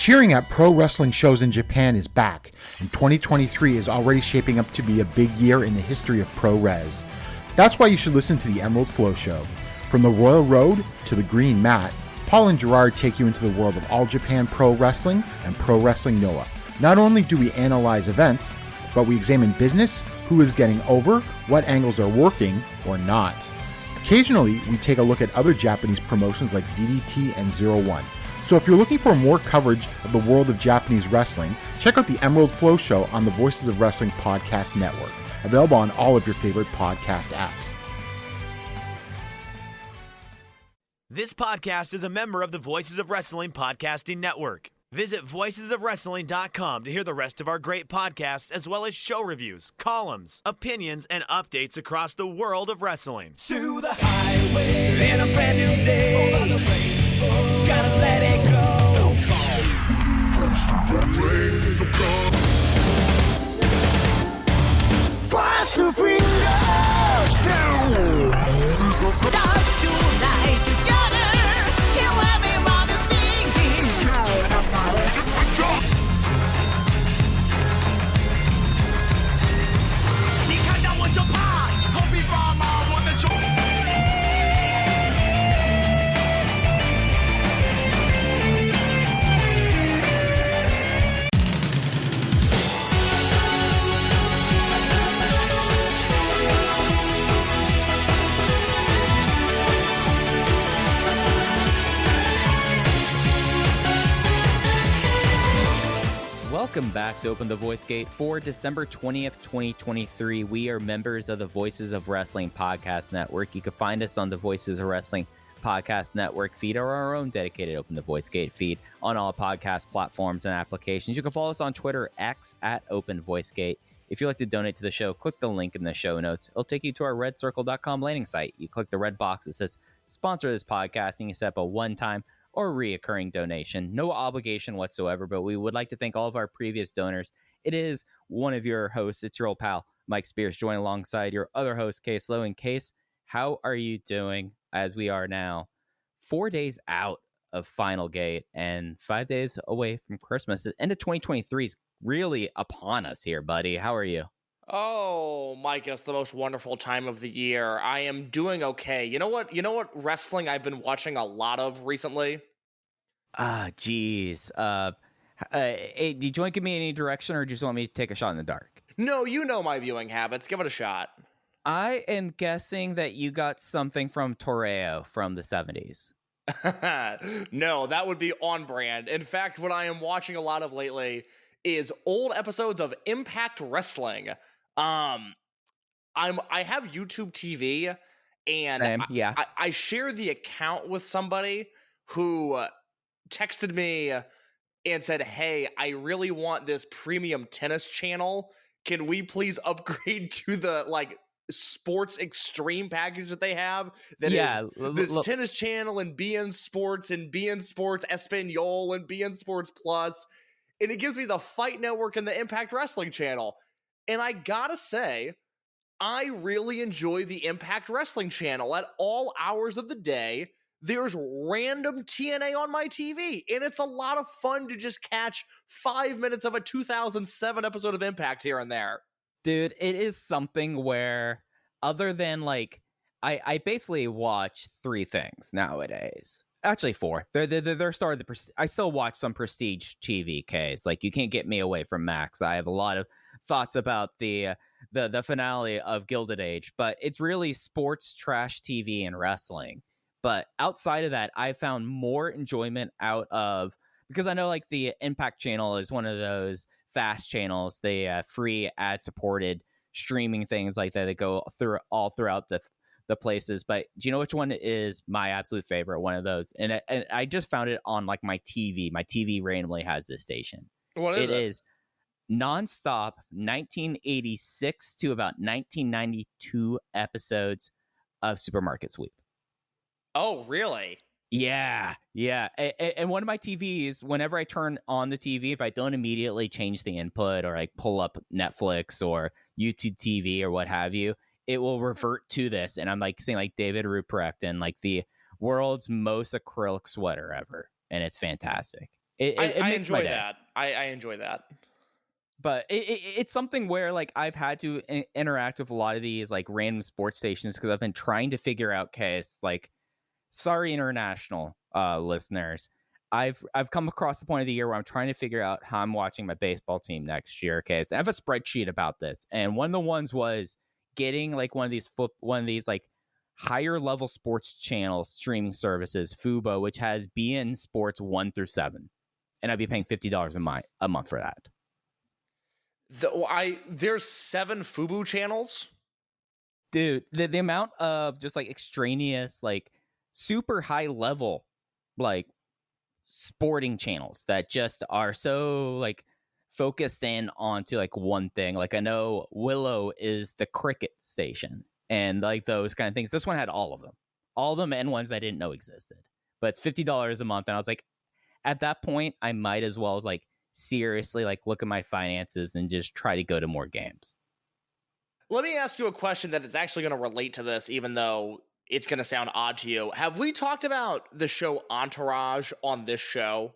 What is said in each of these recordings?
Cheering at pro wrestling shows in Japan is back, and 2023 is already shaping up to be a big year in the history of pro res. That's why you should listen to the Emerald Flow Show. From the Royal Road to the Green Mat, Paul and Gerard take you into the world of All Japan Pro Wrestling and Pro Wrestling Noah. Not only do we analyze events, but we examine business, who is getting over, what angles are working or not. Occasionally, we take a look at other Japanese promotions like DDT and Zero One. So if you're looking for more coverage of the world of Japanese wrestling, check out the Emerald Flow Show on the Voices of Wrestling Podcast Network, available on all of your favorite podcast apps. This podcast is a member of the Voices of Wrestling Podcasting Network. Visit voicesofwrestling.com to hear the rest of our great podcasts, as well as show reviews, columns, opinions, and updates across the world of wrestling. To the highway in a brand new day. Over the rainbow, gotta let it go. So fast to freedom. Dance tonight together. Here everybody's singing. You can't know what your part. Hope you find my one that you. Welcome back to Open the Voice Gate for December 20th, 2023. We are members of the Voices of Wrestling Podcast Network. You can find us on the Voices of Wrestling Podcast Network feed or our own dedicated Open the Voice Gate feed on all podcast platforms and applications. You can follow us on Twitter, X at Open Voice Gate. If you'd like to donate to the show, click the link in the show notes. It'll take you to our redcircle.com landing site. You click the red box that says sponsor this podcast, and you set up a one-time or reoccurring donation. No obligation whatsoever, but we would like to thank all of our previous donors. It is one of your hosts. It's your old pal, Mike Spears, joined alongside your other host, Case Lowe. And Case, how are you doing as we are now 4 days out of Final Gate and 5 days away from Christmas? The end of 2023 is really upon us here, buddy. How are you? Oh, Mike, it's the most wonderful time of the year. I am doing okay. You know what wrestling I've been watching a lot of recently? Geez. Hey, did you want to give me any direction, or do you just want me to take a shot in the dark? No, you know my viewing habits. Give it a shot. I am guessing that you got something from Toreo from the 70s. No, that would be on brand. In fact, what I am watching a lot of lately is old episodes of Impact Wrestling. I have YouTube TV, and I share the account with somebody who texted me and said, "Hey, I really want this premium tennis channel. Can we please upgrade to the sports extreme package that they have? That is this tennis channel and BN Sports and BN Sports Espanol and BN Sports Plus, and it gives me the Fight Network and the Impact Wrestling channel." And I gotta say, I really enjoy the Impact Wrestling channel. At all hours of the day, there's random TNA on my TV, and it's a lot of fun to just catch 5 minutes of a 2007 episode of Impact here and there. Dude, it is something where, other than I basically watch three things nowadays. Actually, four. They're starting I still watch some prestige TV, Case. You can't get me away from Max. I have a lot of thoughts about the finale of Gilded Age, but it's really sports, trash TV, and wrestling. But outside of that, I found more enjoyment out of, because I know the Impact channel is one of those fast channels, the free ad-supported streaming things like that go through all throughout the places. But do you know which one is my absolute favorite one of those? And I just found it on my TV. My TV randomly has this station. What is it? It is nonstop 1986 to about 1992 episodes of Supermarket Sweep. Oh, really? Yeah. And one of my TVs, whenever I turn on the TV, if I don't immediately change the input or pull up Netflix or YouTube TV or what have you, it will revert to this. And I'm seeing David Ruprecht and the world's most acrylic sweater ever. And it's fantastic. It I makes my enjoy day. that. I enjoy that. But it's something where like I've had to interact with a lot of these like random sports stations because I've been trying to figure out case like sorry international listeners. I've come across the point of the year where I'm trying to figure out how I'm watching my baseball team next year. Okay, so I have a spreadsheet about this, and one of the ones was getting like one of these like higher level sports channel streaming services, Fubo, which has BN Sports 1 through 7, and I'd be paying $50 a month for that. There's 7 Fubu channels. Dude, the amount of just like extraneous, like super high level, like sporting channels that just are so like focused in onto like one thing. Like I know Willow is the cricket station and like those kind of things. This one had all of them and ones I didn't know existed. But it's $50 a month, and I was like, at that point, I might as well like seriously like look at my finances and just try to go to more games. Let me ask you a question that is actually going to relate to this, even though it's going to sound odd to you. Have we talked about the show Entourage on this show?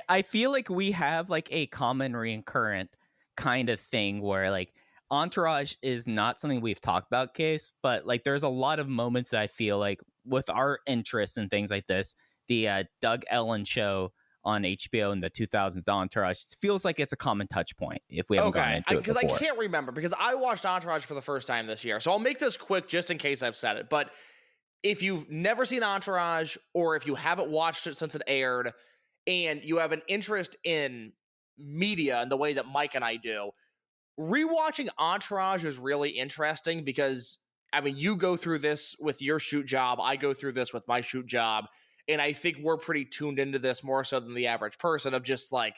I feel like we have like a common recurrent kind of thing where like Entourage is not something we've talked about, Case, but like there's a lot of moments that I feel like with our interests and things like this, the Doug Ellen show on HBO in the 2000s, Entourage, it feels like it's a common touch point if we haven't gone into it because I before. can't remember, because I watched Entourage for the first time this year, so I'll make this quick just in case I've said it. But if you've never seen Entourage, or if you haven't watched it since it aired, and you have an interest in media and the way that Mike and I do, rewatching Entourage is really interesting because, I mean, you go through this with your shoot job, I go through this with my shoot job, and I think we're pretty tuned into this more so than the average person, of just like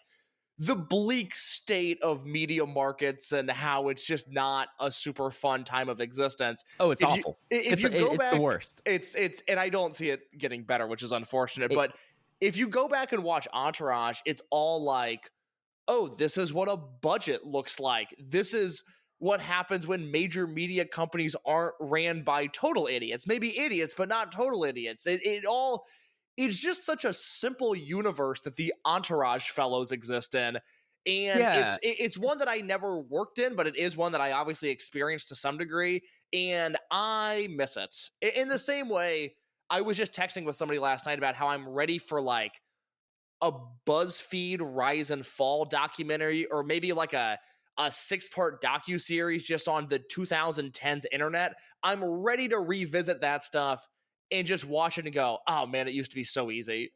the bleak state of media markets and how it's just not a super fun time of existence. Oh, it's awful. If you go back, it's the worst. It's and I don't see it getting better, which is unfortunate. But if you go back and watch Entourage, it's all like, oh, this is what a budget looks like. This is what happens when major media companies aren't ran by total idiots. Maybe idiots, but not total idiots. It's just such a simple universe that the Entourage fellows exist in. And it's one that I never worked in, but it is one that I obviously experienced to some degree, and I miss it. In the same way, I was just texting with somebody last night about how I'm ready for like a BuzzFeed Rise and Fall documentary, or maybe like a 6-part docuseries just on the 2010s internet. I'm ready to revisit that stuff and just watch it and go, oh man, it used to be so easy.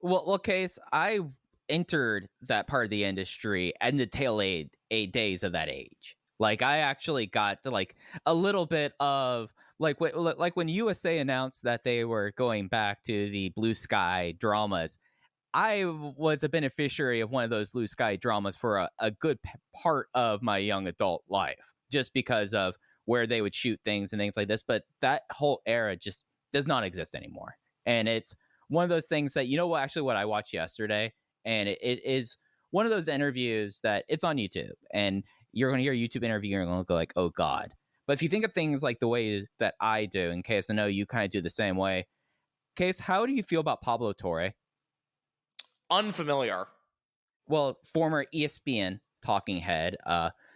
Well, Case, I entered that part of the industry and the tail days of that age. Like I actually got to like a little bit of like when USA announced that they were going back to the Blue Sky dramas. I was a beneficiary of one of those Blue Sky dramas for a good part of my young adult life, just because of where they would shoot things and things like this. But that whole era just does not exist anymore. And it's one of those things that, you know what, actually what I watched yesterday, and it is one of those interviews that it's on YouTube, and you're going to hear a YouTube interview and you're going to go like, oh God. But if you think of things like the way that I do, in case I know you kind of do the same way, Case, how do you feel about Pablo Torre? Unfamiliar. Well, former ESPN talking head,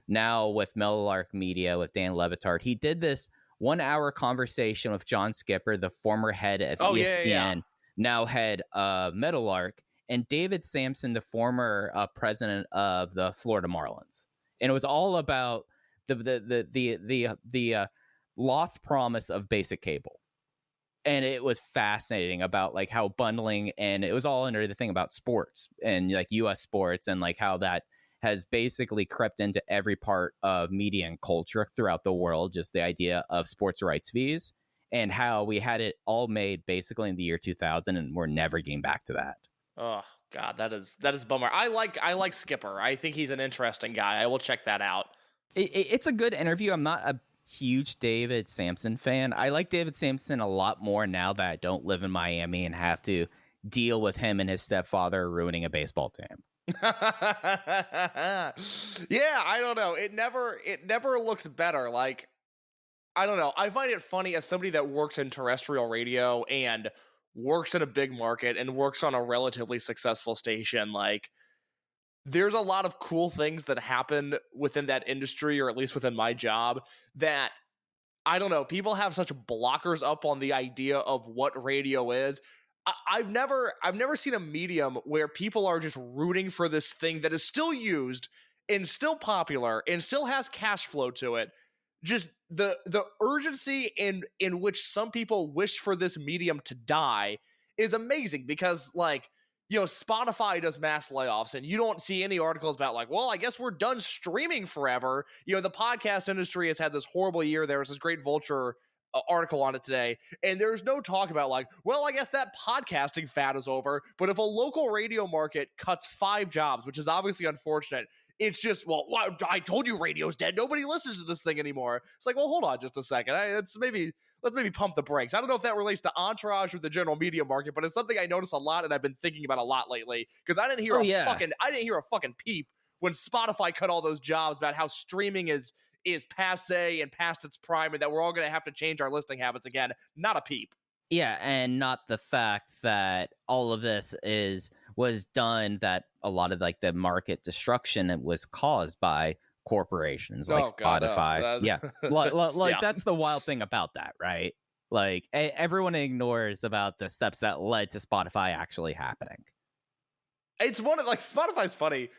now with Meadowlark Media with Dan Levitard. He did this 1-hour conversation with John Skipper, the former head of ESPN, now head of Meadowlark, and David Sampson, the former president of the Florida Marlins. And it was all about the lost promise of basic cable. And it was fascinating about like how bundling, and it was all under the thing about sports and like US sports, and like how that has basically crept into every part of media and culture throughout the world. Just the idea of sports rights fees, and how we had it all made basically in the year 2000, and we're never getting back to that. Oh God, that is a bummer. I like Skipper. I think he's an interesting guy. I will check that out. It's a good interview. I'm not a huge David Sampson fan. I like David Sampson a lot more now that I don't live in Miami and have to deal with him and his stepfather ruining a baseball team. Yeah, I don't know. It never looks better. Like, I don't know. I find it funny as somebody that works in terrestrial radio and works in a big market and works on a relatively successful station, like, there's a lot of cool things that happen within that industry, or at least within my job, that I don't know, people have such blockers up on the idea of what radio is. I've never seen a medium where people are just rooting for this thing that is still used and still popular and still has cash flow to it. Just the urgency in which some people wish for this medium to die is amazing, because, like, you know, Spotify does mass layoffs, and you don't see any articles about, like, well, I guess we're done streaming forever. You know, the podcast industry has had this horrible year. There was this great Vulture article on it today, and there's no talk about, like, well, I guess that podcasting fad is over. But if a local radio market cuts 5 jobs, which is obviously unfortunate, it's just, well, I told you radio's dead. Nobody listens to this thing anymore. It's like, well, hold on just a second. Let's maybe pump the brakes. I don't know if that relates to Entourage or the general media market, but it's something I notice a lot and I've been thinking about a lot lately, because I didn't hear a fucking peep when Spotify cut all those jobs about how streaming is passe and past its prime, and that we're all going to have to change our listening habits again. Not a peep. Yeah, and not the fact that all of this was done, that a lot of, like, the market destruction was caused by corporations like Spotify. Yeah. Like, that's the wild thing about that, right? Like, everyone ignores about the steps that led to Spotify actually happening. It's one of, like, Spotify's funny.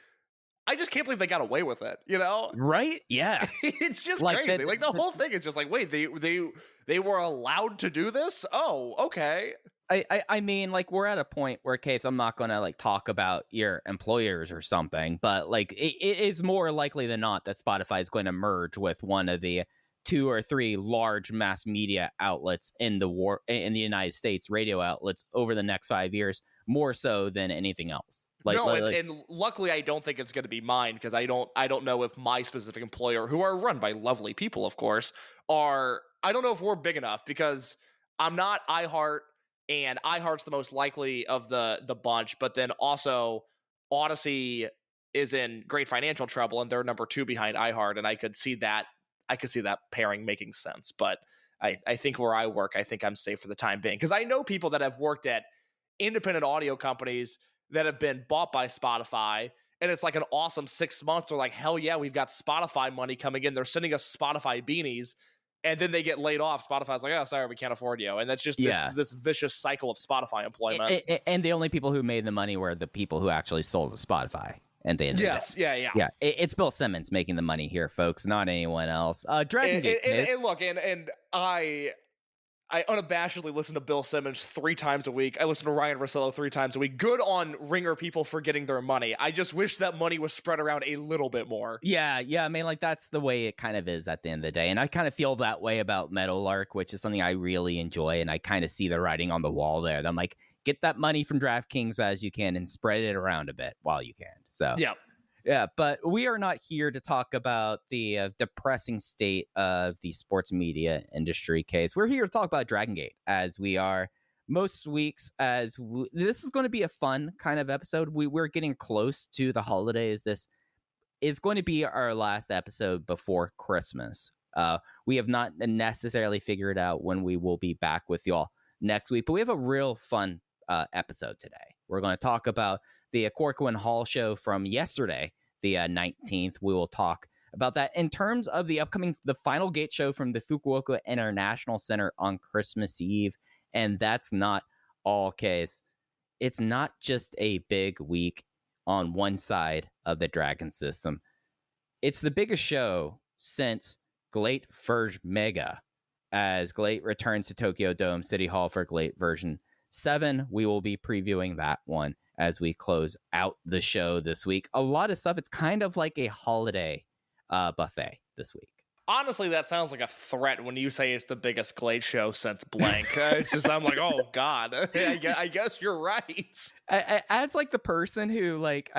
I just can't believe they got away with it, you know? Right? Yeah. It's just like crazy. Like, the whole thing is just like, wait, they were allowed to do this? Oh, okay. I mean, like, we're at a point where, Case, I'm not going to, like, talk about your employers or something, but, like, it is more likely than not that Spotify is going to merge with one of the 2 or 3 large mass media outlets in the United States, radio outlets, over the next 5 years, more so than anything else. And luckily I don't think it's going to be mine, because I don't know if my specific employer, who are run by lovely people, of course, I don't know if we're big enough, because I'm not iHeart, and iHeart's the most likely of the bunch, but then also Odyssey is in great financial trouble, and they're number 2 behind iHeart, and I could see that pairing making sense. But I think where I work, I think I'm safe for the time being, because I know people that have worked at independent audio companies that have been bought by Spotify, and it's like an awesome 6 months. They're like, hell yeah, we've got Spotify money coming in. They're sending us Spotify beanies, and then they get laid off. Spotify's like, oh, sorry, we can't afford you. And that's just this vicious cycle of Spotify employment. And the only people who made the money were the people who actually sold to Spotify. And they it's Bill Simmons making the money here, folks, not anyone else. Dragongate, and look, and I unabashedly listen to Bill Simmons 3 times a week. I listen to Ryan Russillo 3 times a week. Good on Ringer people for getting their money. I just wish that money was spread around a little bit more. Yeah. I mean, like, that's the way it kind of is at the end of the day. And I kind of feel that way about Meadowlark, which is something I really enjoy. And I kind of see the writing on the wall there. I'm like, get that money from DraftKings as you can and spread it around a bit while you can. So yeah, but we are not here to talk about the depressing state of the sports media industry, Case. We're here to talk about Dragongate, as we are most weeks. This is going to be a fun kind of episode. We're getting close to the holidays. This is going to be our last episode before Christmas. We have not necessarily figured out when we will be back with y'all next week, but we have a real fun episode today. We're going to talk about the Korakuen Hall show from yesterday, the 19th. We will talk about that in terms of the final gate show from the Fukuoka International Center on Christmas Eve. And that's not all, Case. It's not just a big week on one side of the Dragon system. It's the biggest show since GLEAT Verge Mega, as GLEAT returns to Tokyo Dome City Hall for GLEAT version 7. We will be previewing that one as we close out the show this week. A lot of stuff. It's kind of like a holiday buffet this week. Honestly, that sounds like a threat when you say it's the biggest GLEAT show since blank. It's just, I'm like, oh God, I guess you're right. As like the person who, like,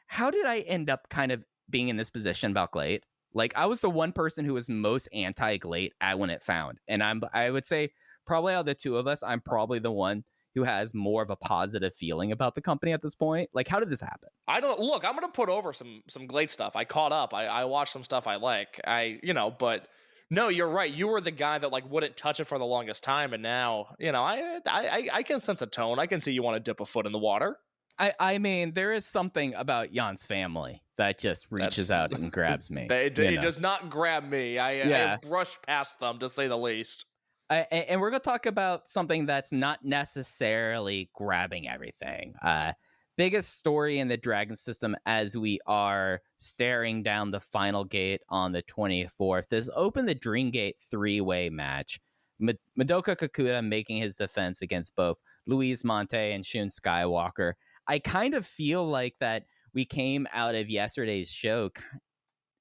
how did I end up kind of being in this position about GLEAT? Like, I was the one person who was most anti-GLEAT when it found, and I would say probably out of the two of us, I'm probably the one who has more of a positive feeling about the company at this point. Like, how did this happen? I'm gonna put over some GLEAT stuff. I caught up. I watched some stuff I like. But No, you're right. You were the guy that like wouldn't touch it for the longest time, and now I can sense a tone. I can see you want to dip a foot in the water. I mean, there is something about Jan's family that just reaches That's out and grabs me. it does not grab me. I Yeah. have brushed past them, to say the least. And we're going to talk about something that's not necessarily grabbing everything. Biggest story in the Dragon system as we are staring down the final gate on the 24th is open the Dreamgate three-way match. Madoka Kakuta making his defense against both Luis Monte and Shun Skywalker. I kind of feel like that we came out of yesterday's show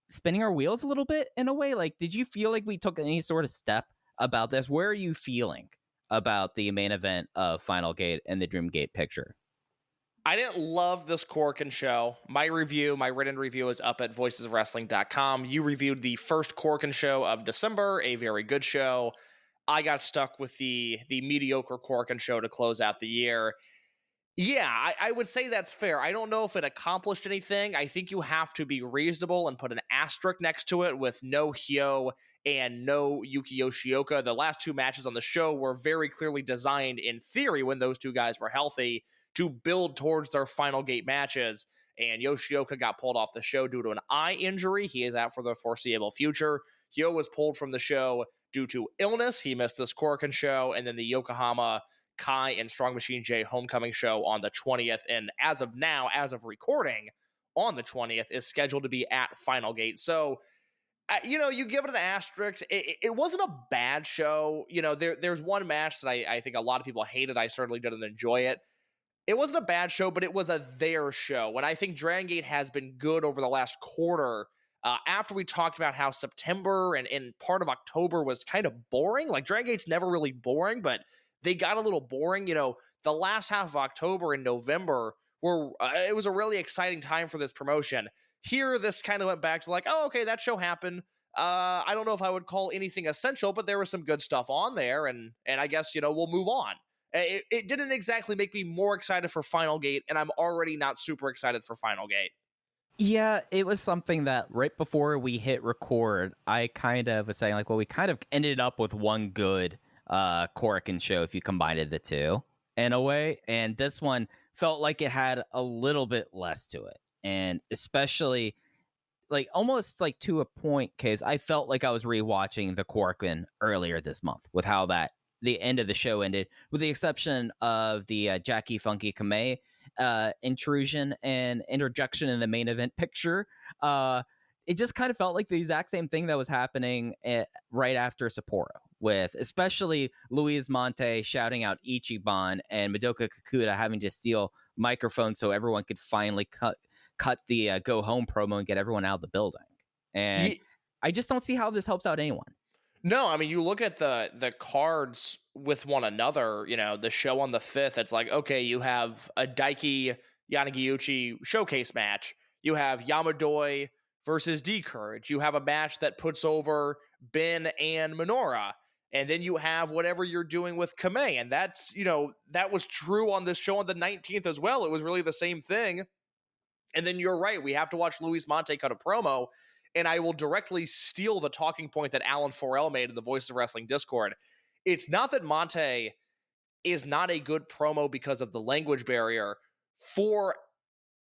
spinning our wheels a little bit in a way. Like, did you feel like we took any sort of step about this? Where are you feeling about the main event of Final Gate and the Dreamgate picture? I didn't love this Korakuen show. My written review is up at voicesofwrestling.com. You reviewed the first Korakuen show of December, a very good show. I got stuck with the mediocre Korakuen show to close out the year. Yeah, I would say that's fair. I don't know if it accomplished anything. I think you have to be reasonable and put an asterisk next to it with no Hyo and no Yuki Yoshioka. The last two matches on the show were very clearly designed, in theory, when those two guys were healthy, to build towards their Final Gate matches. And Yoshioka got pulled off the show due to an eye injury. He is out for the foreseeable future. Hyo was pulled from the show due to illness. He missed this Korakuen show. And then the Yokohama Kai and Strong Machine J homecoming show on the 20th. And as of now, as of recording on the 20th, is scheduled to be at Final Gate. So, you give it an asterisk. It wasn't a bad show. There's one match that I think a lot of people hated. I certainly didn't enjoy it. It wasn't a bad show, but it was their show. And I think Dragongate has been good over the last quarter. After we talked about how September and part of October was kind of boring. Like, Dragongate's never really boring, but they got a little boring. The last half of October and November it was a really exciting time for this promotion. Here, this kind of went back to like, oh, okay, that show happened. I don't know if I would call anything essential, but there was some good stuff on there, and I guess, we'll move on. It didn't exactly make me more excited for Final Gate, and I'm already not super excited for Final Gate. Yeah, it was something that right before we hit record, I kind of was saying, like, well, we kind of ended up with one good Korakuen show if you combined the two in a way, and this one felt like it had a little bit less to it, and especially like almost like to a point, case I felt like I was rewatching the Korakuen earlier this month with how the end of the show ended, with the exception of the Jacky Funky Kamei intrusion and interjection in the main event picture. It just kind of felt like the exact same thing that was happening right after Sapporo, with especially Luis Monte shouting out Ichiban and Madoka Kakuta having to steal microphones so everyone could finally cut the go home promo and get everyone out of the building. And I just don't see how this helps out anyone. No, I mean, you look at the cards with one another, the show on the 5th, it's like, okay, you have a Daiki Yanagiuchi showcase match. You have Yamadoi versus D-Courage. You have a match that puts over Ben and Minoura. And then you have whatever you're doing with Kamei. And that's, that was true on this show on the 19th as well. It was really the same thing. And then you're right, we have to watch Luis Monte cut a promo. And I will directly steal the talking point that Alan Forel made in the Voice of Wrestling Discord. It's not that Monte is not a good promo because of the language barrier. For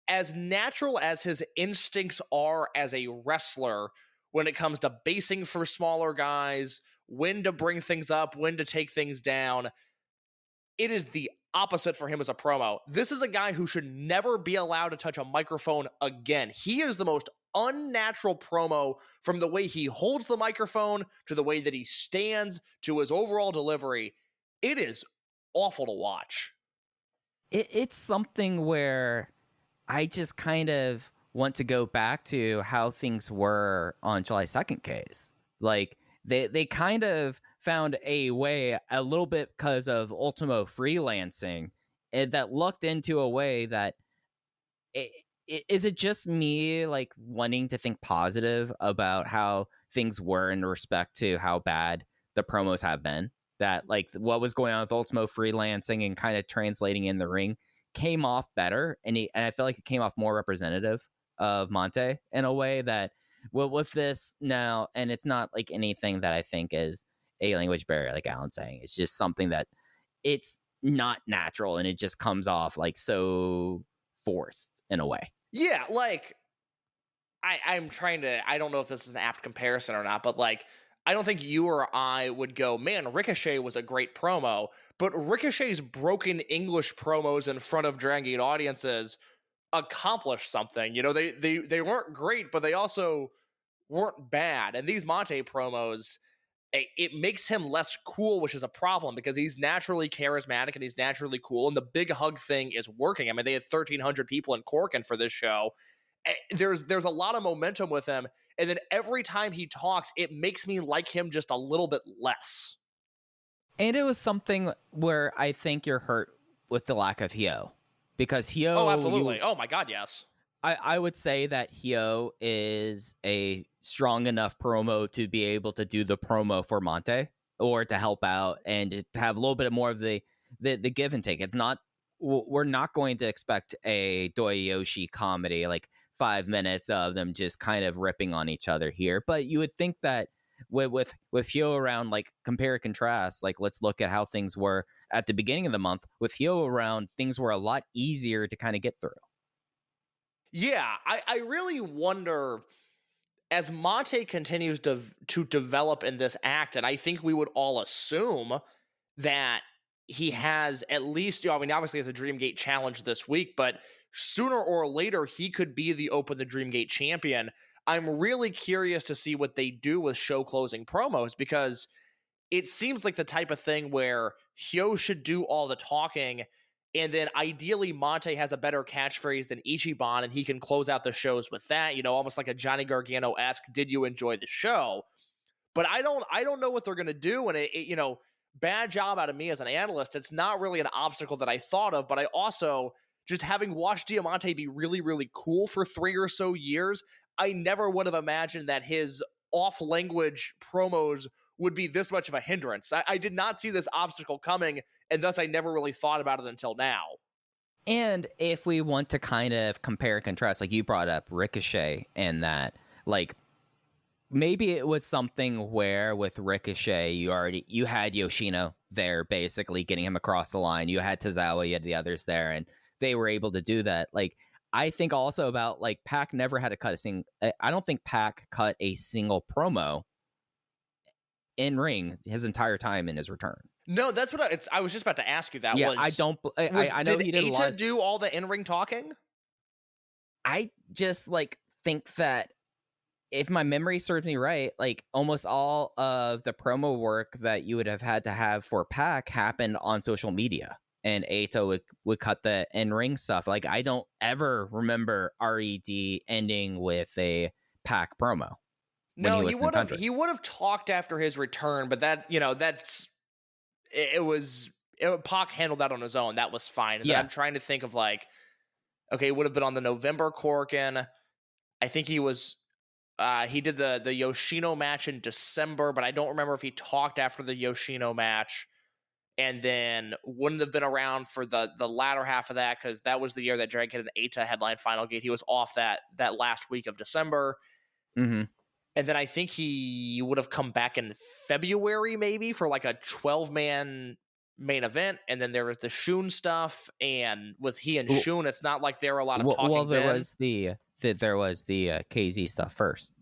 as natural as his instincts are as a wrestler when it comes to basing for smaller guys, when to bring things up, when to take things down, it is the opposite for him as a promo. This is a guy who should never be allowed to touch a microphone again. He is the most unnatural promo, from the way he holds the microphone to the way that he stands to his overall delivery. It is awful to watch. It's something where I just kind of want to go back to how things were on July 2nd case. Like, they kind of found a way, a little bit because of Ultimo freelancing, that lucked into a way that is it just me like wanting to think positive about how things were in respect to how bad the promos have been, that like what was going on with Ultimo freelancing and kind of translating in the ring came off better, and I feel like it came off more representative of Monte in a way that well, with this now, and it's not like anything that I think is a language barrier, like Alan's saying. It's just something that it's not natural, and it just comes off like so forced in a way. Yeah, like I'm trying to. I don't know if this is an apt comparison or not, but like I don't think you or I would go, man, Ricochet was a great promo, but Ricochet's broken English promos in front of Dragongate audiences accomplished something. You know, they weren't great, but they also weren't bad. And these Monte promos, it makes him less cool, which is a problem because he's naturally charismatic and he's naturally cool. And the big hug thing is working. I mean, they had 1,300 people in Korakuen for this show. There's a lot of momentum with him. And then every time he talks, it makes me like him just a little bit less. And it was something where I think you're hurt with the lack of Hyo. Because Hyo... Oh, absolutely. Oh, my God, yes. I would say that Hyo is a strong enough promo to be able to do the promo for Monte or to help out and to have a little bit more of the give and take. It's not... We're not going to expect a Doyoshi comedy, like 5 minutes of them just kind of ripping on each other here. But you would think that with Hyo around, like compare and contrast, like let's look at how things were at the beginning of the month. With Hyo around, things were a lot easier to kind of get through. Yeah, I really wonder as Monte continues to develop in this act, and I think we would all assume that he has at least, I mean, obviously he has a Dreamgate challenge this week, but sooner or later he could be the Open the Dreamgate champion. I'm really curious to see what they do with show closing promos because it seems like the type of thing where Hyo should do all the talking. And then ideally Monte has a better catchphrase than Ichiban and he can close out the shows with that, you know, almost like a Johnny Gargano-esque, did you enjoy the show? But I don't know what they're going to do. And it, you know, bad job out of me as an analyst. It's not really an obstacle that I thought of, but I also, just having watched Diamante be really, really cool for 3 or so years, I never would have imagined that his off-language promos would be this much of a hindrance. I did not see this obstacle coming, and thus I never really thought about it until now. And if we want to kind of compare and contrast, like you brought up Ricochet and that, like, maybe it was something where with Ricochet, you had Yoshino there basically getting him across the line. You had Tozawa, you had the others there, and they were able to do that. Like, I think also about, like, Pac never had to cut I don't think Pac cut a single promo in ring his entire time in his return. No, that's what I was just about to ask you. That yeah, was. I know did he didn't Eita do all the in-ring talking? I just think that if my memory serves me right, like almost all of the promo work that you would have had to have for Pac happened on social media, and Eita would cut the in-ring stuff. Like I don't ever remember RED ending with a Pac promo. No, he would have talked after his return, but that, you know, Pac handled that on his own. That was fine. And yeah. I'm trying to think of like, okay, it would have been on the November Korakuen. I think he did the Yoshino match in December, but I don't remember if he talked after the Yoshino match. And then wouldn't have been around for the latter half of that because that was the year that Dragongate and Eita headline Final Gate. He was off that last week of December. Mm-hmm. And then I think he would have come back in February maybe for like a 12-man main event. And then there was the Shun stuff. And with he and Shun, it's not like there were a lot of talking. Well, there was the KZ stuff first.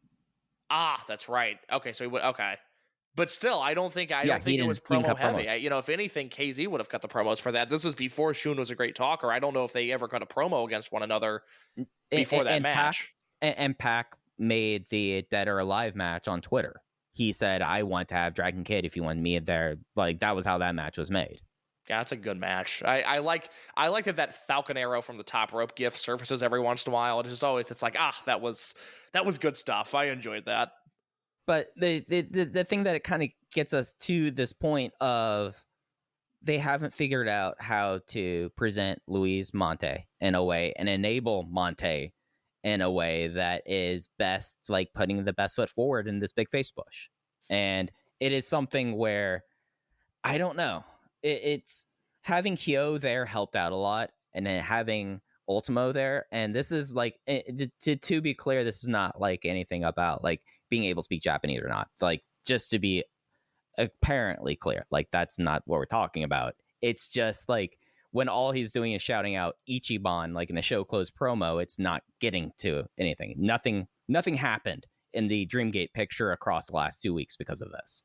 Ah, that's right. Okay, so he would. Okay, but still, I don't think it was promo heavy. You know, if anything, KZ would have cut the promos for that. This was before Shun was a great talker. I don't know if they ever cut a promo against one another before that match. Pac made the Dead or Alive match on Twitter. He said, "I want to have Dragongate if you want me there." Like that was how that match was made. Yeah, that's a good match. I like that Falcon Arrow from the top rope gif surfaces every once in a while. It's like, that was good stuff. I enjoyed that. But the thing that it kind of gets us to this point of they haven't figured out how to present Luis Monte in a way and enable Monte in a way that is best, like putting the best foot forward in this big face push. And it is something where I don't know. It's having Hyo there helped out a lot, and then having Ultimo there, and this is like to be clear, this is not like anything about like being able to speak Japanese or not. Like, just to be apparently clear, like that's not what we're talking about. It's just like when all he's doing is shouting out Ichiban like in a show close promo, it's not getting to anything. Nothing happened in the Dreamgate picture across the last 2 weeks because of this.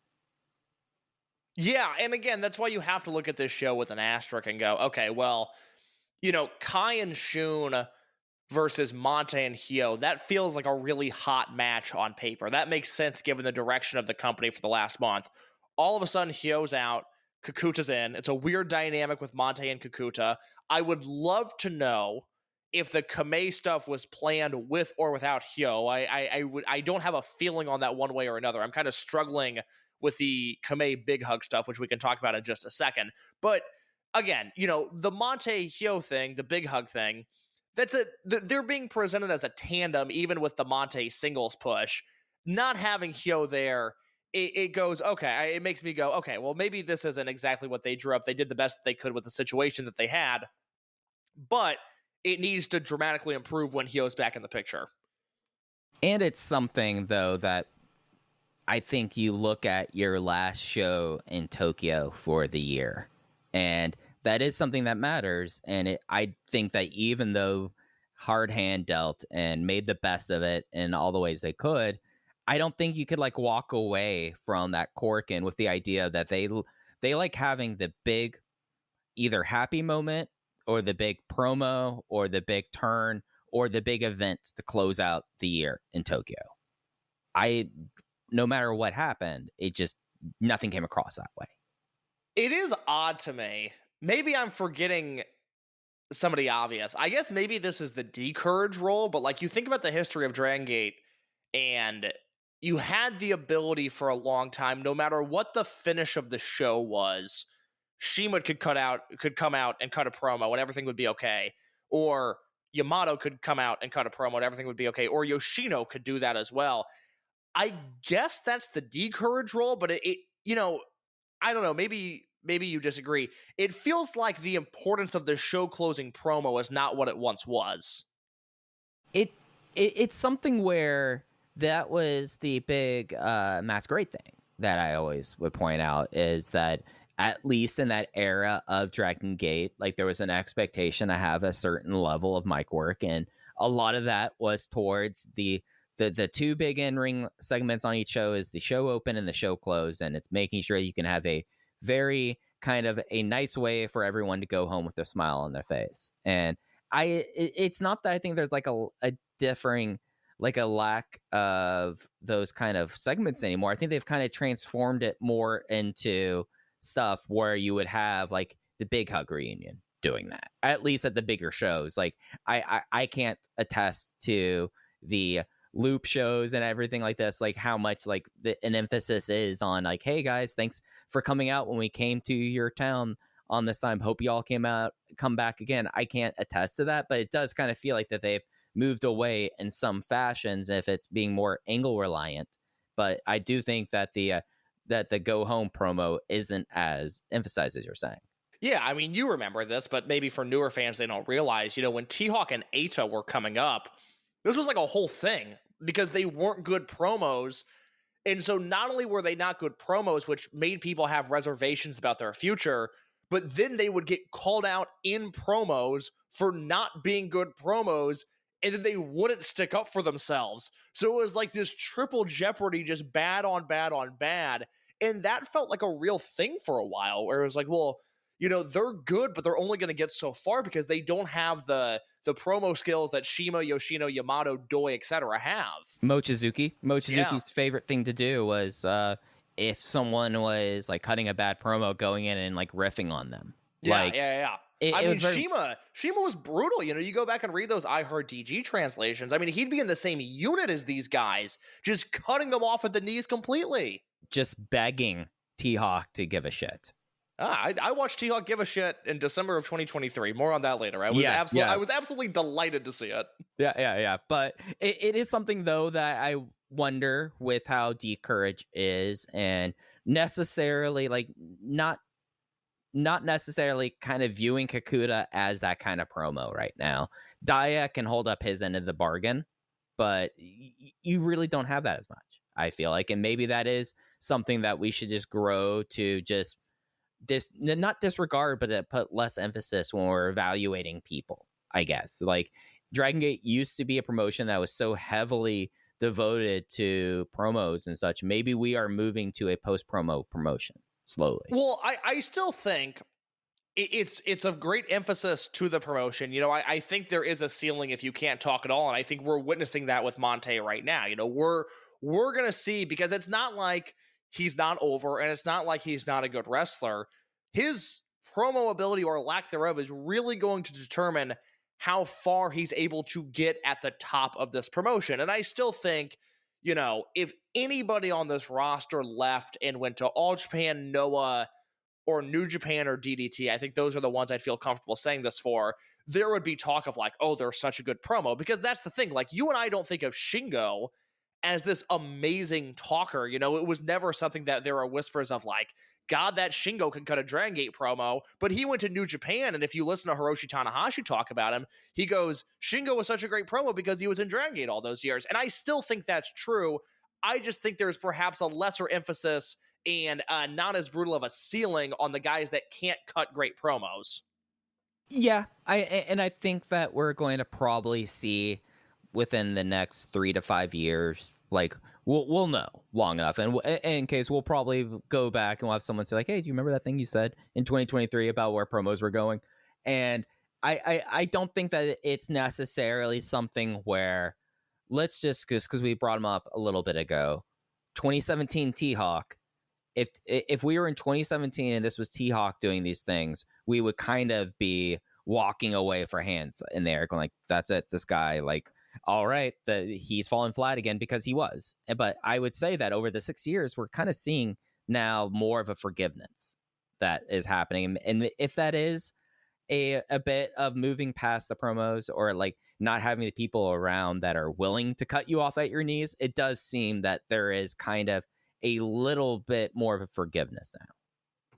Yeah, and again, that's why you have to look at this show with an asterisk and go, okay, well, Kai and Shun versus Monte and Hyo, that feels like a really hot match on paper. That makes sense given the direction of the company for the last month. All of a sudden, Hyo's out, Kakuta's in. It's a weird dynamic with Monte and Kakuta. I would love to know if the Kamei stuff was planned with or without Hyo. I don't have a feeling on that one way or another. I'm kind of struggling with the Kamei big hug stuff, which we can talk about in just a second. But again, the Monte Hyo thing, the big hug thing, they're being presented as a tandem, even with the Monte singles push. Not having Hyo there, it goes, okay, it makes me go, okay, well, maybe this isn't exactly what they drew up. They did the best they could with the situation that they had, but it needs to dramatically improve when Hyo's back in the picture. And it's something, though, that I think you look at your last show in Tokyo for the year, and that is something that matters. And I think that even though hard hand dealt and made the best of it in all the ways they could, I don't think you could like walk away from that Korakuen with the idea that they like having the big either happy moment or the big promo or the big turn or the big event to close out the year in Tokyo. No matter what happened, nothing came across that way. It is odd to me. Maybe I'm forgetting some of the obvious. I guess maybe this is the D-Courage role, but like you think about the history of Dragongate, and you had the ability for a long time, no matter what the finish of the show was, Shima could come out and cut a promo and everything would be okay. Or Yamato could come out and cut a promo and everything would be okay. Or Yoshino could do that as well. I guess that's the D-Courage role, but it I don't know, maybe you disagree. It feels like the importance of the show closing promo is not what it once was. It's something where that was the big Masquerade thing that I always would point out, is that at least in that era of Dragon Gate, like there was an expectation to have a certain level of mic work, and a lot of that was towards the two big in-ring segments on each show is the show open and the show close, and it's making sure you can have a very kind of a nice way for everyone to go home with a smile on their face. And it's not that I think there's like a differing, like a lack of those kind of segments anymore. I think they've kind of transformed it more into stuff where you would have like the big hug reunion doing that, at least at the bigger shows. Like I can't attest to the loop shows and everything like this, like how much like an emphasis is on like, hey guys, thanks for coming out when we came to your town on this time, hope you all come back again. I can't attest to that, but it does kind of feel like that they've moved away in some fashions if it's being more angle reliant. But I do think that the go home promo isn't as emphasized as you're saying. Yeah, I mean, you remember this, but maybe for newer fans, they don't realize, when T-Hawk and Eita were coming up, this was like a whole thing because they weren't good promos. And so not only were they not good promos, which made people have reservations about their future, but then they would get called out in promos for not being good promos, and then they wouldn't stick up for themselves. So it was like this triple jeopardy, just bad on bad on bad. And that felt like a real thing for a while, where it was like, well, they're good, but they're only going to get so far because they don't have the promo skills that Shima, Yoshino, Yamato, Doi, etc. have. Mochizuki's favorite thing to do was if someone was like cutting a bad promo, going in and like riffing on them. Yeah. Shima was brutal. You go back and read those I Heard DG translations. I mean, he'd be in the same unit as these guys, just cutting them off at the knees completely. Just begging T-Hawk to give a shit. I watched T-Hawk give a shit in December of 2023. More on that later. I was absolutely delighted to see it. Yeah. But it is something, though, that I wonder with how D-Courage is, and necessarily, like, not necessarily kind of viewing Kakuta as that kind of promo right now. Daya can hold up his end of the bargain, but you really don't have that as much, I feel like. And maybe that is something that we should just grow to just not disregard, but put less emphasis when we're evaluating people, I guess. Like, Dragongate used to be a promotion that was so heavily devoted to promos and such. Maybe we are moving to a post-promo promotion slowly. Well, I still think it's of great emphasis to the promotion. You know, I think there is a ceiling if you can't talk at all, and I think we're witnessing that with Monte right now. You know, we're gonna see, because it's not like he's not over, and it's not like he's not a good wrestler. His promo ability, or lack thereof, is really going to determine how far he's able to get at the top of this promotion. And I still think, you know, if anybody on this roster left and went to All Japan, Noah, or New Japan, or DDT, I think those are the ones I'd feel comfortable saying this for, there would be talk of like, oh, they're such a good promo. Because that's the thing, like, you and I don't think of Shingo as this amazing talker. You know, it was never something that there are whispers of like, God, that Shingo can cut a Dragongate promo. But he went to New Japan, and if you listen to Hiroshi Tanahashi talk about him, he goes, Shingo was such a great promo because he was in Dragongate all those years. And I still think that's true. I just think there's perhaps a lesser emphasis and not as brutal of a ceiling on the guys that can't cut great promos. Yeah, I think that we're going to probably see within the next 3 to 5 years, like, we'll know long enough, and in case we'll probably go back and we'll have someone say like, hey, do you remember that thing you said in 2023 about where promos were going? And I don't think that it's necessarily something where, let's just, because we brought him up a little bit ago, 2017 T-Hawk. If we were in 2017 and this was T-Hawk doing these things, we would kind of be walking away for hands in there, going like, that's it, this guy, like, all right, he's fallen flat again, because he was. But I would say that over the 6 years, we're kind of seeing now more of a forgiveness that is happening. And if that is a bit of moving past the promos, or like not having the people around that are willing to cut you off at your knees, it does seem that there is kind of a little bit more of a forgiveness now.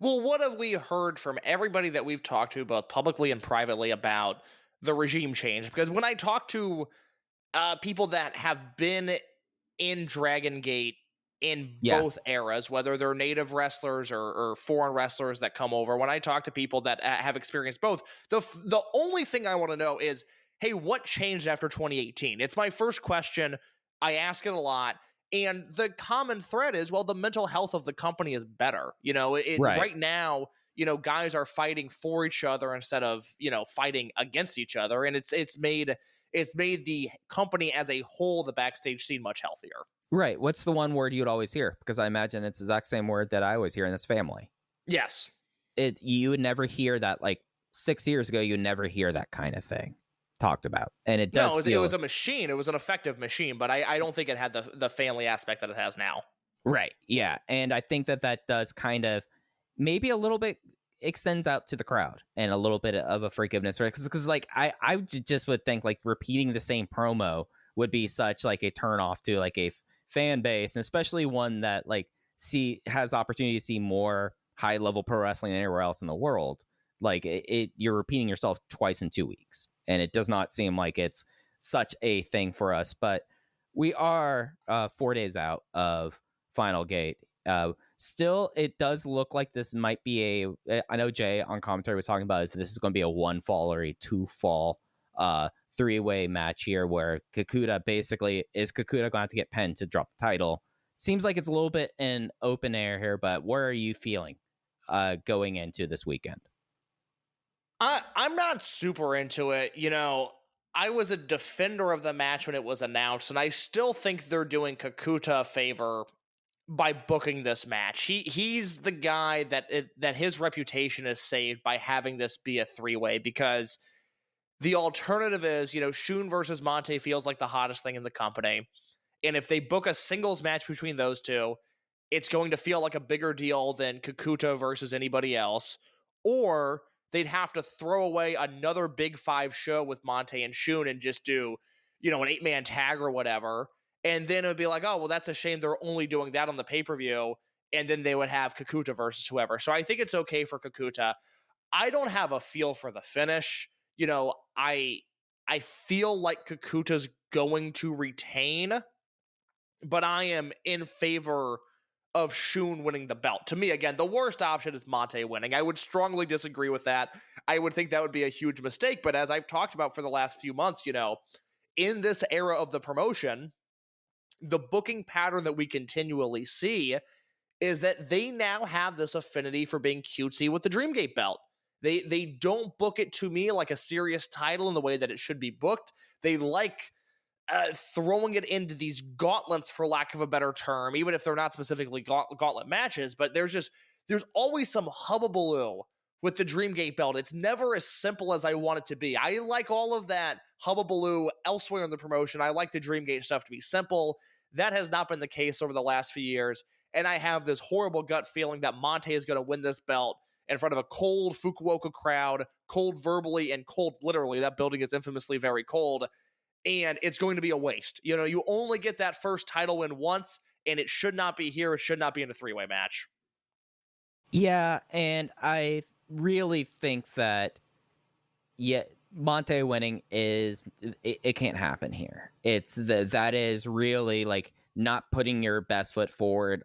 Well, what have we heard from everybody that we've talked to, both publicly and privately, about the regime change? Because when I talk to people that have been in Dragongate in both eras, whether they're native wrestlers or foreign wrestlers that come over, when I talk to people that have experienced both, the only thing I want to know is, hey, what changed after 2018? It's my first question. I ask it a lot. And the common thread is, well, the mental health of the company is better. You know, right now, you know, guys are fighting for each other instead of, you know, fighting against each other. And it's made the company as a whole, the backstage scene, much healthier. Right. What's the one word you'd always hear? Because I imagine it's the exact same word that I always hear, and it's family. Yes. You would never hear that, like 6 years ago, you would never hear that kind of thing talked about. And it does. No, it was a machine. It was an effective machine, but I don't think it had the family aspect that it has now. Right. Yeah. And I think that does kind of maybe a little bit extends out to the crowd, and a little bit of a forgiveness, because like I just would think like repeating the same promo would be such like a turn off to like a fan base, and especially one that like has opportunity to see more high level pro wrestling than anywhere else in the world. Like you're repeating yourself twice in 2 weeks, and it does not seem like it's such a thing for us. But we are 4 days out of Final Gate. Still, it does look like this might be I know Jay on commentary was talking about if this is going to be a 1 fall or a 2 fall 3-way match here, where Kakuta going to have to get pinned to drop the title. Seems like it's a little bit in open air here, but where are you feeling going into this weekend? I'm not super into it. You know, I was a defender of the match when it was announced, and I still think they're doing Kakuta a favor by booking this match. He's the guy that his reputation is saved by having this be a 3-way, because the alternative is, you know, Shun versus Monte feels like the hottest thing in the company. And if they book a singles match between those two, it's going to feel like a bigger deal than Kakuta versus anybody else. Or they'd have to throw away another Big 5 show with Monte and Shun and just do, you know, an 8-man tag or whatever. And then it would be like, oh, well, that's a shame they're only doing that on the pay-per-view. And then they would have Kakuta versus whoever. So I think it's okay for Kakuta. I don't have a feel for the finish. You know, I I feel like Kakuta's going to retain, but I am in favor of Shun winning the belt. To me, again, the worst option is Mante winning. I would strongly disagree with that. I would think that would be a huge mistake, but as I've talked about for the last few months, in this era of the promotion, the booking pattern that we continually see is that they now have this affinity for being cutesy with the Dreamgate belt. They don't book it to me like a serious title in the way that it should be booked. They like throwing it into these gauntlets, for lack of a better term, even if they're not specifically gauntlet matches, but there's always some hubbubaloo with the Dreamgate belt. It's never as simple as I want it to be. I like all of that hubbubaloo elsewhere in the promotion. I like the Dreamgate stuff to be simple. That has not been the case over the last few years, and I have this horrible gut feeling that Monte is going to win this belt in front of a cold Fukuoka crowd, cold verbally and cold literally. That building is infamously very cold, and it's going to be a waste. You only get that first title win once, and it should not be here. It should not be in a three-way match. Yeah, and I really think that Monte winning it can't happen here. That is really like not putting your best foot forward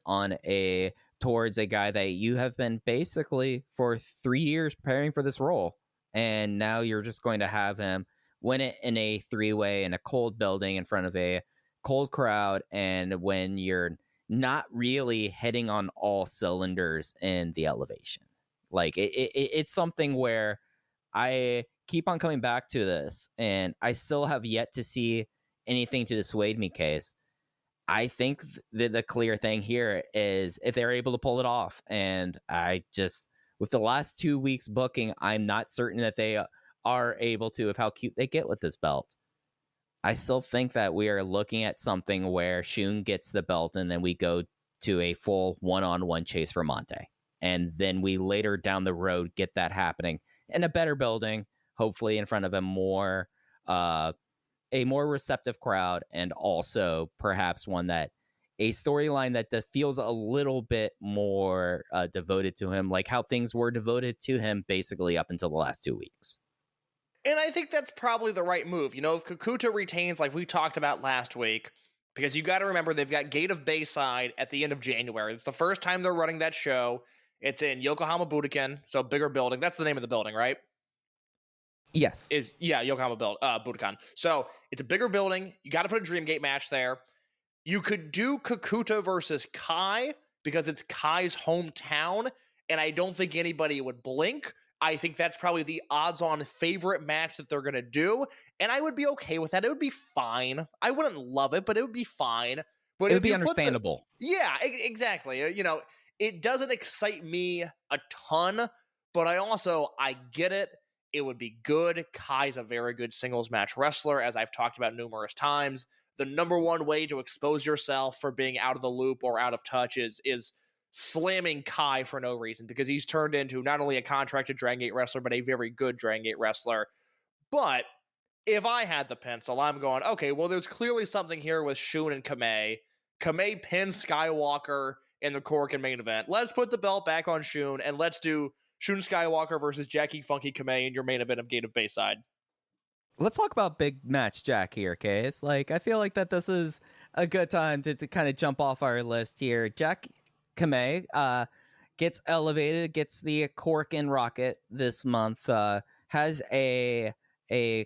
towards a guy that you have been basically for 3 years preparing for this role, and now you're just going to have him win it in a three-way in a cold building in front of a cold crowd, and when you're not really hitting on all cylinders in the elevation. Like it's something where I keep on coming back to this, and I still have yet to see anything to dissuade me, Case. I think the clear thing here is if they're able to pull it off, and I just, with the last 2 weeks booking, I'm not certain that they are able to, of how cute they get with this belt. I still think that we are looking at something where Shun gets the belt, and then we go to a full one-on-one chase for Monte. And then we later down the road get that happening in a better building, hopefully in front of a more receptive crowd, and also perhaps one that a storyline that feels a little bit more devoted to him, like how things were devoted to him basically up until the last 2 weeks. And I think that's probably the right move. If Kakuta retains, like we talked about last week, because you got to remember they've got Gate of Bayside at the end of January. It's the first time they're running that show. It's in Yokohama Budokan, so bigger building. That's the name of the building, right? Yes. Yokohama Budokan. So it's a bigger building. You got to put a Dreamgate match there. You could do Kakuta versus Kai because it's Kai's hometown, and I don't think anybody would blink. I think that's probably the odds-on favorite match that they're going to do, and I would be okay with that. It would be fine. I wouldn't love it, but it would be fine. But it would be understandable. Exactly. It doesn't excite me a ton, but I get it. It would be good. Kai's a very good singles match wrestler, as I've talked about numerous times. The number one way to expose yourself for being out of the loop or out of touch is slamming Kai for no reason, because he's turned into not only a contracted Dragongate wrestler, but a very good Dragongate wrestler. But if I had the pencil, I'm going, okay, well, there's clearly something here with Shun and Kamei. Kamei pins Skywalker in the Korakuen main event. Let's put the belt back on Shun, and let's do Shun Skywalker versus Jacky Funky Kamei in your main event of Gate of Bayside. Let's talk about big match Jack here, Case. Like, I feel like that this is a good time to kind of jump off our list here. Jack Kamei gets elevated, gets the Korakuen Rocket this month, has a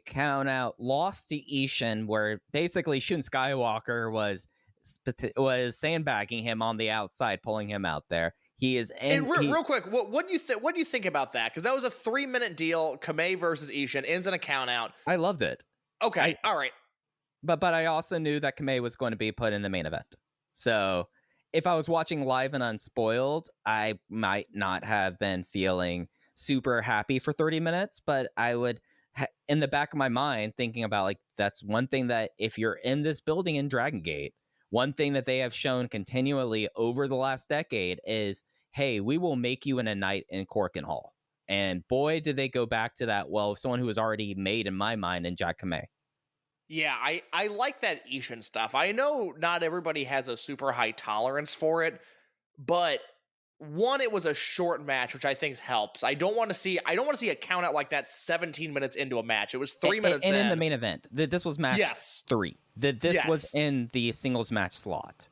count out loss to Ishin, where basically Shun Skywalker was sandbagging him on the outside, pulling him out there. He is real quick, what do you think about that? Because that was a 3-minute deal. Kamei versus Ishin ends in a count out. I loved it. Okay, all right. But I also knew that Kamei was going to be put in the main event. So if I was watching live and unspoiled, I might not have been feeling super happy for 30 minutes, but I would, in the back of my mind, thinking about, like, that's one thing that if you're in this building in Dragongate, one thing that they have shown continually over the last decade is, hey, we will make you in a night in Korakuen Hall. And boy, did they go back to that, well, someone who was already made in my mind in Jack Kamei. Yeah, I like that Ishin stuff. I know not everybody has a super high tolerance for it, but one, it was a short match, which I think helps. I don't want to see a count out like that 17 minutes into a match. It was 3 minutes and in. in the main event, this was match Yes. 3. This was Yes. in the singles match slot.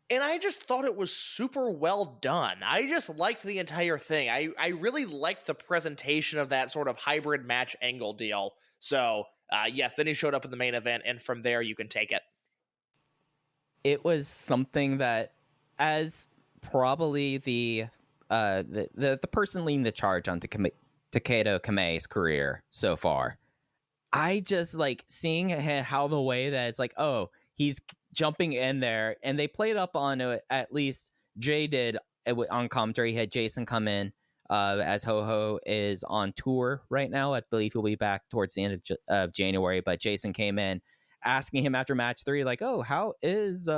And I just thought it was super well done. I just liked the entire thing. I really liked the presentation of that sort of hybrid match angle deal. So, yes, then he showed up in the main event, and from there you can take it. It was something that, as probably the person leading the charge on Takedo Kamei's career so far, I just like seeing how the way that it's like, oh, he's jumping in there, and they played up on it, at least Jay did on commentary. He had Jason come in as Ho-Ho is on tour right now. I believe he'll be back towards the end of January, but Jason came in asking him after match 3, like, oh, how is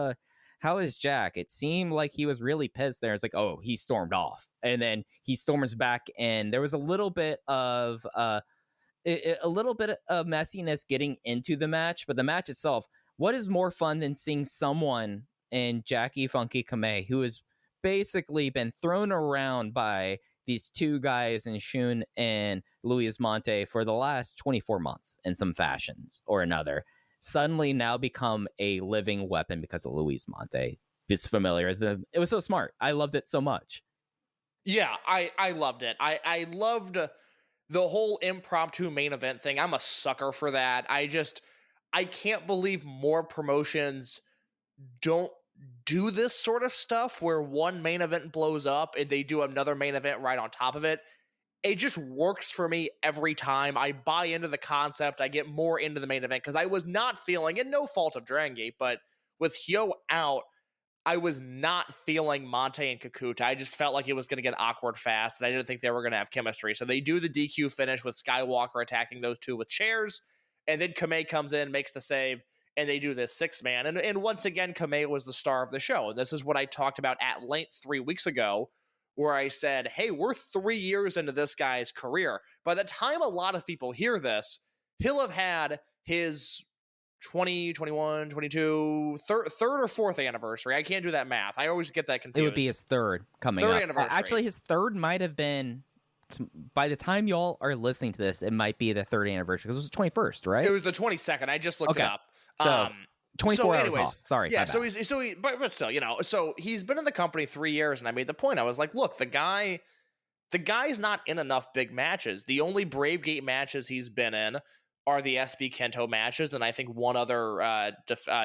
Jack? It seemed like he was really pissed there. It's like, oh, he stormed off, and then he storms back, and there was a little bit of messiness getting into the match, but the match itself, what is more fun than seeing someone in Jacky Funky Kamei who has basically been thrown around by these two guys in Shun and Luis Monte for the last 24 months in some fashions or another, suddenly now become a living weapon because of Luis Monte. It's familiar. It was so smart. I loved it so much. Yeah, I loved it. I loved the whole impromptu main event thing. I'm a sucker for that. I can't believe more promotions don't do this sort of stuff where one main event blows up and they do another main event right on top of it. It just works for me every time. I buy into the concept. I get more into the main event because I was not feeling, and no fault of Dragongate, but with Hyo out, I was not feeling Monte and Kakuta. I just felt like it was going to get awkward fast, and I didn't think they were going to have chemistry. So they do the DQ finish with Skywalker attacking those two with chairs, and then Kamei comes in, makes the save, and they do this 6-man. And once again, Kamei was the star of the show. And this is what I talked about at length 3 weeks ago, where I said, hey, we're 3 years into this guy's career. By the time a lot of people hear this, he'll have had his 20, 21, 22, third or fourth anniversary. I can't do that math. I always get that confused. It would be his third coming Third up. anniversary. Actually, his third might have been, by the time y'all are listening to this, it might be the third anniversary because it was the 21st, right? It was the 22nd. I just looked it up. So 24 hours anyways, off. Sorry. Yeah. But still, so he's been in the company 3 years, and I made the point. I was like, look, the guy's not in enough big matches. The only Bravegate matches he's been in are the SB Kento matches, and I think one other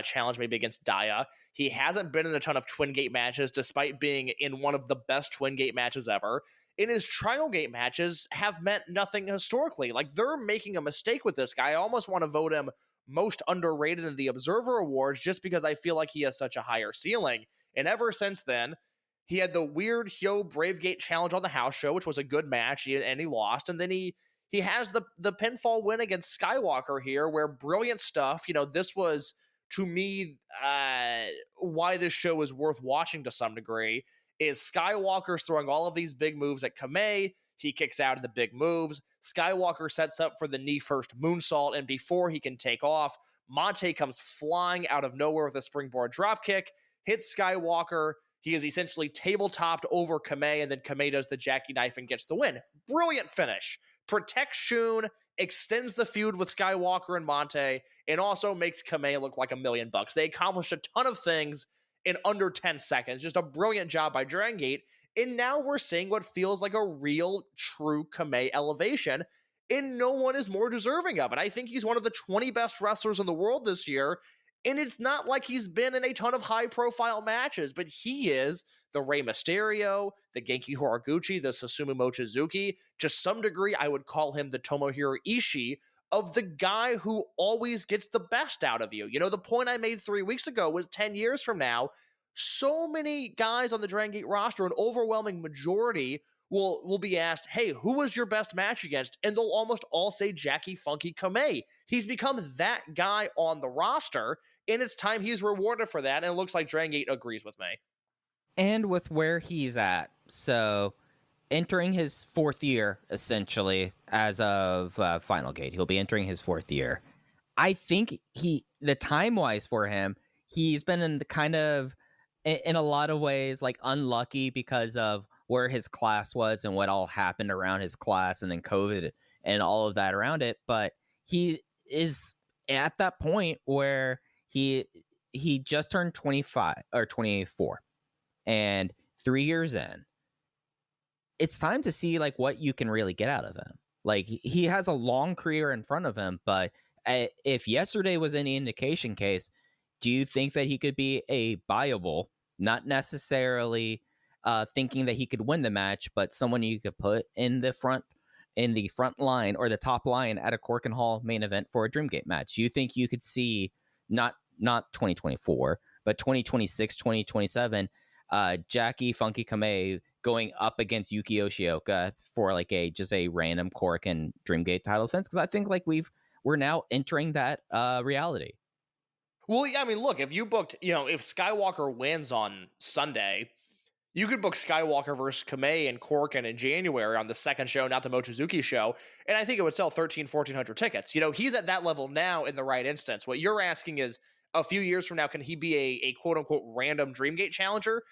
challenge maybe against Daya. He hasn't been in a ton of Twin Gate matches, despite being in one of the best Twin Gate matches ever. In his Triangle Gate matches have meant nothing historically. Like, they're making a mistake with this guy. I almost want to vote him most underrated in the Observer Awards just because I feel like he has such a higher ceiling. And ever since then, he had the weird Hyo Bravegate challenge on the house show, which was a good match, and he lost. And then he has the pinfall win against Skywalker here, where brilliant stuff. This was, to me, why this show is worth watching to some degree, is Skywalker's throwing all of these big moves at Kamei. He kicks out of the big moves. Skywalker sets up for the knee first moonsault, and before he can take off, Monte comes flying out of nowhere with a springboard dropkick, hits Skywalker. He is essentially tabletopped over Kamei, and then Kamei does the Jackie knife and gets the win. Brilliant finish. Protects Shun, extends the feud with Skywalker and Monte, and also makes Kamei look like $1 million. They accomplished a ton of things in under 10 seconds. Just a brilliant job by Dragongate. And now we're seeing what feels like a real, true Kamei elevation, and no one is more deserving of it. I think he's one of the 20 best wrestlers in the world this year, and it's not like he's been in a ton of high-profile matches, but he is the Rey Mysterio, the Genki Horiguchi, the Susumu Mochizuki. To some degree, I would call him the Tomohiro Ishii of the guy who always gets the best out of you. The point I made 3 weeks ago was 10 years from now, so many guys on the Dragongate roster, an overwhelming majority, will be asked, hey, who was your best match against? And they'll almost all say Jacky Funky Kamei. He's become that guy on the roster, and it's time he's rewarded for that, and it looks like Dragongate agrees with me. And with where he's at, so entering his fourth year, essentially, as of Final Gate. He'll be entering his fourth year. I think the time-wise for him, he's been in a lot of ways, like, unlucky because of where his class was and what all happened around his class and then COVID and all of that around it. But he is at that point where he just turned 25 or 24, and 3 years in, it's time to see like what you can really get out of him. Like, he has a long career in front of him, but if yesterday was any indication case, do you think that he could be a viable, not necessarily thinking that he could win the match, but someone you could put in the front line or the top line at a Cork and Hall main event for a Dreamgate match? Do you think you could see not 2024, but 2026, 2027, Jacky Funky Kamei going up against Yuki Yoshioka for like just a random Cork and Dreamgate title defense? Because I think like we're now entering that reality. Well, yeah, I mean, look, if you booked, if Skywalker wins on Sunday, you could book Skywalker versus Kamei and Korakuen in January on the second show, not the Mochizuki show, and I think it would sell 1,400 tickets. He's at that level now in the right instance. What you're asking is, a few years from now, can he be a quote-unquote random Dreamgate challenger?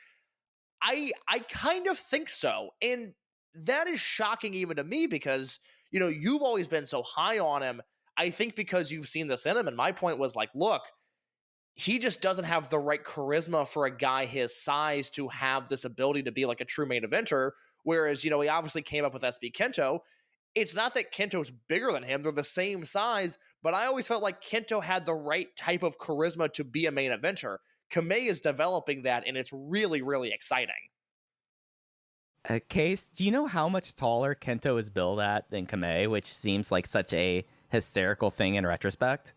I kind of think so, and that is shocking even to me because, you've always been so high on him. I think because you've seen this in him, and my point was like, look, he just doesn't have the right charisma for a guy his size to have this ability to be like a true main eventer, whereas, he obviously came up with SB Kento. It's not that Kento's bigger than him, they're the same size, but I always felt like Kento had the right type of charisma to be a main eventer. Kamei is developing that, and it's really, really exciting. Case, do you know how much taller Kento is billed at than Kamei, which seems like such a hysterical thing in retrospect?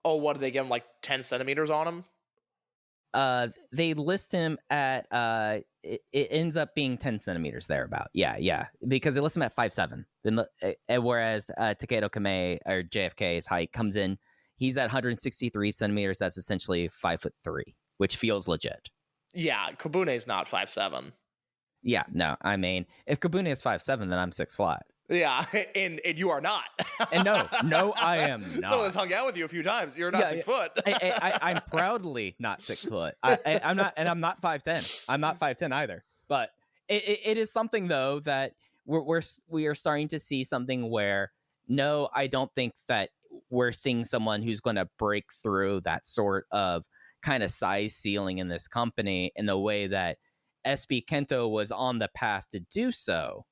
Oh, what, did they give him like 10 centimeters on him? They list him at it ends up being 10 centimeters thereabout. Yeah, because they list him at 5'7". Then whereas Takedo Kamei or JFK's height comes in, he's at 163 centimeters. That's essentially 5'3", which feels legit. Yeah, Kabune's not 5'7". Yeah, no, I mean, if Kabune is 5'7", then I'm 6 flat. Yeah, and you are not. And no, I am not. Someone's hung out with you a few times. You're not 6 foot. I'm proudly not 6 foot. I'm not, and I'm not 5'10". I'm not 5'10" either. But it is something though that we are starting to see something where no, I don't think that we're seeing someone who's going to break through that sort of kind of size ceiling in this company in the way that SB Kento was on the path to do so.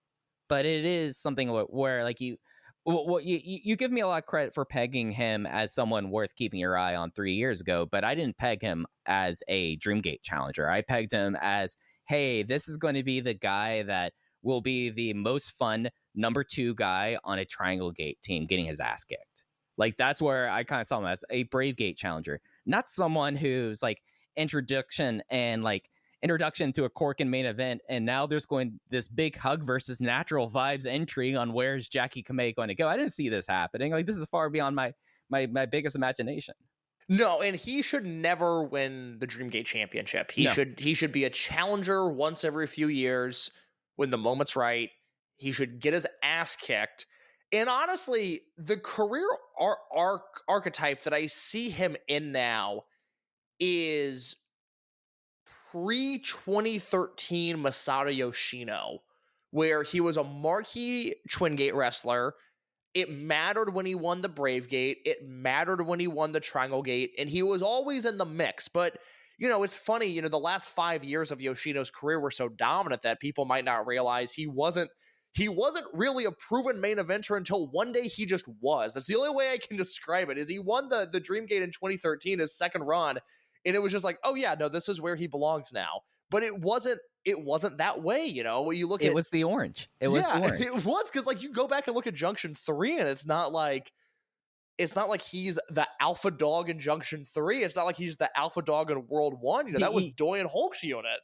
But it is something where like you give me a lot of credit for pegging him as someone worth keeping your eye on 3 years ago, but I didn't peg him as a Dreamgate challenger. I pegged him as, hey, this is going to be the guy that will be the most fun number 2 guy on a Triangle Gate team getting his ass kicked. Like, that's where I kind of saw him as a Brave Gate challenger, not someone who's like introduction to a Cork and main event, and now there's going this big hug versus natural vibes entry on where's Jacky Kamei going to go. I didn't see this happening. Like, this is far beyond my biggest imagination. No, and he should never win the Dreamgate Championship. He should be a challenger once every few years when the moment's right. He should get his ass kicked. And honestly, the career archetype that I see him in now is pre-2013 Masato Yoshino, where he was a marquee Twin Gate wrestler. It mattered when he won the Brave Gate. It mattered when he won the Triangle Gate, and he was always in the mix. But, it's funny, the last 5 years of Yoshino's career were so dominant that people might not realize he wasn't really a proven main eventer until one day he just was. That's the only way I can describe it, is he won the Dreamgate in 2013, his second run, and it was just like, oh yeah, no, this is where he belongs now. But it wasn't that way, When you look at it was the orange. It was the orange. It was, because like you go back and look at Junction 3, and it's not like he's the alpha dog in Junction 3. It's not like he's the alpha dog in World 1. That was Doi and Hulk's unit.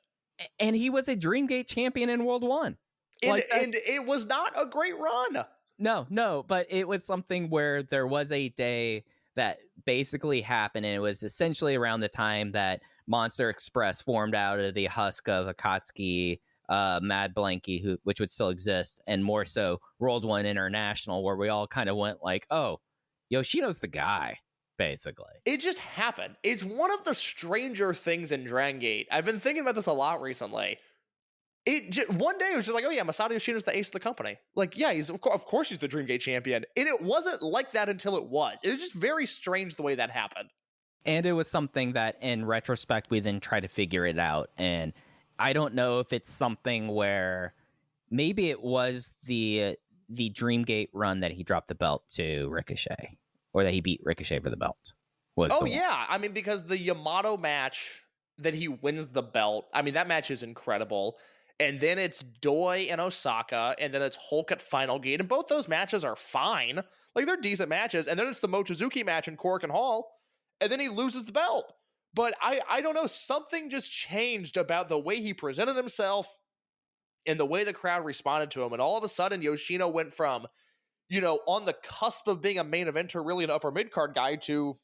And he was a Dreamgate champion in World 1. And it was not a great run. No, but it was something where there was a day that basically happened, and it was essentially around the time that Monster Express formed out of the husk of Akatsuki, Mad Blanky, which would still exist, and more so World 1 International, where we all kind of went like, oh, Yoshino's the guy, basically. It just happened. It's one of the stranger things in Dragongate. I've been thinking about this a lot recently. One day it was just like, oh yeah, Masato Yoshino's the ace of the company. Like, yeah, he's of course he's the Dreamgate champion. And it wasn't like that until it was. It was just very strange the way that happened. And it was something that, in retrospect, we then try to figure it out. And I don't know if it's something where maybe it was the Dreamgate run that he dropped the belt to Ricochet, or that he beat Ricochet for the belt. Yeah, I mean, because the Yamato match that he wins the belt, I mean, that match is incredible. And then it's Doi and Osaka, and then it's Hulk at Final Gate, and both those matches are fine. Like, they're decent matches. And then it's the Mochizuki match in Korakuen Hall, and then he loses the belt. But I don't know, something just changed about the way he presented himself and the way the crowd responded to him. And all of a sudden, Yoshino went from, on the cusp of being a main eventer, really an upper mid-card guy, to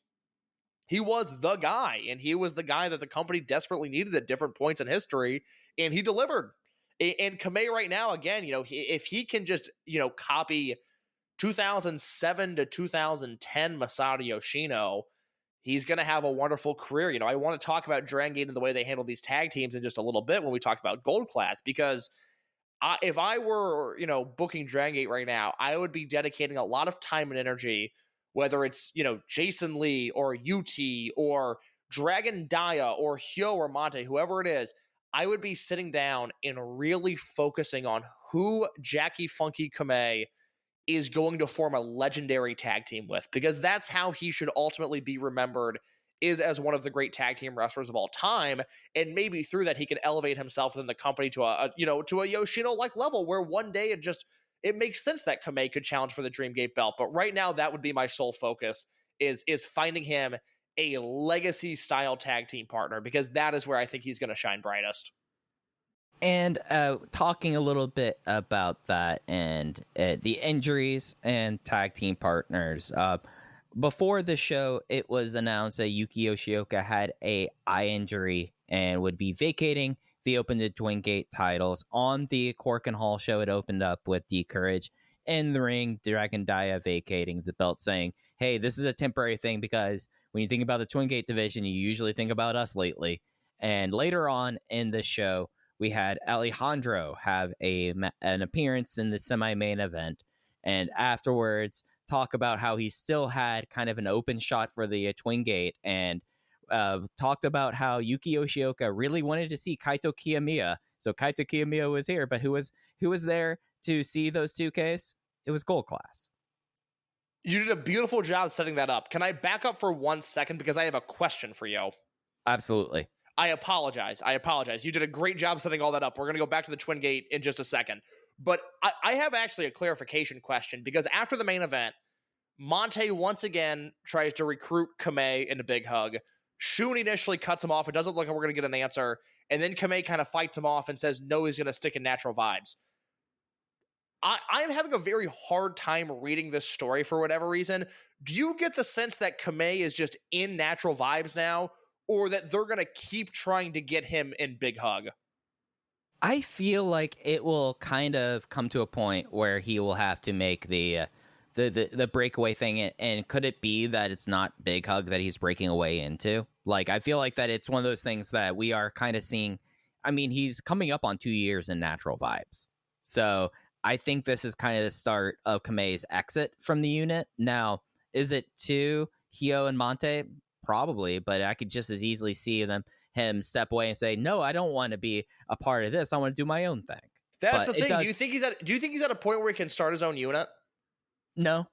he was the guy, and he was the guy that the company desperately needed at different points in history, and he delivered. And Kamei right now, again, if he can just, copy 2007 to 2010 Masato Yoshino, he's going to have a wonderful career. I want to talk about Dragongate and the way they handle these tag teams in just a little bit when we talk about Gold Class, because if I were, booking Dragongate right now, I would be dedicating a lot of time and energy, whether it's, Jason Lee or UT or Dragon Dia or Hyo or Monte, whoever it is. I would be sitting down and really focusing on who Jacky Funky Kamei is going to form a legendary tag team with, because that's how he should ultimately be remembered, is as one of the great tag team wrestlers of all time. And maybe through that, he can elevate himself within the company to a Yoshino-like level, where one day it makes sense that Kamei could challenge for the Dreamgate belt. But right now, that would be my sole focus, is finding him a legacy style tag team partner, because that is where I think he's going to shine brightest. And talking a little bit about that and the injuries and tag team partners. Before the show, it was announced that Yuki Yoshioka had a eye injury and would be vacating the Open to Dragongate titles. On the Korakuen Hall show, it opened up with D Courage in the ring, Dragon Dia vacating the belt, saying, hey, this is a temporary thing, because when you think about the Dragongate division, you usually think about us lately. And later on in the show, we had Alejandro have an appearance in the semi-main event, and afterwards talk about how he still had kind of an open shot for the Dragongate, and talked about how Yuki Yoshioka really wanted to see Kaito Kiyomiya. So Kaito Kiyomiya was here, but who was there to see those 2Ks? It was Gold Class. You did a beautiful job setting that up. Can I back up for 1 second, because I have a question for you? Absolutely. I apologize. You did a great job setting all that up. We're going to go back to the Dragongate in just a second. But I have actually a clarification question, because after the main event, Monte once again tries to recruit Kamei into Big Hug. Shun initially cuts him off. It doesn't look like we're going to get an answer. And then Kamei kind of fights him off and says, no, he's going to stick in Natural Vibes. I'm having a very hard time reading this story for whatever reason. Do you get the sense that Kamei is just in Natural Vibes now, or that they're going to keep trying to get him in Big Hug? I feel like it will kind of come to a point where he will have to make the breakaway thing, and could it be that it's not Big Hug that he's breaking away into? Like, I feel like that it's one of those things that we are kind of seeing. I mean, he's coming up on 2 years in Natural Vibes, so I think this is kind of the start of Kamei's exit from the unit. Now, is it to Hyo and Monte? Probably, but I could just as easily see him step away and say, no, I don't want to be a part of this. I want to do my own thing. That's the thing. Do you think he's at a point where he can start his own unit? No,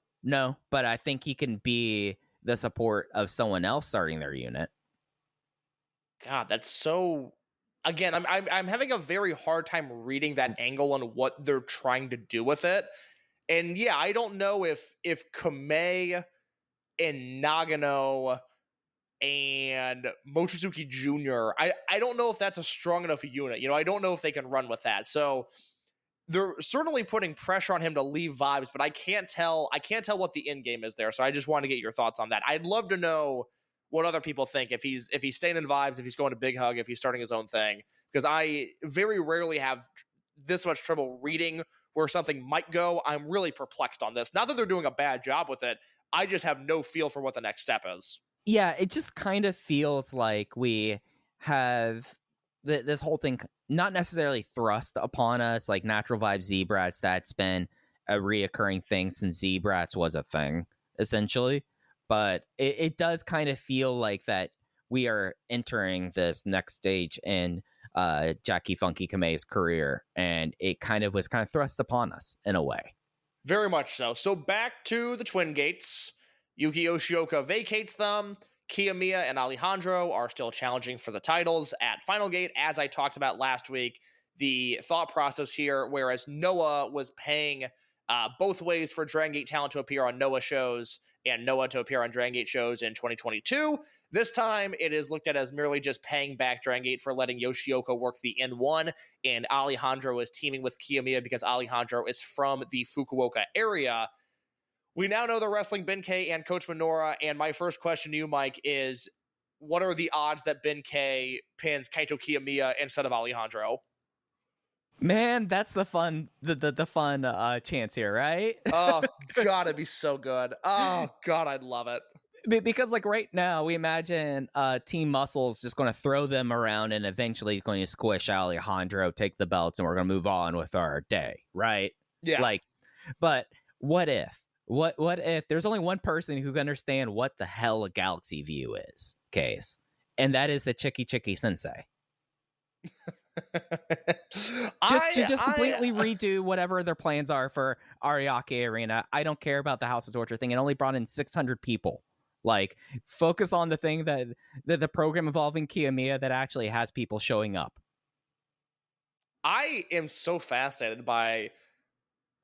but I think he can be the support of someone else starting their unit. God, that's so. Again, I'm having a very hard time reading that angle on what they're trying to do with it. And yeah, I don't know if Kamei and Nagano and Mochizuki Jr., I don't know if that's a strong enough unit. I don't know if they can run with that. So they're certainly putting pressure on him to leave Vibes, but I can't tell what the end game is there. So I just want to get your thoughts on that. I'd love to know what other people think, if he's staying in Vibes, if he's going to Big Hug, if he's starting his own thing, because I very rarely have this much trouble reading where something might go. I'm really perplexed on this. Not that they're doing a bad job with it, I just have no feel for what the next step is. Yeah, it just kind of feels like we have this whole thing not necessarily thrust upon us like Natural Vibe Z-Brats. That's been a reoccurring thing since Z-Brats was a thing, essentially. But it does kind of feel like that we are entering this next stage in Jacky Funky Kamei's career, and it was thrust upon us in a way. Very much so. So back to the Twin Gates. Yuki Yoshioka vacates them. Kiyomiya and Alejandro are still challenging for the titles at Final Gate. As I talked about last week, the thought process here, whereas Noah was paying both ways for Dragongate talent to appear on Noah shows and Noah to appear on Dragongate shows in 2022, this time it is looked at as merely just paying back Dragongate for letting Yoshioka work the N1, and Alejandro is teaming with Kiyomiya because Alejandro is from the Fukuoka area. We now know they're wrestling Ben K and Coach Minoura, and my first question to you, Mike, is what are the odds that Ben K pins Kaito Kiyomiya instead of Alejandro? Man, that's the fun chance here, right? Oh, God, it'd be so good. Oh, God, I'd love it. Because like right now, we imagine Team Muscle's just going to throw them around and eventually going to squish Alejandro, take the belts, and we're going to move on with our day, right? Yeah. Like, but what if? What if there's only one person who can understand what the hell a galaxy view is, Case? And that is the Chicky Sensei. Just completely redo whatever their plans are for Ariake Arena. I don't care about the House of Torture thing. It only brought in 600 people. Like, focus on the thing that the program involving Kiyomiya that actually has people showing up. I am so fascinated by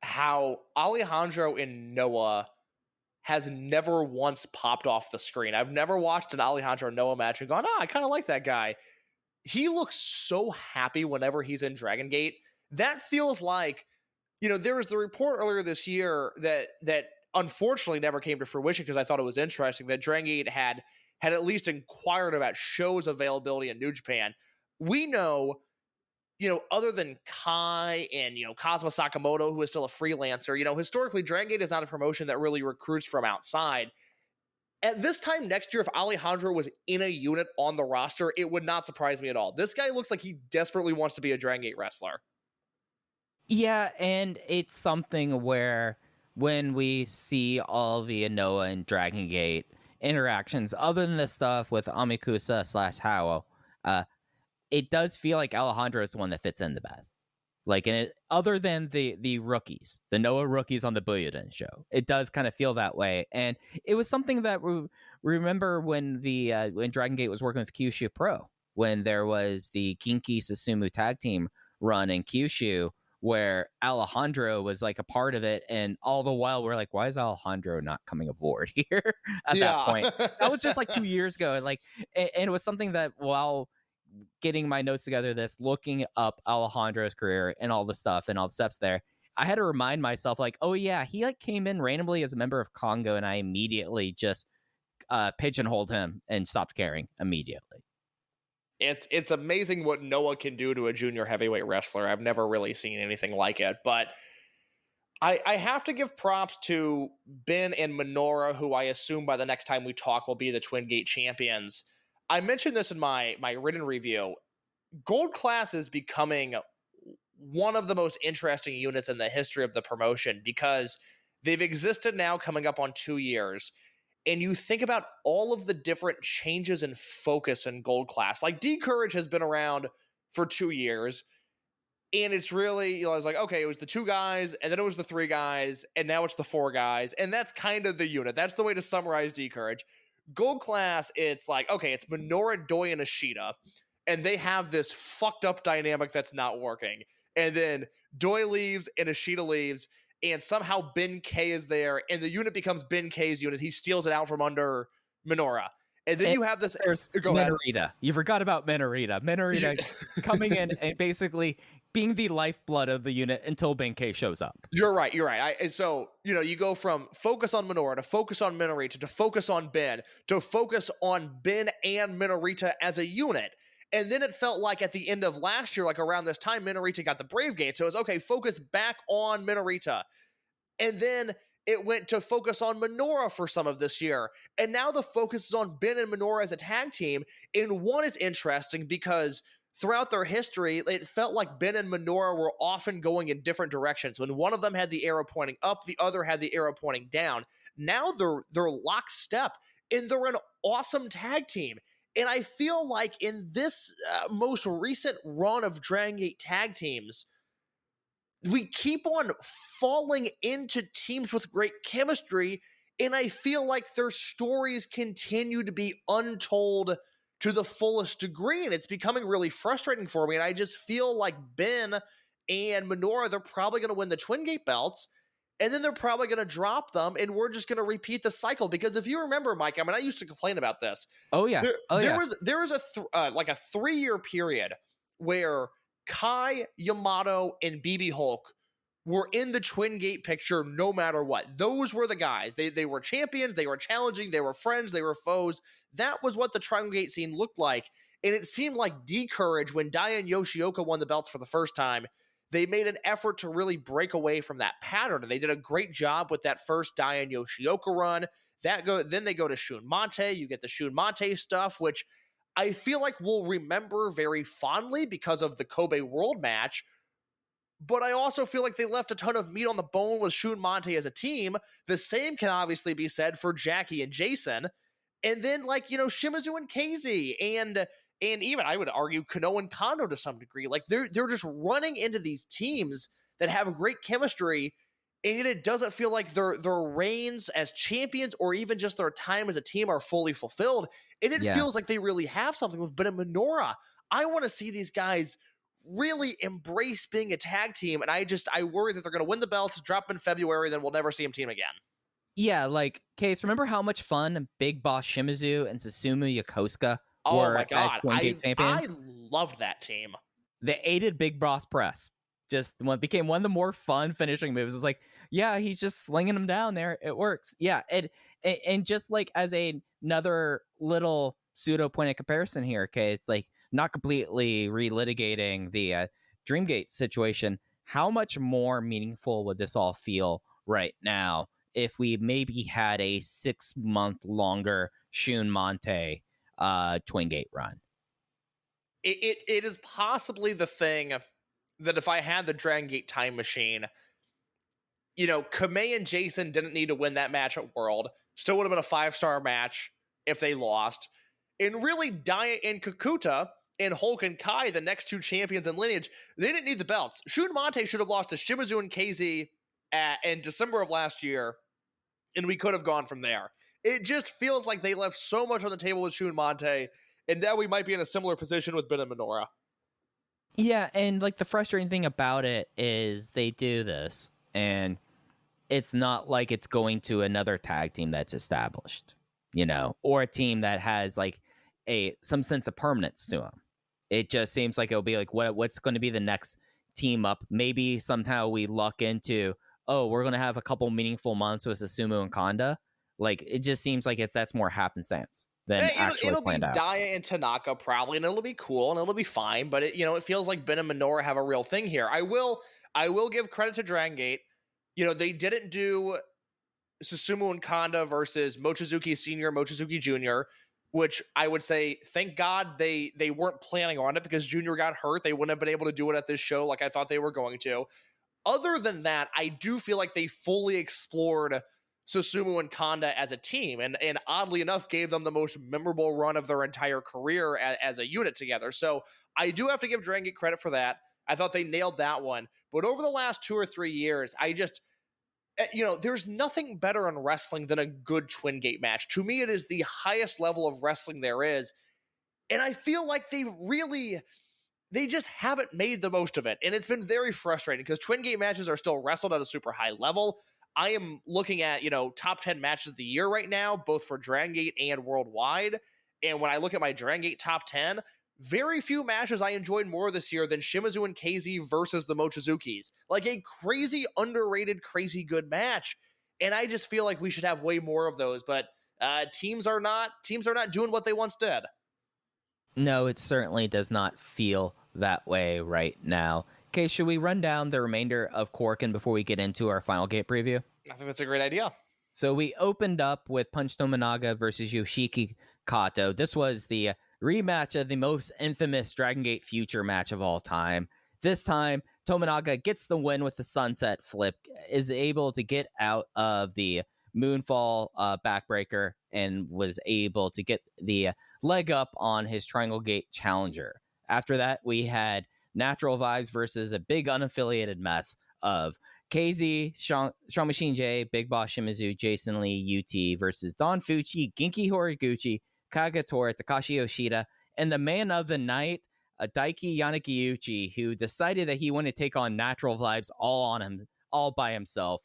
how Alejandro in Noah has never once popped off the screen. I've never watched an Alejandro Noah match and gone, I kind of like that guy. He looks so happy whenever he's in Dragon Gate. That feels like, there was the report earlier this year that unfortunately never came to fruition because I thought it was interesting that Dragon Gate had at least inquired about shows availability in New Japan. We know, other than Kai and, Kazuma Sakamoto, who is still a freelancer, historically, Dragon Gate is not a promotion that really recruits from outside. At this time next year, if Alejandro was in a unit on the roster, it would not surprise me at all. This guy looks like he desperately wants to be a Dragon Gate wrestler. Yeah, and it's something where when we see all the Noah and Dragon Gate interactions, other than the stuff with Amikusa / Hao, it does feel like Alejandro is the one that fits in the best. Like, other than the rookies, the Noah rookies on the Buyuden show, it does kind of feel that way. And it was something that we remember when when Dragon Gate was working with Kyushu Pro, when there was the Kinki Susumu tag team run in Kyushu, where Alejandro was like a part of it, and all the while we're like, why is Alejandro not coming aboard here at that point? That was just like 2 years ago, and it was something that while getting my notes together, looking up Alejandro's career and all the stuff and all the steps there, I had to remind myself, like, oh yeah, he came in randomly as a member of Congo, and I immediately just pigeonholed him and stopped caring immediately. It's amazing what Noah can do to a junior heavyweight wrestler. I've never really seen anything like it, but I have to give props to Ben and Minoura, who I assume by the next time we talk will be the Twin Gate champions. I mentioned this in my written review. Gold Class is becoming one of the most interesting units in the history of the promotion because they've existed now coming up on 2 years. And you think about all of the different changes in focus in Gold Class. Like, D-Courage has been around for 2 years. And it's really, I was like, okay, it was the 2 guys, and then it was the 3 guys, and now it's the 4 guys. And that's kind of the unit. That's the way to summarize D-Courage. Gold Class, it's like, okay, it's Minoura, Doi, and Ishida, and they have this fucked up dynamic that's not working. And then Doi leaves and Ishida leaves, and somehow Ben K is there, and the unit becomes Ben K's unit. He steals it out from under Minoura. And then you have this... Minorita. You forgot about Minorita. Minorita coming in and basically being the lifeblood of the unit until Ben K shows up. You're right. So, you go from focus on Minoura to focus on Minorita to focus on Ben to focus on Ben and Minorita as a unit. And then it felt like at the end of last year, like around this time, Minorita got the Brave Gate. So it was, okay, focus back on Minorita. And then it went to focus on Minoura for some of this year. And now the focus is on Ben and Minoura as a tag team. And one is interesting because throughout their history, it felt like Ben and Minoura were often going in different directions. When one of them had the arrow pointing up, the other had the arrow pointing down. Now they're lockstep, and they're an awesome tag team. And I feel like in this most recent run of Dragongate tag teams, we keep on falling into teams with great chemistry, and I feel like their stories continue to be untold to the fullest degree, and it's becoming really frustrating for me. And I just feel like Ben and Minoura, they're probably going to win the Twin Gate belts, and then they're probably going to drop them, and we're just going to repeat the cycle. Because if you remember, Mike, I mean, I used to complain about this. Oh yeah, there was a like a 3-year period where Kai, Yamato, and BB Hulk were in the Twin Gate picture no matter what. Those were the guys. They were champions, they were challenging, they were friends, they were foes. That was what the Dragongate scene looked like. And it seemed like D-Courage, when Dai and Yoshioka won the belts for the first time, they made an effort to really break away from that pattern. And they did a great job with that first Dai and Yoshioka run. Then they go to Shun Mate. You get the Shun Mate stuff, which I feel like we'll remember very fondly because of the Kobe World match. But I also feel like they left a ton of meat on the bone with Shun Mate as a team. The same can obviously be said for Jacky and Jason. And then, like, you know, Shimizu and KZ and even I would argue Kano and Kondo to some degree. Like, they're just running into these teams that have great chemistry, and yet it doesn't feel like their reigns as champions or even just their time as a team are fully fulfilled. And it feels like they really have something with Ben and Minoura. I want to see these guys really embrace being a tag team, and I worry that they're going to win the belts, drop in February, then we'll never see them team again. Yeah, like, Case, remember how much fun Big Boss Shimizu and Susumu Yokosuka Oh were my God, as Twin Gate champions? I loved that team. They aided Big Boss Press. Just became one of the more fun finishing moves. It's like, yeah, he's just slinging them down there. It works. Yeah, and just like as another little pseudo point of comparison here, Case, like, not completely relitigating the Dreamgate situation, how much more meaningful would this all feel right now if we maybe had a 6-month longer Shun Mante Twin Gate run? It is possibly the thing that if I had the Dragongate time machine, you know, Kamei and Jason didn't need to win that match at World. Still would have been a 5-star match if they lost. And really, Dai and Kakuta and Hulk and Kai, the next 2 champions in Lineage, they didn't need the belts. Shun Mate should have lost to Shimizu and KZ in December of last year, and we could have gone from there. It just feels like they left so much on the table with Shun Mate, and now we might be in a similar position with Ben and Minoura. Yeah, and like the frustrating thing about it is they do this, and it's not like it's going to another tag team that's established, you know, or a team that has like some sense of permanence to them. It just seems like it'll be like what's going to be the next team up. Maybe somehow we luck into, oh, we're going to have a couple meaningful months with Susumu and Kanda. Like, it just seems like that's more happenstance than actually it'll planned be out. Daya and Tanaka probably, and it'll be cool and it'll be fine. But it feels like Ben and Minoura have a real thing here. I will give credit to Dragongate. You know, they didn't do Susumu and Kanda versus Mochizuki Senior, Mochizuki Junior, which I would say, thank God they weren't planning on it, because Junior got hurt. They wouldn't have been able to do it at this show like I thought they were going to. Other than that, I do feel like they fully explored Susumu and Kanda as a team, and oddly enough gave them the most memorable run of their entire career as a unit together. So I do have to give Dragongate credit for that. I thought they nailed that one. But over the last 2 or 3 years, I just, there's nothing better in wrestling than a good Twin Gate match. To me, it is the highest level of wrestling there is. And I feel like they just haven't made the most of it. And it's been very frustrating because Twin Gate matches are still wrestled at a super high level. I am looking at, top 10 matches of the year right now, both for Dragongate and worldwide. And when I look at my Dragongate top 10, very few matches I enjoyed more this year than Shimizu and KZ versus the Mochizukis. Like a crazy, underrated, crazy good match. And I just feel like we should have way more of those. But teams are not doing what they once did. No, it certainly does not feel that way right now. Okay, should we run down the remainder of Korakuen before we get into our final gate preview? I think that's a great idea. So we opened up with Punch Tominaga versus Yoshiki Kato. This was the rematch of the most infamous Dragon Gate Future match of all time. This time, Tominaga gets the win with the sunset flip, is able to get out of the moonfall backbreaker, and was able to get the leg up on his Triangle Gate challenger. After that, we had Natural Vibes versus a big unaffiliated mess of KZ, Strong Machine J, Big Boss Shimizu, Jason Lee, UT versus Don Fuchi, Genki Horiguchi, Kagatora, Takashi Yoshida, and the man of the night, Daiki Yanagiuchi, who decided that he wanted to take on Natural Vibes all by himself,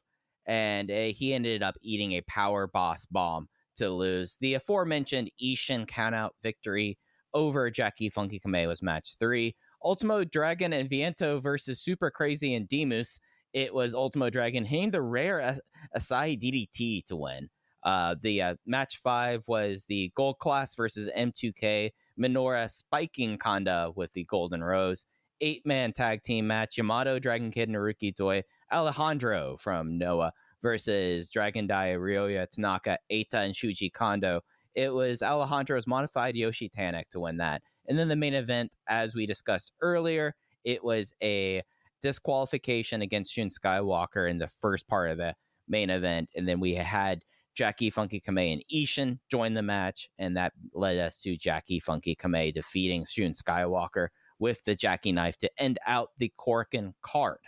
and he ended up eating a power boss bomb to lose. The aforementioned Ishin countout victory over Jacky Funky Kamei was match 3. Ultimo Dragon and Viento versus Super Crazy and Demus. It was Ultimo Dragon hitting the rare Asai DDT to win. The match 5 was the Gold Class versus M2K. Minora spiking Kanda with the Golden Rose. 8-man tag team match. Yamato, Dragon Kid, Naruki Doi, Alejandro from Noah versus Dragon Dai, Ryoya Tanaka, Eita, and Shuji Kondo. It was Alejandro's modified Yoshi Tanek to win that. And then the main event, as we discussed earlier, it was a disqualification against Shun Skywalker in the first part of the main event. And then we had Jacky Funky Kamei and Ishin join the match, and that led us to Jacky Funky Kamei defeating Shun Skywalker with the Jackie knife to end out the Korakuen card.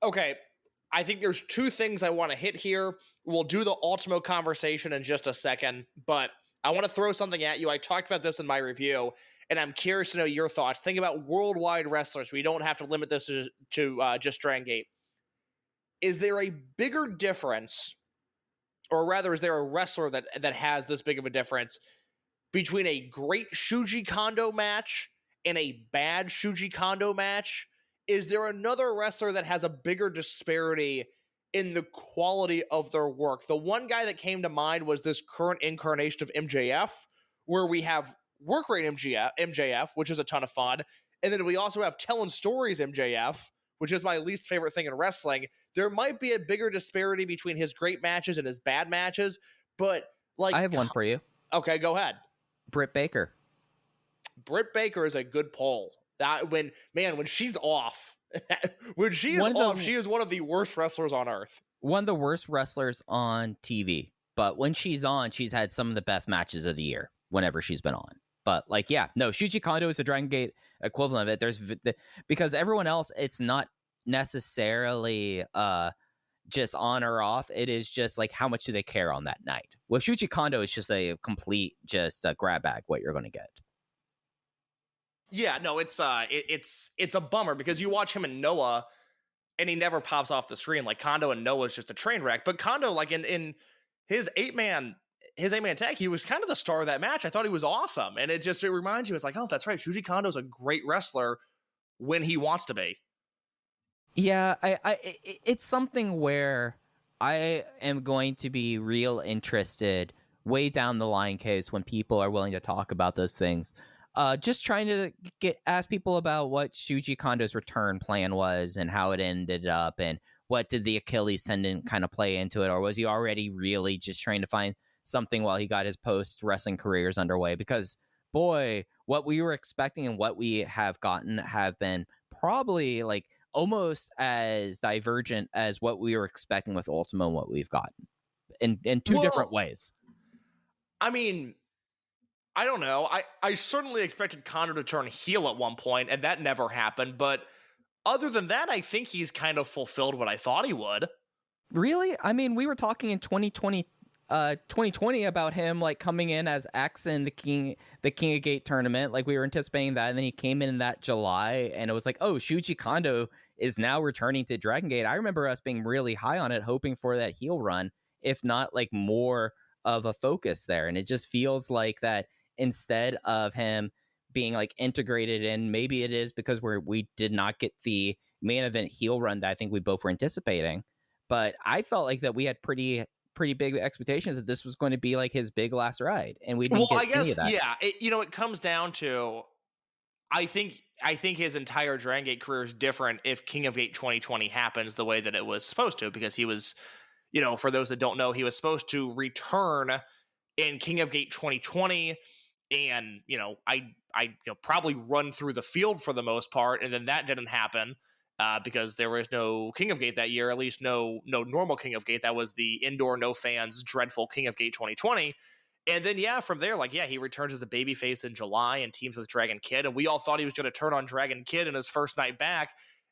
Okay, I think there's 2 things I want to hit here. We'll do the Ultimo conversation in just a second, but I want to throw something at you. I talked about this in my review, and I'm curious to know your thoughts. Think about worldwide wrestlers. We don't have to limit this to just Dragongate. Is there a bigger difference, or rather, is there a wrestler that has this big of a difference between a great Shuji Kondo match and a bad Shuji Kondo match? Is there another wrestler that has a bigger disparity in the quality of their work? The one guy that came to mind was this current incarnation of MJF, where we have work rate MJF, which is a ton of fun. And then we also have telling stories MJF, which is my least favorite thing in wrestling. There might be a bigger disparity between his great matches and his bad matches, but like, I have one for you. Okay, go ahead. Britt Baker. Britt Baker is a good poll. When she's off, she is one of the worst wrestlers on earth. One of the worst wrestlers on TV. But when she's on, she's had some of the best matches of the year whenever she's been on. But like, yeah, no, Shuji Kondo is the Dragon Gate equivalent of it. Because everyone else, it's not necessarily just on or off. It is just like, how much do they care on that night? With Shuji Kondo, it's just a complete grab bag what you're going to get. Yeah, no, it's a bummer because you watch him in Noah and he never pops off the screen. Like Kondo and Noah is just a train wreck. But Kondo, like in his 8-man tag, he was kind of the star of that match. I thought he was awesome. And it reminds you, it's like, oh, that's right. Shuji Kondo's a great wrestler when he wants to be. Yeah, it's something where I am going to be real interested way down the line case when people are willing to talk about those things. Just trying to ask people about what Shuji Kondo's return plan was and how it ended up, and what did the Achilles tendon kind of play into it, or was he already really just trying to find something while he got his post-wrestling careers underway? Because, boy, what we were expecting and what we have gotten have been probably like almost as divergent as what we were expecting with Ultimo and what we've gotten in two different ways. I mean, I don't know. I certainly expected Kondo to turn heel at one point, and that never happened. But other than that, I think he's kind of fulfilled what I thought he would. Really? I mean, we were talking in 2020 about him like coming in as X in the King of Gate tournament. Like we were anticipating that, and then he came in that July, and it was like, oh, Shuji Kondo is now returning to Dragon Gate. I remember us being really high on it, hoping for that heel run, if not like more of a focus there. And it just feels like that instead of him being like integrated in, maybe it is because we did not get the main event heel run that I think we both were anticipating. But I felt like that we had pretty big expectations that this was going to be like his big last ride, and we didn't get any of that. Yeah, it comes down to, I think his entire Dragon Gate career is different if King of Gate 2020 happens the way that it was supposed to, because he was, for those that don't know, he was supposed to return in King of Gate 2020. and probably run through the field for the most part, and then that didn't happen because there was no King of Gate that year, at least no normal King of Gate. That was the indoor no fans dreadful King of Gate 2020. And then from there, he returns as a babyface in July and teams with Dragon Kid, and we all thought he was going to turn on Dragon Kid in his first night back,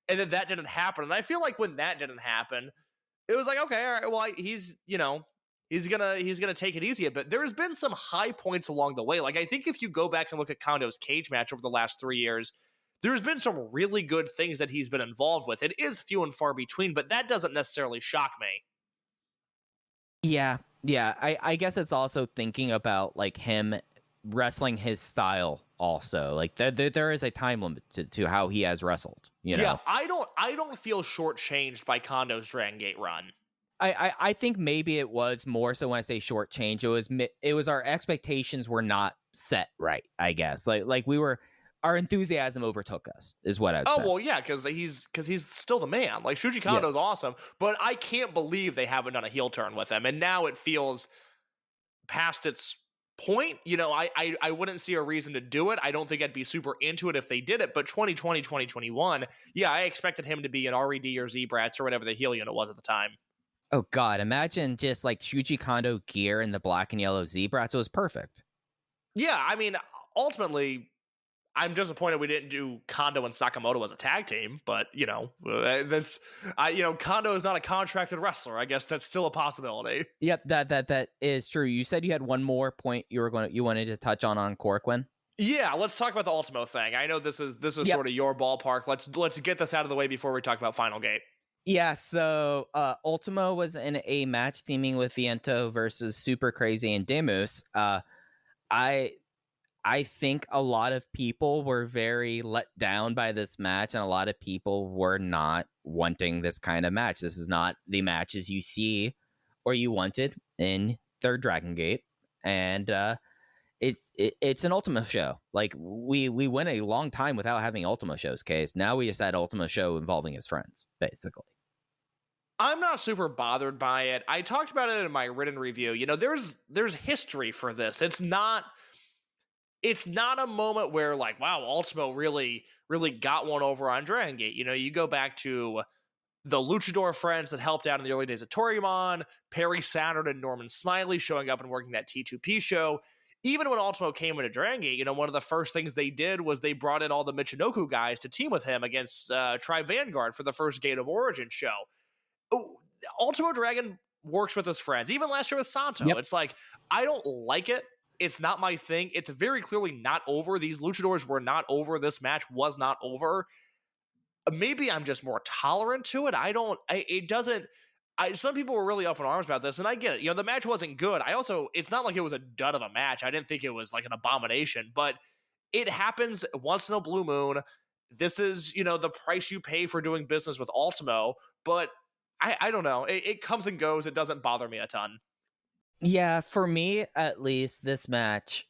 and then that didn't happen. And I feel like when that didn't happen, it was like, okay, all right, well, he's gonna take it easy a bit. There's been some high points along the way. Like, I think if you go back and look at Kondo's cage match over the last 3 years, there's been some really good things that he's been involved with. It is few and far between, but that doesn't necessarily shock me. Yeah. I guess it's also thinking about like him wrestling his style also. Like there is a time limit to how he has wrestled. Yeah, I don't feel shortchanged by Kondo's Dragon Gate run. I think maybe it was more so when I say shortchange, it was our expectations were not set right, I guess. Like our enthusiasm overtook us, is what I'd say. Oh, well, yeah, because he's still the man. Like, Shuji Kondo's awesome, but I can't believe they haven't done a heel turn with him, and now it feels past its point. I wouldn't see a reason to do it. I don't think I'd be super into it if they did it, but 2020, 2021, I expected him to be an RED or Z-Brats or whatever the heel unit was at the time. Oh, God, imagine just, like, Shuji Kondo gear in the black and yellow Z-Brats. It was perfect. Yeah, I mean, ultimately, I'm disappointed we didn't do Kondo and Sakamoto as a tag team, but Kondo is not a contracted wrestler. I guess that's still a possibility. Yep, that is true. You said you had one more point you wanted to touch on Korakuen. Yeah, let's talk about the Ultimo thing. I know this is sort of your ballpark. Let's get this out of the way before we talk about Final Gate. Yeah, so Ultimo was in a match teaming with Viento versus Super Crazy and Demus. I think a lot of people were very let down by this match, and a lot of people were not wanting this kind of match. This is not the matches you see or you wanted in Third Dragon Gate, and it's an Ultimo show. Like, we went a long time without having Ultimo shows, Case. Now we just had Ultimo show involving his friends, basically. I'm not super bothered by it. I talked about it in my written review. There's history for this. It's not a moment where, like, wow, Ultimo really, really got one over on Dragon Gate. You go back to the Luchador friends that helped out in the early days of Toryumon, Perry Saturn and Norman Smiley showing up and working that T2P show. Even when Ultimo came into Dragon Gate, one of the first things they did was they brought in all the Michinoku guys to team with him against Tri-Vanguard for the first Gate of Origin show. Ultimo Dragon works with his friends. Even last year with Santo. Yep. It's like, I don't like it. It's not my thing. It's very clearly not over. These luchadors were not over. This match was not over. Maybe I'm just more tolerant to it. Some people were really up in arms about this, and I get it. The match wasn't good. It's not like it was a dud of a match. I didn't think it was like an abomination, but it happens once in a blue moon. This is, the price you pay for doing business with Ultimo, but I don't know. It comes and goes. It doesn't bother me a ton. Yeah, for me, at least, this match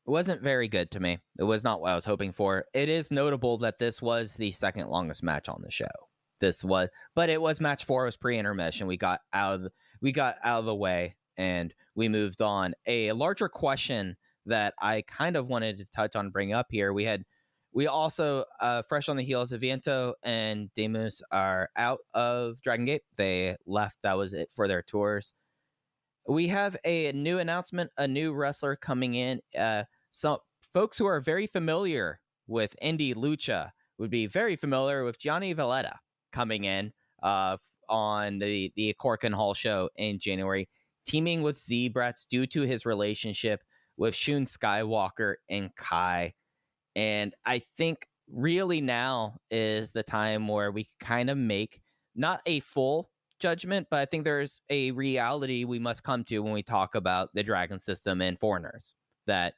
wasn't very good to me. It was not what I was hoping for. It is notable that this was the second longest match on the show. But it was match 4. It was pre-intermission. We got out of the way and we moved on. A larger question that I kind of wanted to touch on, bring up here. We also, fresh on the heels of Viento and Demus, are out of Dragon Gate. They left. That was it for their tours. We have a new announcement, a new wrestler coming in. Some folks who are very familiar with indie lucha would be very familiar with Johnny Valletta coming in on the Korakuen Hall show in January, teaming with Z-Brats due to his relationship with Shun Skywalker and Kai. And I think really now is the time where we kind of make not a full judgment, but I think there's a reality we must come to when we talk about the Dragon system and foreigners that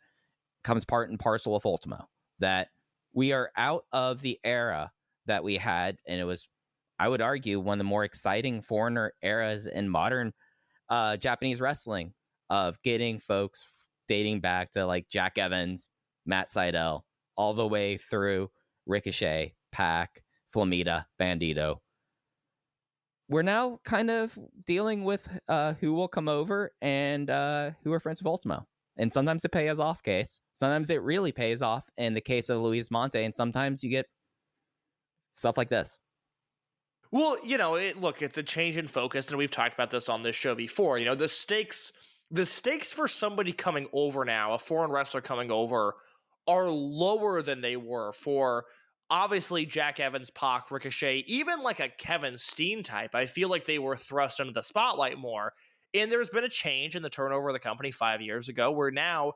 comes part and parcel of Ultimo, that we are out of the era that we had, and it was, I would argue, one of the more exciting foreigner eras in modern Japanese wrestling, of getting folks dating back to like Jack Evans, Matt Sydal, all the way through Ricochet, Pac, Flamita, Bandito. We're now kind of dealing with who will come over and who are friends of Ultimo. And sometimes it pays off, case. Sometimes it really pays off in the case of Luis Monte, and sometimes you get stuff like this. Well, look, it's a change in focus, and we've talked about this on this show before. The stakes for somebody coming over now, a foreign wrestler coming over, are lower than they were for obviously Jack Evans, Pac, Ricochet, even like a Kevin Steen type. I feel like they were thrust into the spotlight more. And there's been a change in the turnover of the company 5 years ago, where now,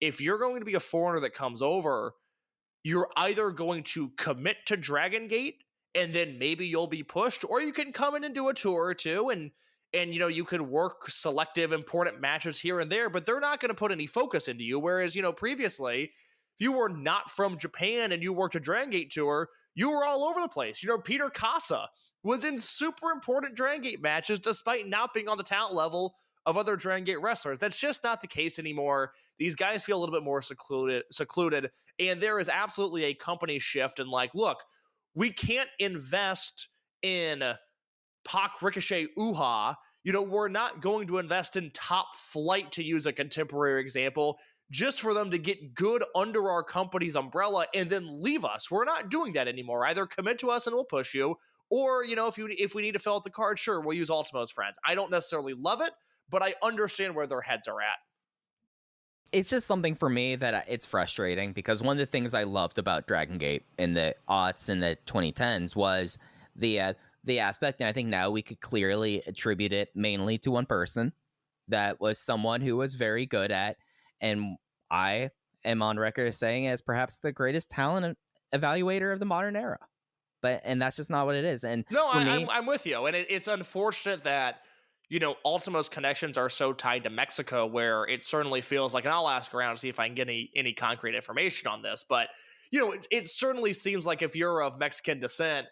if you're going to be a foreigner that comes over, you're either going to commit to Dragon Gate and then maybe you'll be pushed, or you can come in and do a tour or two and you can work selective important matches here and there, but they're not going to put any focus into you. Whereas, previously, if you were not from Japan and you worked a Dragon Gate tour, you were all over the place. Peter Casa was in super important Dragon Gate matches despite not being on the talent level of other Dragon Gate wrestlers. That's just not the case anymore. These guys feel a little bit more secluded, and there is absolutely a company shift. And look, we can't invest in Pac, Ricochet, Uha. We're not going to invest in Top Flight, to use a contemporary example, just for them to get good under our company's umbrella and then leave us. We're not doing that anymore. Either commit to us and we'll push you, or if we need to fill out the card, sure, we'll use Ultimo's friends. I don't necessarily love it, but I understand where their heads are at. It's just something for me that it's frustrating, because one of the things I loved about Dragon Gate in the aughts and the 2010s was the aspect, and I think now we could clearly attribute it mainly to one person that was someone who was very good at, and I am on record as saying as perhaps the greatest talent evaluator of the modern era. And that's just not what it is. And no, I'm with you. And it's unfortunate that, Ultimo's connections are so tied to Mexico, where it certainly feels like, and I'll ask around to see if I can get any concrete information on this, but, it certainly seems like if you're of Mexican descent,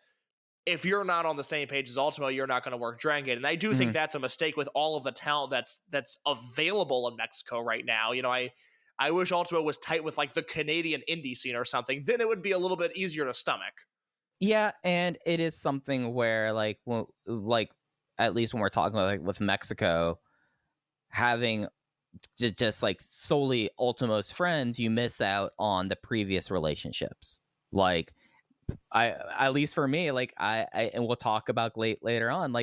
if you're not on the same page as Ultimo, you're not going to work Dragon Gate. And I do think that's a mistake with all of the talent that's available in Mexico right now. I wish Ultimo was tight with the Canadian indie scene or something. Then it would be a little bit easier to stomach. Yeah, and it is something where, at least when we're talking about with Mexico, having just solely Ultimo's friends, you miss out on the previous relationships. At least for me, and we'll talk about GLEAT later on.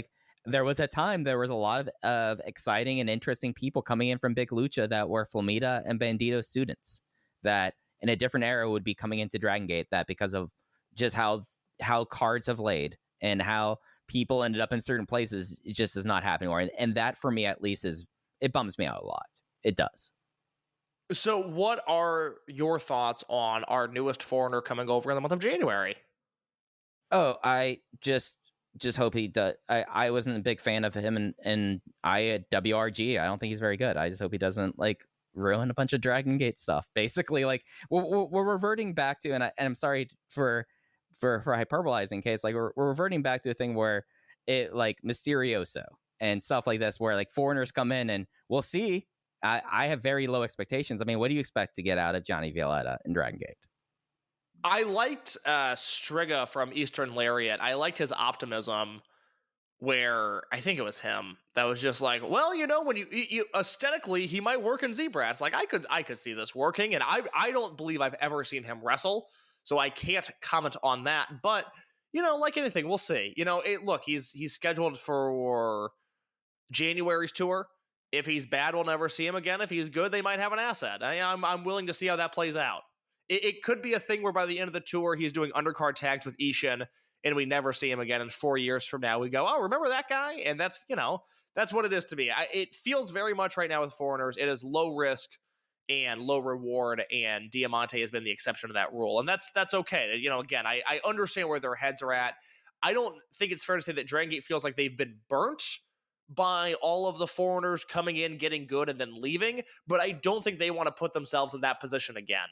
There was a time there was a lot of exciting and interesting people coming in from Big Lucha that were Flamita and Bandito students that in a different era would be coming into Dragon Gate, that because of just how cards have laid and how people ended up in certain places, it just does not happen anymore. And that for me, at least, it bums me out a lot. It does. So what are your thoughts on our newest foreigner coming over in the month of January? Oh, I just hope he does. I wasn't a big fan of him and I at WRG. I don't think he's very good. I just hope he doesn't ruin a bunch of Dragon Gate stuff. Basically, we're reverting back to, and I'm sorry for hyperbolizing case, we're reverting back to a thing where it Mysterioso and stuff like this, where foreigners come in and we'll see. I have very low expectations. I mean, what do you expect to get out of Johnny Violetta in Dragon Gate? I liked Striga from Eastern Lariat. I liked his optimism, where I think it was him that was just when you aesthetically, he might work in Z-Brats. I could see this working, and I don't believe I've ever seen him wrestle, so I can't comment on that. But like anything, we'll see. Look, he's scheduled for January's tour. If he's bad, we'll never see him again. If he's good, they might have an asset. I'm willing to see how that plays out. It could be a thing where by the end of the tour, he's doing undercard tags with Ishin, and we never see him again. And 4 years from now, we go, oh, remember that guy? And that's what it is to me. It feels very much right now with foreigners, it is low risk and low reward, and Diamante has been the exception to that rule. And that's okay. Again, I understand where their heads are at. I don't think it's fair to say that Dragon Gate feels like they've been burnt by all of the foreigners coming in, getting good, and then leaving, but I don't think they want to put themselves in that position again.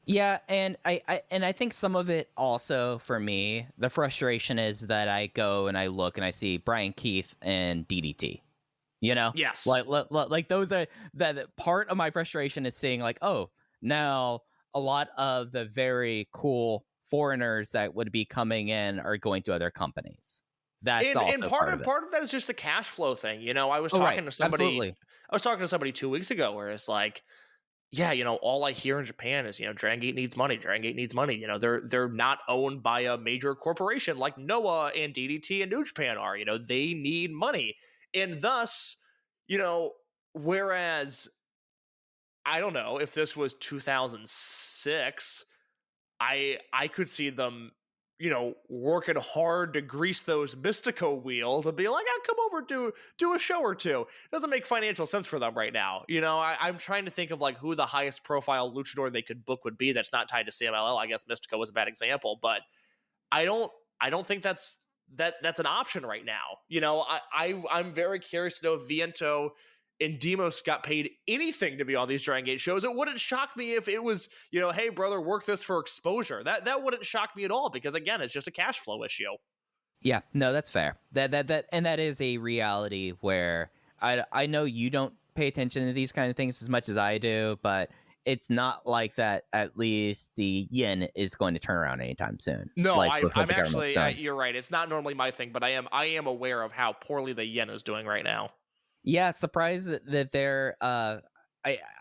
Yeah, and I think some of it also, for me, the frustration is that I go and I look and I see Brian Keith and DDT. Yes, those are that part of my frustration is seeing now a lot of the very cool foreigners that would be coming in are going to other companies. That's also and part of that is just the cash flow thing. You know, I was talking to somebody. Absolutely. I was talking to somebody 2 weeks ago where it's like, yeah, you know, all I hear in Japan is, you know, Dragongate needs money. Dragongate needs money. You know, they're not owned by a major corporation like Noah and DDT and New Japan are. You know, they need money, and thus, you know, whereas I don't know if this was 2006, I could see them, you know, working hard to grease those Mystico wheels and be like, "I'll come over do a show or two." It doesn't make financial sense for them right now. You know, I'm trying to think of like who the highest profile luchador they could book would be that's not tied to CMLL. I guess Mystico was a bad example, but I don't think that's an option right now. You know, I'm very curious to know if Viento and Demos got paid anything to be on these Dragon Gate shows. It wouldn't shock me if it was, you know, hey brother, work this for exposure. That wouldn't shock me at all, because again, it's just a cash flow issue. Yeah, no, that's fair. That is a reality where I know you don't pay attention to these kind of things as much as I do, but it's not like that. At least the yen is going to turn around anytime soon. No, like I'm actually you're right. It's not normally my thing, but I am aware of how poorly the yen is doing right now. Yeah, surprised that they're I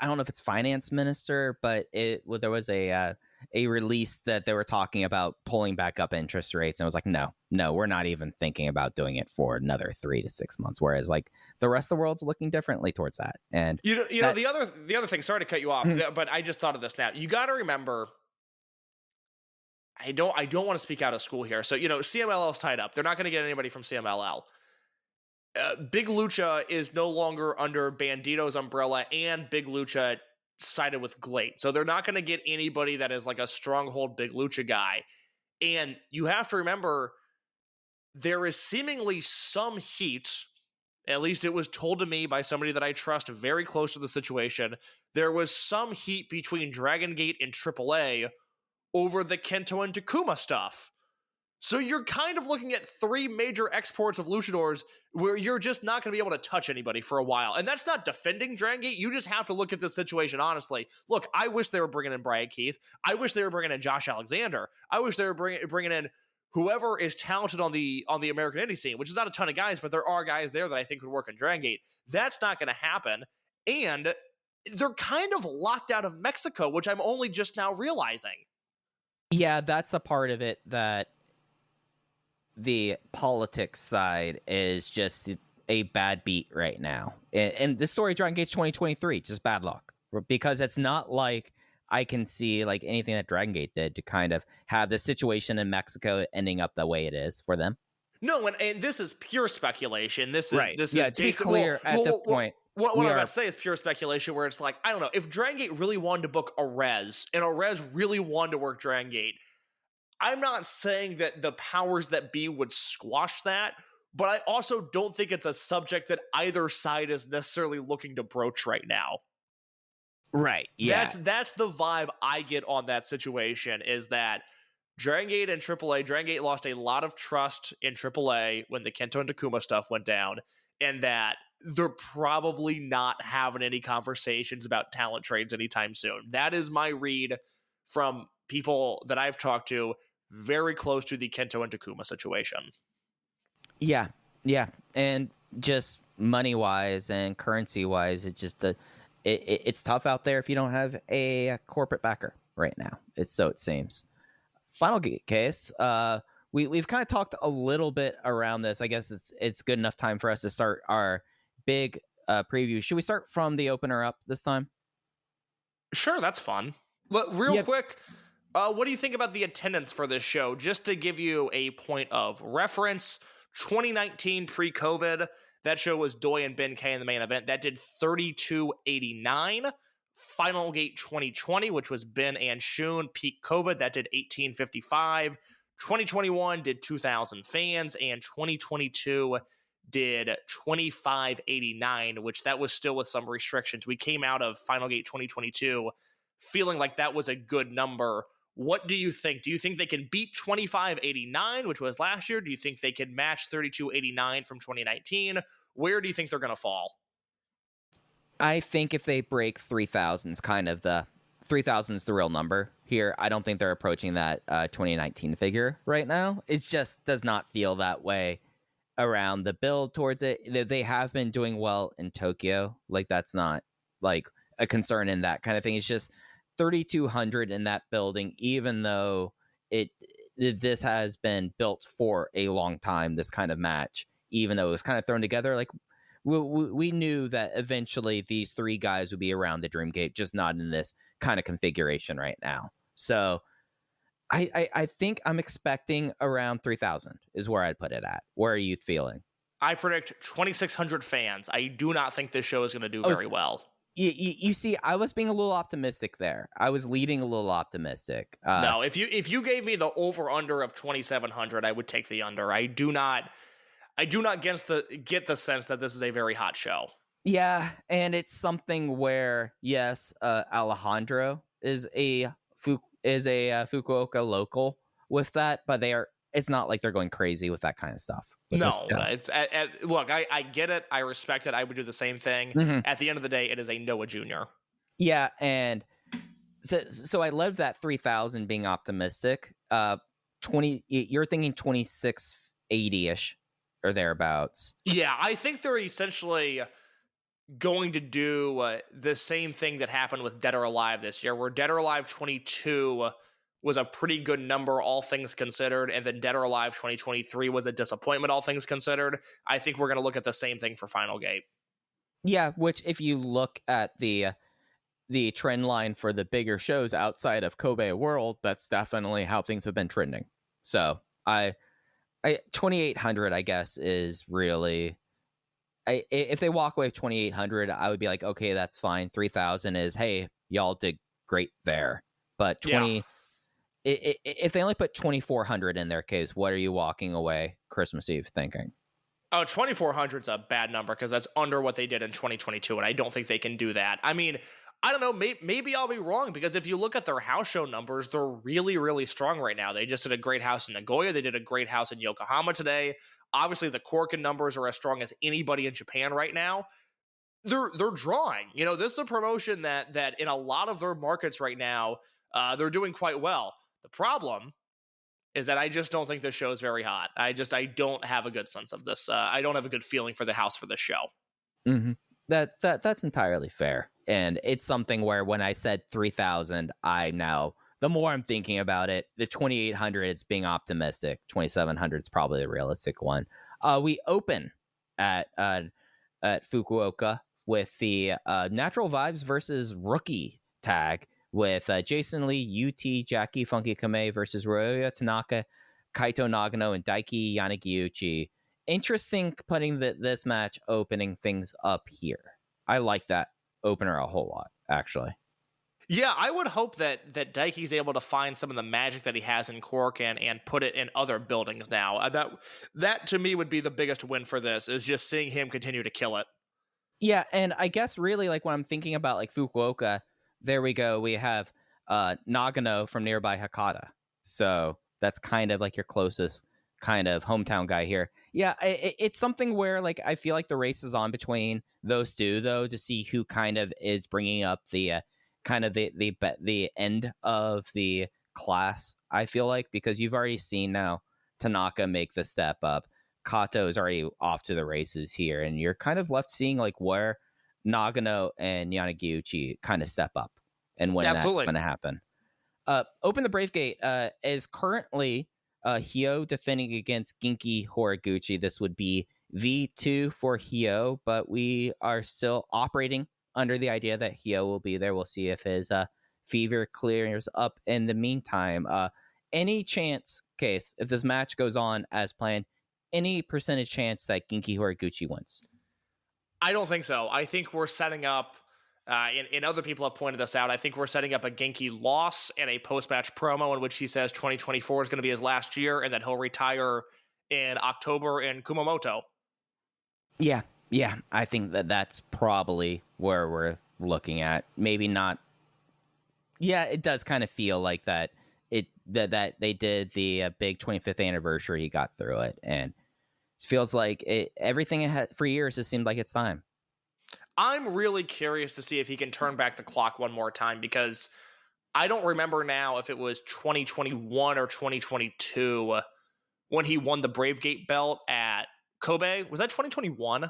don't know if it's finance minister, but there was a release that they were talking about pulling back up interest rates, and I was like, no, we're not even thinking about doing it for another 3 to 6 months. Whereas like the rest of the world's looking differently towards that. And you know the other thing. Sorry to cut you off, but I just thought of this now. You got to remember. I don't want to speak out of school here. So, you know, CMLL is tied up. They're not going to get anybody from CMLL. Big Lucha is no longer under Bandito's umbrella, and Big Lucha sided with GLEAT. So they're not going to get anybody that is like a stronghold Big Lucha guy. And you have to remember, there is seemingly some heat, at least it was told to me by somebody that I trust very close to the situation. There was some heat between Dragongate and AAA over the Kento and Takuma stuff. So you're kind of looking at 3 major exports of luchadors where you're just not going to be able to touch anybody for a while. And that's not defending Dragongate. You just have to look at this situation honestly. Look, I wish they were bringing in Brian Keith. I wish they were bringing in Josh Alexander. I wish they were bringing in whoever is talented on the American indie scene, which is not a ton of guys, but there are guys there that I think would work in Dragongate. That's not going to happen. And they're kind of locked out of Mexico, which I'm only just now realizing. Yeah, that's a part of it that the politics side is just a bad beat right now. And the story of Dragon Gate 2023, just bad luck. Because it's not like I can see like anything that Dragon Gate did to kind of have the situation in Mexico ending up the way it is for them. No, and this is pure speculation. This is right. This yeah, is to be clear, at this point. What I'm about to say is pure speculation, where it's like, I don't know, if Dragon Gate really wanted to book Arez, and Arez really wanted to work Dragon Gate, I'm not saying that the powers that be would squash that, but I also don't think it's a subject that either side is necessarily looking to broach right now. Right, yeah. That's the vibe I get on that situation, is that Dragon Gate and AAA, Dragon Gate lost a lot of trust in AAA when the Kento and Takuma stuff went down, and that they're probably not having any conversations about talent trades anytime soon. That is my read from people that I've talked to very close to the Kento and Takuma situation. Yeah. And just money-wise and currency-wise, it's just it's tough out there if you don't have a corporate backer right now. It seems. Final case, we've kind of talked a little bit around this. I guess it's good enough time for us to start our big preview. Should we start from the opener up this time? Sure, that's fun. Real quick, what do you think about the attendance for this show? Just to give you a point of reference, 2019 pre-COVID, that show was Doi and Ben K in the main event. That did 3,289. Final Gate 2020, which was Ben and Shun, peak COVID, that did 1,855. 2021 did 2,000 fans, and 2022 did 2,589, which that was still with some restrictions. We came out of Final Gate 2022 feeling like that was a good number. What do you think? Do you think they can beat 2,589, which was last year? Do you think they can match 3,289 from 2019? Where do you think they're going to fall? I think if they break 3,000 is kind of the 3,000 is the real number here. I don't think they're approaching that 2019 figure right now. It just does not feel that way around the build towards it. They have been doing well in Tokyo. Like, that's not like a concern in that kind of thing. It's just 3,200 in that building, even though this has been built for a long time, this kind of match, even though it was kind of thrown together. Like, we knew that eventually these three guys would be around the Dreamgate, just not in this kind of configuration right now. So I think I'm expecting around 3,000 is where I'd put it at. Where are you feeling? I predict 2,600 fans. I do not think this show is going to do very well. You see, I was being a little optimistic there. I was leading a little optimistic. No, if you gave me the over-under of 2,700, I would take the under. I do not get the sense that this is a very hot show. Yeah, and it's something where, yes, Alejandro is a Fukuoka local with that, but it's not like they're going crazy with that kind of stuff. No, it's look, I get it. I respect it. I would do the same thing. Mm-hmm. At the end of the day, it is a Noah Jr. Yeah, and so I love that 3,000 being optimistic. 20, you're thinking 2,680-ish or thereabouts. Yeah, I think they're essentially going to do the same thing that happened with Dead or Alive this year, where Dead or Alive 22 was a pretty good number, all things considered, and then Dead or Alive 2023 was a disappointment, all things considered. I think we're going to look at the same thing for Final Gate. Yeah, which if you look at the trend line for the bigger shows outside of Kobe World, that's definitely how things have been trending. So I 2,800, I guess, is really... if they walk away with 2,800, I would be like, okay, that's fine. 3,000 is, hey, y'all did great there. But if they only put 2,400 in their case, what are you walking away Christmas Eve thinking? Oh, 2,400 is a bad number because that's under what they did in 2022, and I don't think they can do that. I mean, I don't know. Maybe I'll be wrong, because if you look at their house show numbers, they're really, really strong right now. They just did a great house in Nagoya. They did a great house in Yokohama today. Obviously, the Korakuen numbers are as strong as anybody in Japan right now. They're drawing. You know, this is a promotion that in a lot of their markets right now, they're doing quite well. The problem is that I just don't think this show is very hot. I don't have a good sense of this. I don't have a good feeling for the house for this show. Mm-hmm. That's entirely fair. And it's something where when I said 3,000, the more I'm thinking about it, the 2,800 is being optimistic. 2,700 is probably the realistic one. We open at Fukuoka with the Natural Vibes versus Rookie tag with Jason Lee, UT, Jacky Funky Kamei versus Ryoya Tanaka, Kaito Nagano, and Daiki Yanagiuchi. Interesting putting this match opening things up here. I like that opener a whole lot, actually. Yeah, I would hope that Daiki's able to find some of the magic that he has in Korakuen and put it in other buildings now. That to me would be the biggest win for this, is just seeing him continue to kill it. Yeah, and I guess really like when I'm thinking about like Fukuoka, there we go. We have Nagano from nearby Hakata. So that's kind of like your closest kind of hometown guy here. Yeah, it's something where like I feel like the race is on between those two, though, to see who kind of is bringing up the kind of the end of the class, I feel like, because you've already seen now Tanaka make the step up. Kato is already off to the races here, and you're kind of left seeing like where Nagano and Yanagiuchi kind of step up and when that's going to happen. Open the Brave Gate is currently Hyo defending against Genki Horiguchi. This would be V2 for Hyo, but we are still operating under the idea that Hyo will be there. We'll see if his fever clears up in the meantime. Any chance, case, if this match goes on as planned, any percentage chance that Genki Horiguchi wins? I don't think so. I think we're setting up, and other people have pointed this out, I think we're setting up a Genki loss and a post-match promo in which he says 2024 is going to be his last year and that he'll retire in October in Kumamoto. Yeah, I think that's probably where we're looking at. Maybe not. Yeah, it does kind of feel like that. That they did the big 25th anniversary. He got through it, and it feels like everything for years. It seemed like it's time. I'm really curious to see if he can turn back the clock one more time, because I don't remember now if it was 2021 or 2022 when he won the Brave Gate belt at Kobe, was that 2021?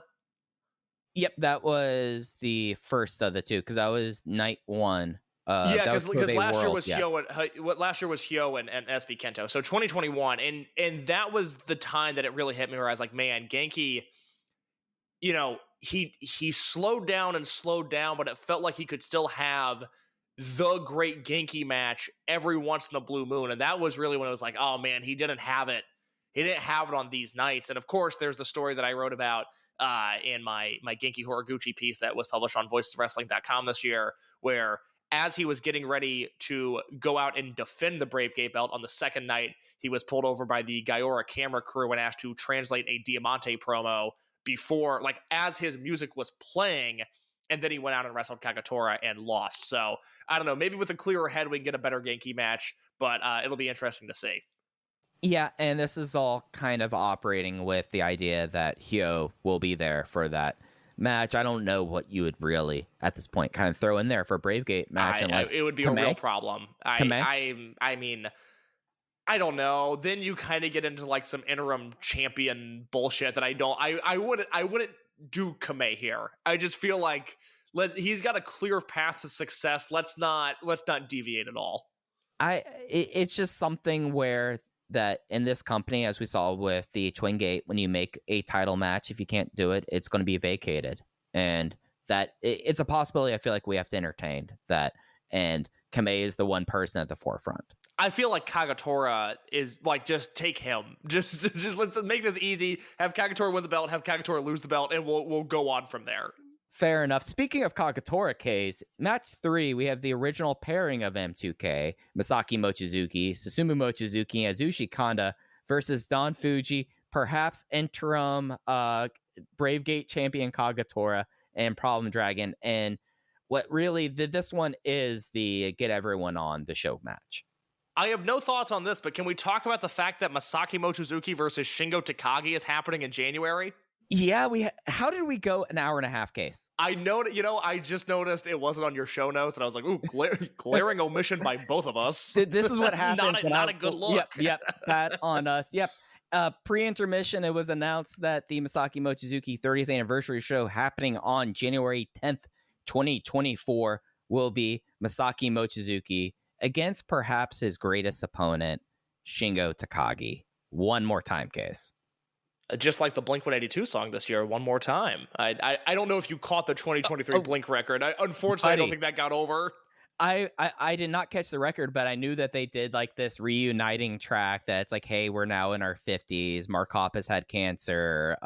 Yep, that was the first of the two because that was night one. Yeah, because last year was Hyo and SB Kento. So 2021, and that was the time that it really hit me where I was like, man, Genki, you know, he slowed down, but it felt like he could still have the great Genki match every once in a blue moon. And that was really when it was like, oh man, he didn't have it. He didn't have it on these nights. And of course, there's the story that I wrote about in my Genki Horiguchi piece that was published on voicesofwrestling.com this year, where as he was getting ready to go out and defend the Bravegate belt on the second night, he was pulled over by the Gaora camera crew and asked to translate a Diamante promo before, like, as his music was playing, and then he went out and wrestled Kagetora and lost. So, I don't know, maybe with a clearer head we can get a better Genki match, but it'll be interesting to see. Yeah, and this is all kind of operating with the idea that Hyo will be there for that match. I don't know what you would really, at this point, kind of throw in there for a Bravegate match. It would be Kamei? a real problem. I mean, I don't know. Then you kind of get into like some interim champion bullshit that I wouldn't do Kamei here. I just feel like he's got a clear path to success. Let's not deviate at all. It's just something where that in this company, as we saw with the Twin Gate, when you make a title match, if you can't do it, it's going to be vacated. And that it's a possibility I feel like we have to entertain that. And Kamei is the one person at the forefront. I feel like Kagetora is like, just take him. Just let's make this easy. Have Kagetora win the belt, have Kagetora lose the belt, and we'll go on from there. Fair enough. Speaking of Kagetora case, match 3, we have the original pairing of M2K, Masaki Mochizuki, Susumu Mochizuki, and Azushi Kanda versus Don Fuji, perhaps interim Bravegate champion Kagetora, and Problem Dragon. And what really this one is the get everyone on the show match. I have no thoughts on this, but can we talk about the fact that Masaki Mochizuki versus Shingo Takagi is happening in January? Yeah, how did we go an hour and a half, Case? I know, I just noticed it wasn't on your show notes, and I was like, ooh, glaring omission by both of us. This is what happened. Not a good look. Yep, pat on us. Yep. Pre-intermission, it was announced that the Masaki Mochizuki 30th anniversary show happening on January 10th, 2024 will be Masaki Mochizuki against perhaps his greatest opponent, Shingo Takagi. One more time, Case. Just like the Blink-182 song this year, one more time. I don't know if you caught the 2023 Blink record. Unfortunately, I don't think that got over. I did not catch the record, but I knew that they did like this reuniting track that's like, hey, we're now in our 50s. Mark Hoppus had cancer.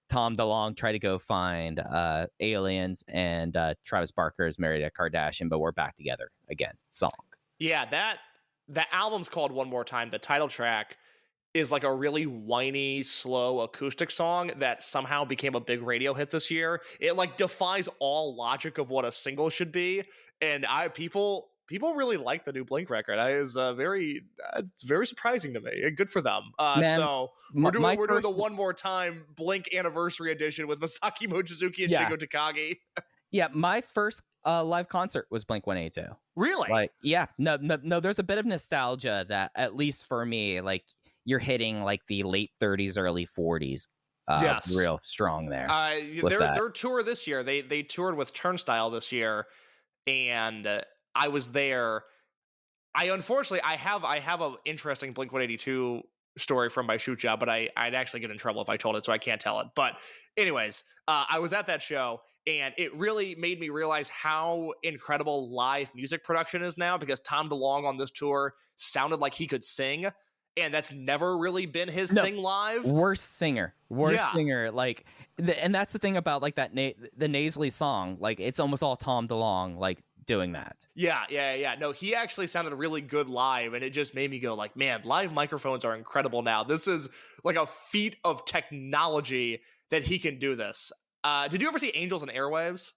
Tom DeLonge tried to go find aliens, and Travis Barker is married to Kardashian, but we're back together again. Song. Yeah, that album's called One More Time. The title track is like a really whiny, slow acoustic song that somehow became a big radio hit this year. It like defies all logic of what a single should be, and people really like the new Blink record. It's very surprising to me. Good for them. So we're doing the One More Time Blink anniversary edition with Masaki Mochizuki and Shingo Takagi. Yeah, my first live concert was Blink-182. Really? Like, yeah, no. There's a bit of nostalgia that, at least for me, like, you're hitting like the late 30s, early 40s. Yes. Real strong there. Their tour this year, they toured with Turnstile this year, and I was there. I have an interesting Blink-182 story from my shoot job, but I'd actually get in trouble if I told it, so I can't tell it. But anyways, I was at that show, and it really made me realize how incredible live music production is now, because Tom DeLonge on this tour sounded like he could sing. And that's never really been his thing live. Worst singer. Like, and that's the thing about like that the nasally song. Like, it's almost all Tom DeLonge like doing that. Yeah. No, he actually sounded really good live, and it just made me go like, man, live microphones are incredible now. This is like a feat of technology that he can do this. Did you ever see Angels and Airwaves?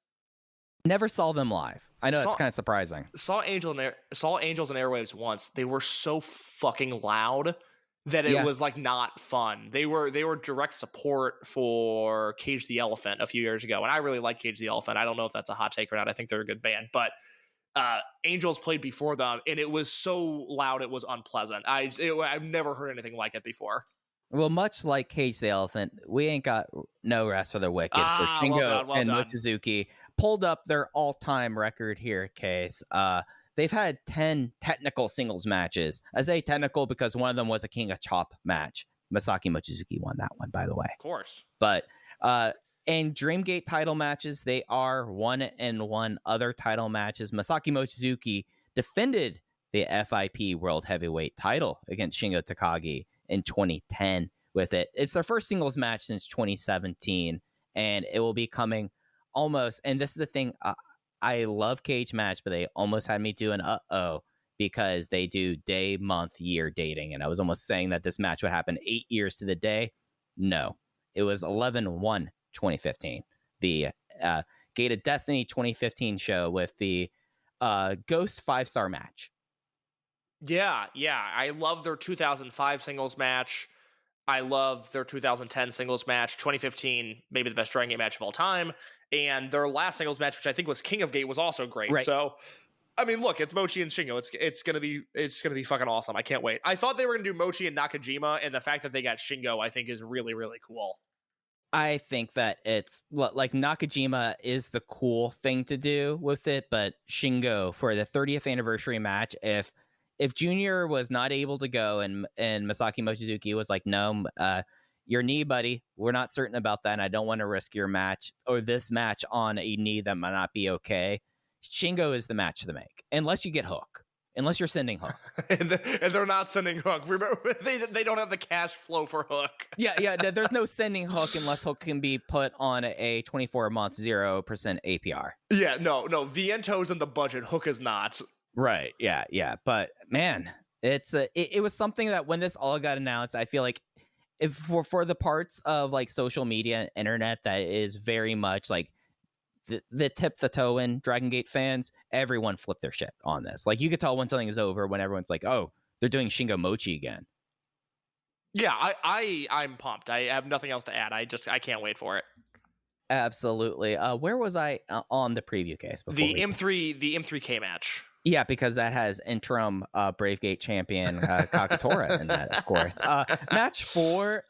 Never saw them live. I know it's kind of surprising. Saw Angels and Airwaves once. They were so fucking loud that it was like not fun. They were direct support for Cage the Elephant a few years ago, and I really like Cage the Elephant. I don't know if that's a hot take or not. I think they're a good band, but Angels played before them, and it was so loud it was unpleasant. I've never heard anything like it before. Well, much like Cage the Elephant, we ain't got no rest for the wicked. For Shingo well and done. Mochizuki pulled up their all-time record here, Case. They've had 10 technical singles matches. I say technical because one of them was a King of Chop match. Masaki Mochizuki won that one, by the way. Of course. But in Dreamgate title matches, they are 1-1 other title matches. Masaki Mochizuki defended the FIP World Heavyweight title against Shingo Takagi in 2010 with it. It's their first singles match since 2017, and it will be coming almost, and this is the thing, I love cage match, but they almost had me do an because they do day, month, year dating, and I was almost saying that this match would happen 8 years to the day. No, it was 11/1/2015. The Gate of Destiny 2015 show with the Ghost 5-star match. Yeah. I love their 2005 singles match. I love their 2010 singles match. 2015, maybe the best Dragongate match of all time. And their last singles match, which I think was King of Gate, was also great. Right. So, I mean, look, it's Mochi and Shingo. It's gonna be fucking awesome. I can't wait. I thought they were gonna do Mochi and Nakajima, and the fact that they got Shingo, I think, is really, really cool. I think that it's like Nakajima is the cool thing to do with it, but Shingo for the 30th anniversary match, if Junior was not able to go and Masaki Mochizuki was like, no, your knee, buddy, we're not certain about that, and I don't want to risk your match or this match on a knee that might not be okay. Shingo is the match to make, unless you get Hook, unless you're sending Hook. and they're not sending Hook. Remember, they don't have the cash flow for Hook. Yeah, there's no sending Hook unless Hook can be put on a 24-month 0% APR. Yeah, no, Viento's in the budget. Hook is not. Right. Yeah. But man, it was something that when this all got announced, I feel like if for the parts of like social media and internet that is very much like the tip the toe in Dragongate fans, everyone flipped their shit on this. Like you could tell when something is over when everyone's like, oh, they're doing Shingo Mochi again. Yeah, I'm pumped. I have nothing else to add. I can't wait for it. Absolutely. Where was I on the preview case? The M3K match. Yeah, because that has interim Bravegate champion Kakatora in that, of course. Match 4,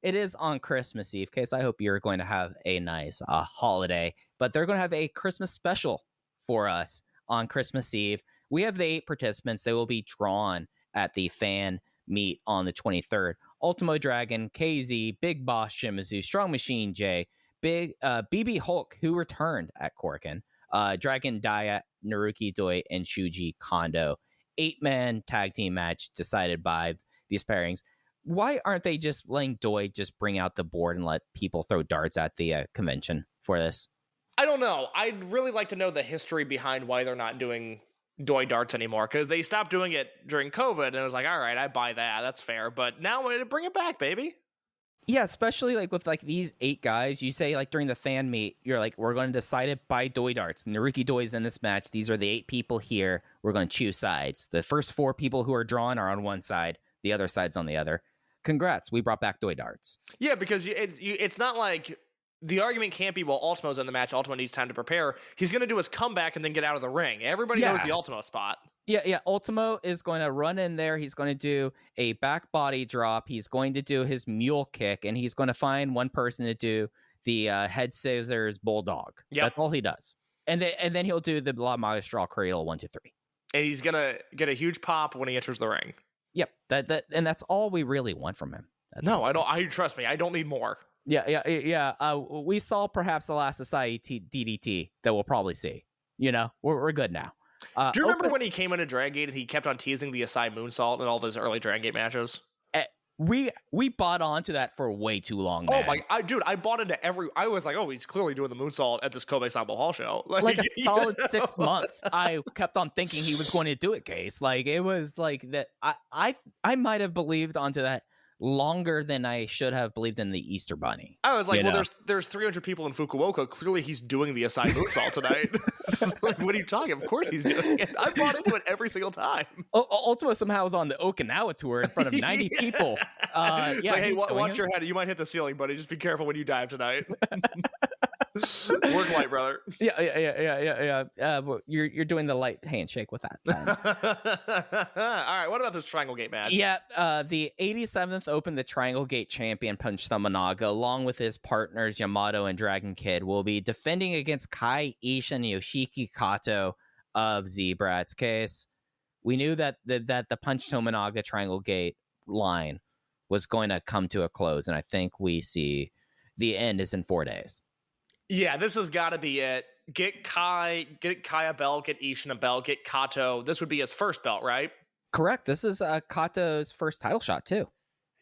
it is on Christmas Eve. Case, I hope you're going to have a nice holiday. But they're going to have a Christmas special for us on Christmas Eve. We have the 8 participants. They will be drawn at the fan meet on the 23rd. Ultimo Dragon, KZ, Big Boss Shimizu, Strong Machine J, BB Hulk, who returned at Korakuen, Dragon Daya, Naruki Doi, and Shuji Kondo. 8-man tag team match decided by these pairings. Why aren't they just letting Doi just bring out the board and let people throw darts at the convention for this? I don't know. I'd really like to know the history behind why they're not doing Doi darts anymore, because they stopped doing it during COVID, and it was like, all right, I buy that. That's fair. But now I'm going to bring it back, baby. Yeah, especially like with like these 8 guys, you say like during the fan meet, you're like, we're going to decide it by Doi darts. Naruki Doi's in this match. These are the 8 people here. We're going to choose sides. The first 4 people who are drawn are on one side. The other side's on the other. Congrats, we brought back Doi darts. Yeah, because it's not like the argument can't be, well, Ultimo's in the match. Ultimo needs time to prepare. He's going to do his comeback and then get out of the ring. Everybody knows the Ultimo spot. Yeah. Ultimo is going to run in there. He's going to do a back body drop. He's going to do his mule kick, and he's going to find one person to do the head scissors bulldog. Yep. That's all he does. And then he'll do the La Maga straw cradle 1, 2, 3. And he's going to get a huge pop when he enters the ring. Yep. And that's all we really want from him. No, I don't. Trust me, I don't need more. Yeah. We saw perhaps the last Society DDT that we'll probably see. You know, we're good now. Do you remember when he came into Dragongate and he kept on teasing the Asai moonsault in all of his early Dragongate matches? We bought onto that for way too long, man. Oh my, I bought into I was like, oh, he's clearly doing the moonsault at this Kobe Sambo Hall show. Like a solid 6 months. I kept on thinking he was going to do it, Case. Like it was like that. I might have believed onto that longer than I should have believed in the Easter Bunny. I was like, well, there's 300 people in Fukuoka. Clearly, he's doing the Asai moonsault tonight. Like, what are you talking? Of course, he's doing it. I bought into it every single time. Ultimo somehow was on the Okinawa tour in front of 90 people. It's like, hey, watch your head. You might hit the ceiling, buddy. Just be careful when you dive tonight. Work light, brother. Yeah. You're doing the light handshake with that. All right, what about this Triangle Gate match? Yeah, the 87th Open, the Triangle Gate champion Punch Tominaga, along with his partners Yamato and Dragon Kid, will be defending against Kai Ishin and Yoshiki Kato of Zebrat's case. We knew that the Punch Tominaga Triangle Gate line was going to come to a close, and I think we see the end is in 4 days. Yeah, this has got to be it. Get Kai a belt, get Ishin a belt, get Kato. This would be his first belt, right? Correct. This is Kato's first title shot, too.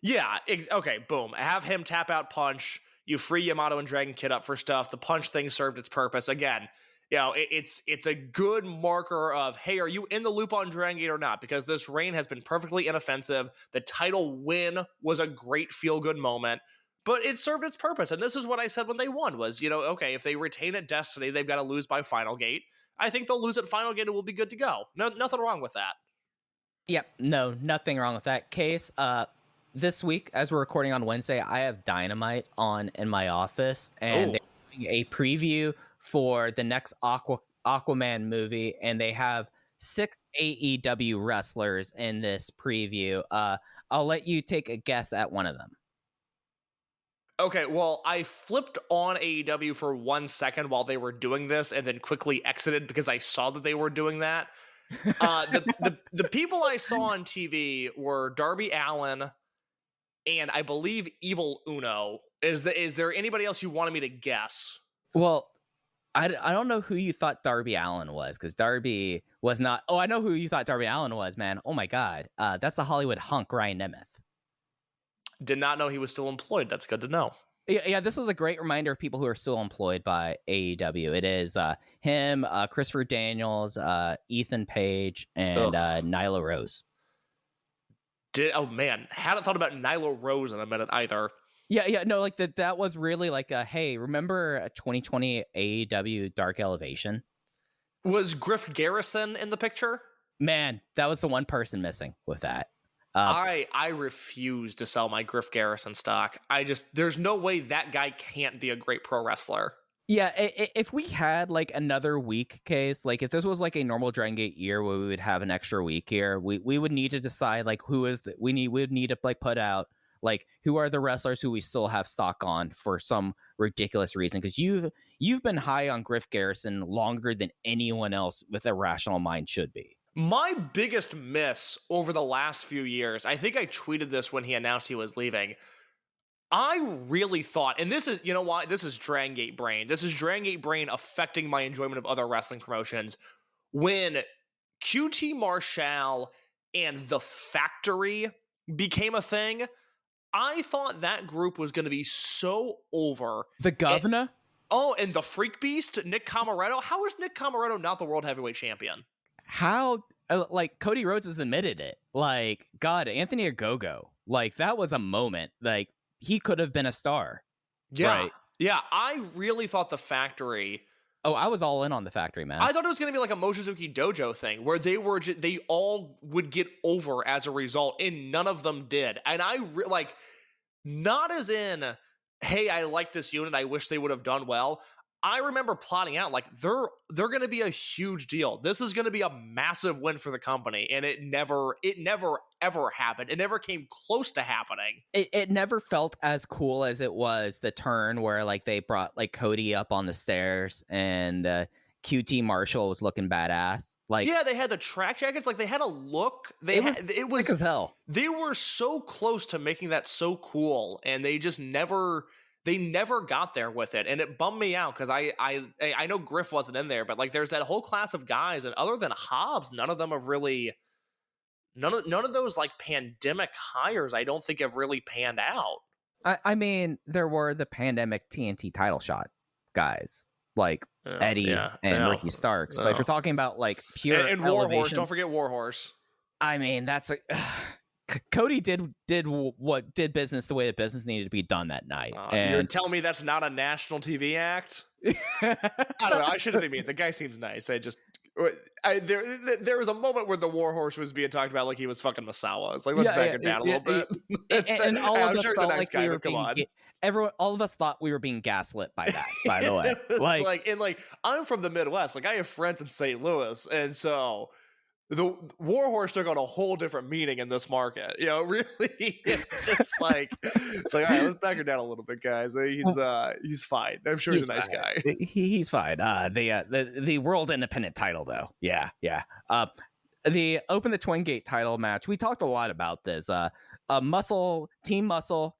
Yeah, okay, boom. Have him tap out Punch. You free Yamato and Dragon Kid up for stuff. The Punch thing served its purpose. Again, it's a good marker of, hey, are you in the loop on Dragon Gate or not? Because this reign has been perfectly inoffensive. The title win was a great feel-good moment. But it served its purpose, and this is what I said when they won, was, okay, if they retain at Destiny, they've got to lose by Final Gate. I think they'll lose at Final Gate and we'll be good to go. No, nothing wrong with that. Yep, no, nothing wrong with that. Case, this week, as we're recording on Wednesday, I have Dynamite on in my office, and they're doing a preview for the next Aquaman movie, and they have 6 AEW wrestlers in this preview. I'll let you take a guess at one of them. Okay, well, I flipped on AEW for 1 second while they were doing this and then quickly exited because I saw that they were doing that. The people I saw on TV were Darby Allin and I believe Evil Uno. Is there anybody else you wanted me to guess? Well, I don't know who you thought Darby Allin was, because Darby was not... Oh, I know who you thought Darby Allin was, man. Oh my God. That's the Hollywood hunk, Ryan Nemeth. Did not know he was still employed. That's good to know. Yeah, this was a great reminder of people who are still employed by AEW. It is him, Christopher Daniels, Ethan Page, and Nyla Rose. Oh man, hadn't thought about Nyla Rose in a minute either. Yeah, no, like that was really like hey, remember 2020 AEW Dark Elevation? Was Griff Garrison in the picture? Man, that was the one person missing with that. I refuse to sell my Griff Garrison stock. There's no way that guy can't be a great pro wrestler. Yeah, if we had like another week case, like if this was like a normal Dragon Gate year where we would have an extra week here, we would need to decide like who is we would need to like put out like who are the wrestlers who we still have stock on for some ridiculous reason, because you've been high on Griff Garrison longer than anyone else with a rational mind should be. My biggest miss over the last few years, I think I tweeted this when he announced he was leaving. I really thought, and this is, you know why? This is Dragon Gate brain. This is Dragon Gate brain affecting my enjoyment of other wrestling promotions. When QT Marshall and The Factory became a thing, I thought that group was going to be so over. The Governor? And the Freak Beast, Nick Comoroto. How is Nick Comoroto not the World Heavyweight Champion? How, like, Cody Rhodes has admitted it. Like, God, Anthony Ogogo. Like, that was a moment. Like, he could have been a star. Yeah. Right? Yeah, I really thought The Factory... Oh, I was all in on The Factory, man. I thought it was going to be like a Mochizuki Dojo thing, where they all would get over as a result, and none of them did. And not as in, hey, I like this unit, I wish they would have done well. I remember plotting out, like, they're going to be a huge deal. This is going to be a massive win for the company, and it never, ever happened. It never came close to happening. It never felt as cool as it was the turn where, like, they brought, like, Cody up on the stairs, and QT Marshall was looking badass. Like, yeah, they had the track jackets. Like, they had a look. It was sick as hell. They were so close to making that so cool, and they just never... They never got there with it, and it bummed me out because I know Griff wasn't in there, but like there's that whole class of guys, and other than Hobbs, none of them have really none of those like pandemic hires I don't think have really panned out. I mean, there were the pandemic TNT title shot guys like Eddie and Ricky Starks, but if you're talking about like pure and Warhorse, don't forget Warhorse. I mean, that's a. Cody did business the way the business needed to be done that night. You're telling me that's not a national TV act? I don't know. I shouldn't be mean. The guy seems nice. there was a moment where the Warhorse was being talked about like he was fucking Masawa. It's like, let's back it down a little bit. And all of I'm us sure he's a felt nice like guy, we were but come on. all of us thought we were being gaslit by that, by the way. Like, I'm from the Midwest. Like, I have friends in St. Louis, and so the Warhorse took on a whole different meaning in this market. You know, really, it's just like, it's like, all right, let's back her down a little bit, guys. He's fine. I'm sure he's a nice guy. He's fine. The world independent title though. Yeah. The Open the Twin Gate title match. We talked a lot about this. Team Muscle,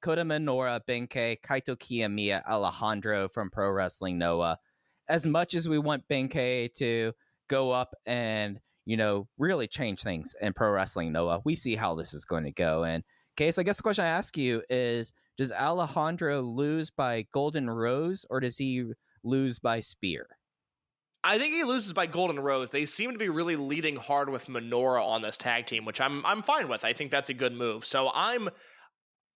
Kota Minoura, Benkei, Kaito Kiyomiya, Alejandro from Pro Wrestling Noah. As much as we want Benkei to go up and, you know, really change things in Pro Wrestling Noah, we see how this is going to go. And Case, I guess the question I ask you is, does Alejandro lose by Golden Rose or does he lose by Spear? I think he loses by Golden Rose. They seem to be really leading hard with Minoura on this tag team, which I'm fine with. I think that's a good move. So I'm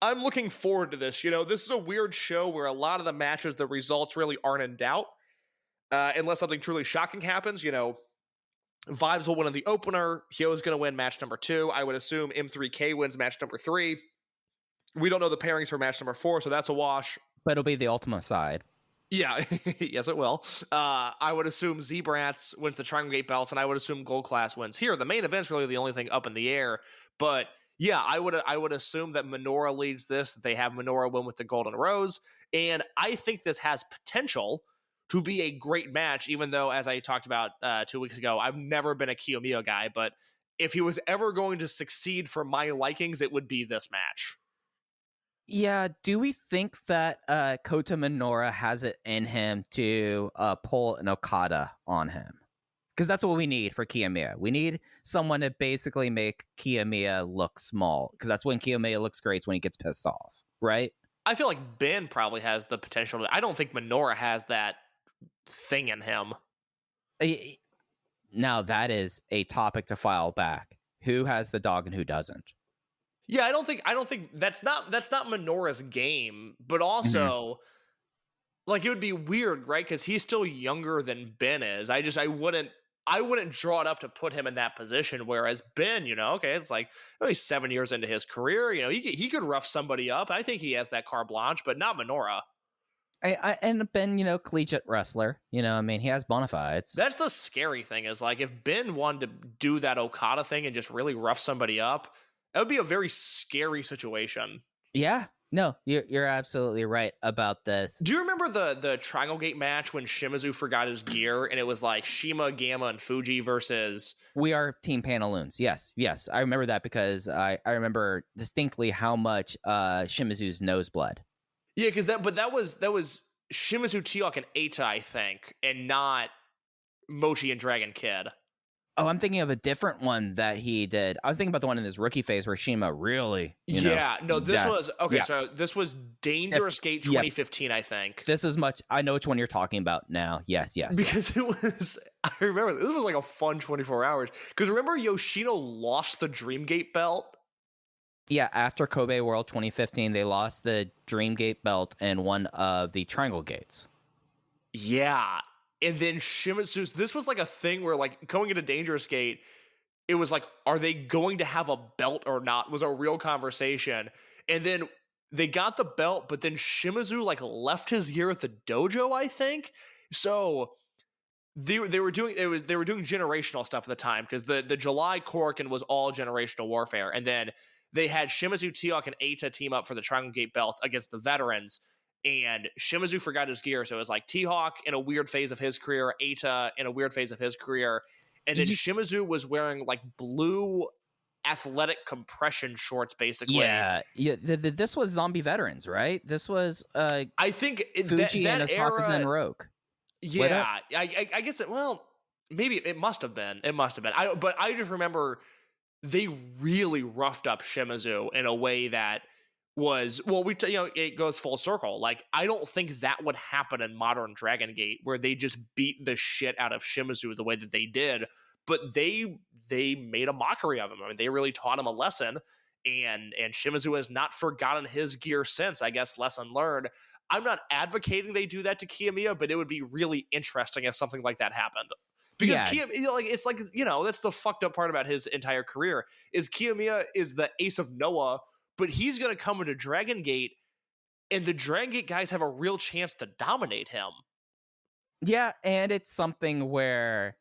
looking forward to this. You know, this is a weird show where a lot of the matches, the results really aren't in doubt. Unless something truly shocking happens, you know, Vibes will win in the opener. Hyo's going to win match number 2. I would assume M3K wins match number 3. We don't know the pairings for match number 4, so that's a wash. But it'll be the Ultima side. Yeah, yes, it will. I would assume Z-Brats wins the Triangle Gate belts, and I would assume Gold Class wins here. The main event's really the only thing up in the air. But yeah, I would assume that Minoura leads this, that they have Minoura win with the Golden Rose. And I think this has potential to be a great match, even though, as I talked about 2 weeks ago, I've never been a Kiyomiya guy. But if he was ever going to succeed for my likings, it would be this match. Yeah, do we think that Kota Minoura has it in him to pull an Okada on him? Because that's what we need for Kiyomiya. We need someone to basically make Kiyomiya look small, because that's when Kiyomiya looks great, when he gets pissed off, right? I feel like Ben probably has the potential. I don't think Minoura has that thing in him. Now that is a topic to file back. Who has the dog and who doesn't? Yeah, I don't think that's not Minoura's game, but also like it would be weird, right? Because he's still younger than Ben is. I wouldn't draw it up to put him in that position. Whereas Ben, you know, okay, it's like he's 7 years into his career. You know, he could rough somebody up. I think he has that carte blanche, but not Minoura. And Ben, you know, collegiate wrestler. You know, I mean, he has bona fides. That's the scary thing is like if Ben wanted to do that Okada thing and just really rough somebody up, that would be a very scary situation. Yeah. No, you're absolutely right about this. Do you remember the Triangle Gate match when Shimizu forgot his gear and it was like Shima, Gamma, and Fuji versus... We Are Team Pantaloons. Yes. I remember that because I remember distinctly how much Shimizu's nose bled. Yeah, because that was Shimizu, Teok, and Eita, I think, and not Mochi and Dragon Kid. Oh, I'm thinking of a different one that he did. I was thinking about the one in his rookie phase where Shima really, So this was Dangerous Gate 2015, I think. This is much. I know which one you're talking about now. Yes. Because it was. I remember this was like a fun 24 hours. Because remember Yoshino lost the Dreamgate belt. Yeah, after Kobe World 2015, they lost the Dreamgate belt and one of the Triangle Gates. Yeah. And then Shimizu's, this was like a thing where like going into Dangerous Gate, it was like, are they going to have a belt or not? Was a real conversation. And then they got the belt, but then Shimizu like left his gear at the dojo, I think. So they were doing generational stuff at the time because the July Korakuen was all generational warfare. And then they had Shimizu, Teok, and Eita team up for the Triangle Gate belts against the veterans. And Shimizu forgot his gear, so it was like T-Hawk in a weird phase of his career, Eita in a weird phase of his career, and then Shimizu was wearing like blue athletic compression shorts, basically. Yeah. This was Zombie Veterans, right? This was I think Fuji that and era. Osaka and Rogue. Yeah, I guess it. Well, maybe it must have been. But I just remember they really roughed up Shimizu in a way that was, well, it goes full circle. Like, I don't think that would happen in modern Dragon Gate where they just beat the shit out of Shimizu the way that they did, but they made a mockery of him. I mean, they really taught him a lesson, and Shimizu has not forgotten his gear since. I guess lesson learned. I'm not advocating they do that to Kiyomiya, but it would be really interesting if something like that happened. Because it's like, that's the fucked up part about his entire career is Kiyomiya is the ace of Noah, but he's going to come into Dragon Gate, and the Dragon Gate guys have a real chance to dominate him. Yeah, and it's something where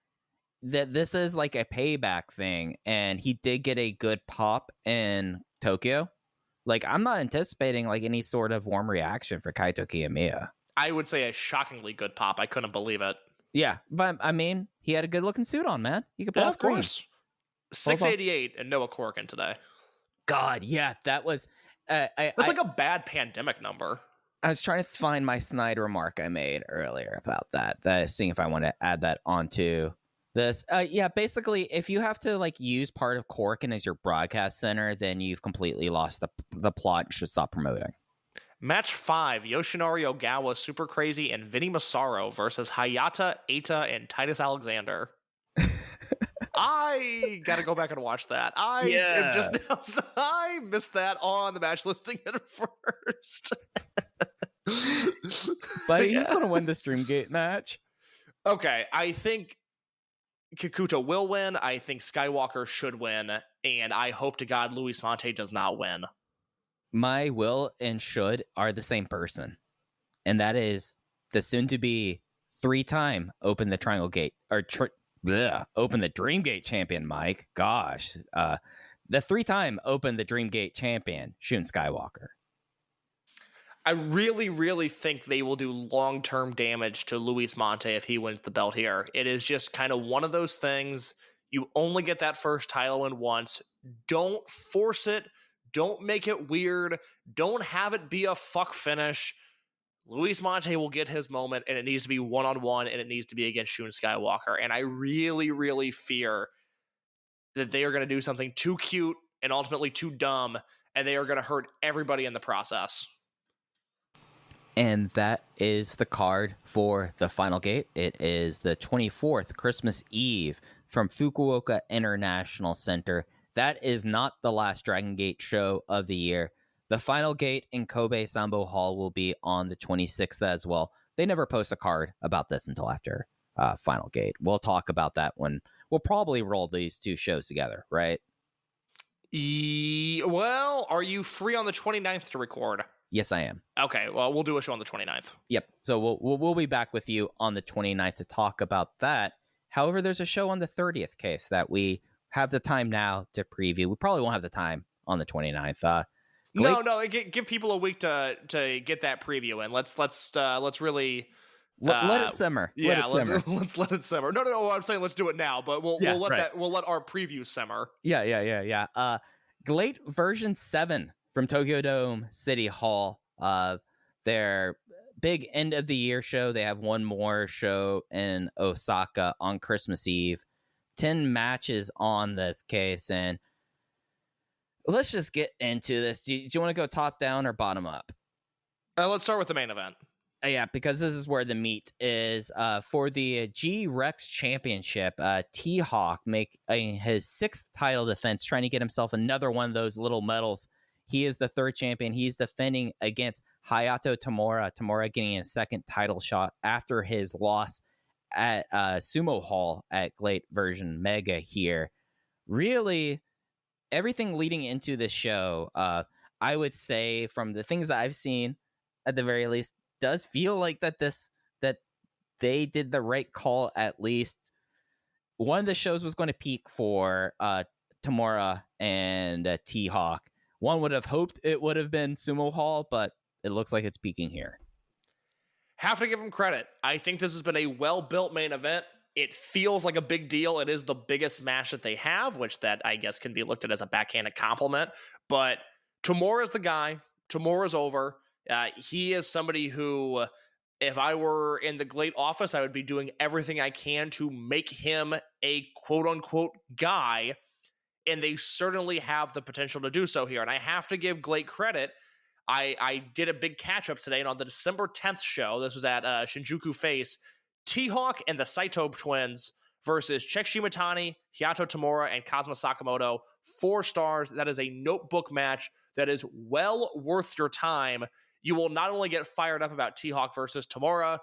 this is like a payback thing, and he did get a good pop in Tokyo. Like, I'm not anticipating like any sort of warm reaction for Kaito Kiyomiya. I would say a shockingly good pop. I couldn't believe it. Yeah, but I mean, he had a good looking suit on, man. He could play off of course. 688 and Noah Korakuen today. God, yeah, that was. That's like a bad pandemic number. I was trying to find my snide remark I made earlier about that. Seeing if I want to add that onto this. Yeah, basically, if you have to like use part of Korakuen as your broadcast center, then you've completely lost the plot and should stop promoting. Match 5, Yoshinari Ogawa, Super Crazy, and Vinny Massaro versus Hayata, Eita, and Titus Alexander. I gotta go back and watch that. I missed that on the match listing at first. But he's gonna win this Dreamgate match. Okay, I think Kikuta will win. I think Skywalker should win, and I hope to God Luis Mante does not win. My will and should are the same person, and that is the soon-to-be 3-time Open the Triangle Gate or Open the Dreamgate champion. Mike, gosh, the 3-time Open the Dreamgate champion, Shun Skywalker. I really, really think they will do long-term damage to Luis Mante if he wins the belt here. It is just kind of one of those things. You only get that first title win once. Don't force it. Don't make it weird. Don't have it be a fuck finish. Luis Mante will get his moment, and it needs to be one-on-one, and it needs to be against Shun Skywalker. And I really, really fear that they are going to do something too cute and ultimately too dumb, and they are going to hurt everybody in the process. And that is the card for the Final Gate. It is the 24th, Christmas Eve, from Fukuoka International Center. That is not the last Dragon Gate show of the year. The Final Gate in Kobe Sambo Hall will be on the 26th as well. They never post a card about this until after Final Gate. We'll talk about that when we'll probably roll these two shows together, right? Well, are you free on the 29th to record? Yes, I am. Okay, well, we'll do a show on the 29th. Yep. So we'll be back with you on the 29th to talk about that. However, there's a show on the 30th, case that we have the time now to preview. We probably won't have the time on the 29th. No, give people a week to get that preview in. Let's really let it simmer. Let's let it simmer. No. I'm saying let's do it now, but we'll let our preview simmer. Yeah. GLEAT version 7 from Tokyo Dome City Hall. Their big end of the year show. They have one more show in Osaka on Christmas Eve. 10 matches on this case, and let's just get into this. Do you want to go top down or bottom up? Let's start with the main event. Yeah, because this is where the meat is. For the G-Rex Championship, T-Hawk making his 6th title defense, trying to get himself another one of those little medals. He is the 3rd champion. He's defending against Hayato Tamura. Tamura getting a 2nd title shot after his loss at Sumo Hall at GLEAT version Mega here. Really, everything leading into this show, I would say from the things that I've seen, at the very least, does feel like that they did the right call. At least one of the shows was going to peak for Tamura and T-Hawk. One would have hoped it would have been Sumo Hall, but it looks like it's peaking here. Have to give him credit. I think this has been a well-built main event. It feels like a big deal. It is the biggest match that they have, which that I guess can be looked at as a backhanded compliment. But Tamura's the guy. Tamura's over. He is somebody who, if I were in the GLEAT office, I would be doing everything I can to make him a quote-unquote guy, and they certainly have the potential to do so here. And I have to give GLEAT credit. I did a big catch-up today, and on the December 10th show, this was at Shinjuku Face, T-Hawk and the Saito twins versus Cheick Shimatani, Hayato Tamura, and Kazuma Sakamoto. 4 stars. That is a notebook match that is well worth your time. You will not only get fired up about T-Hawk versus Tamura,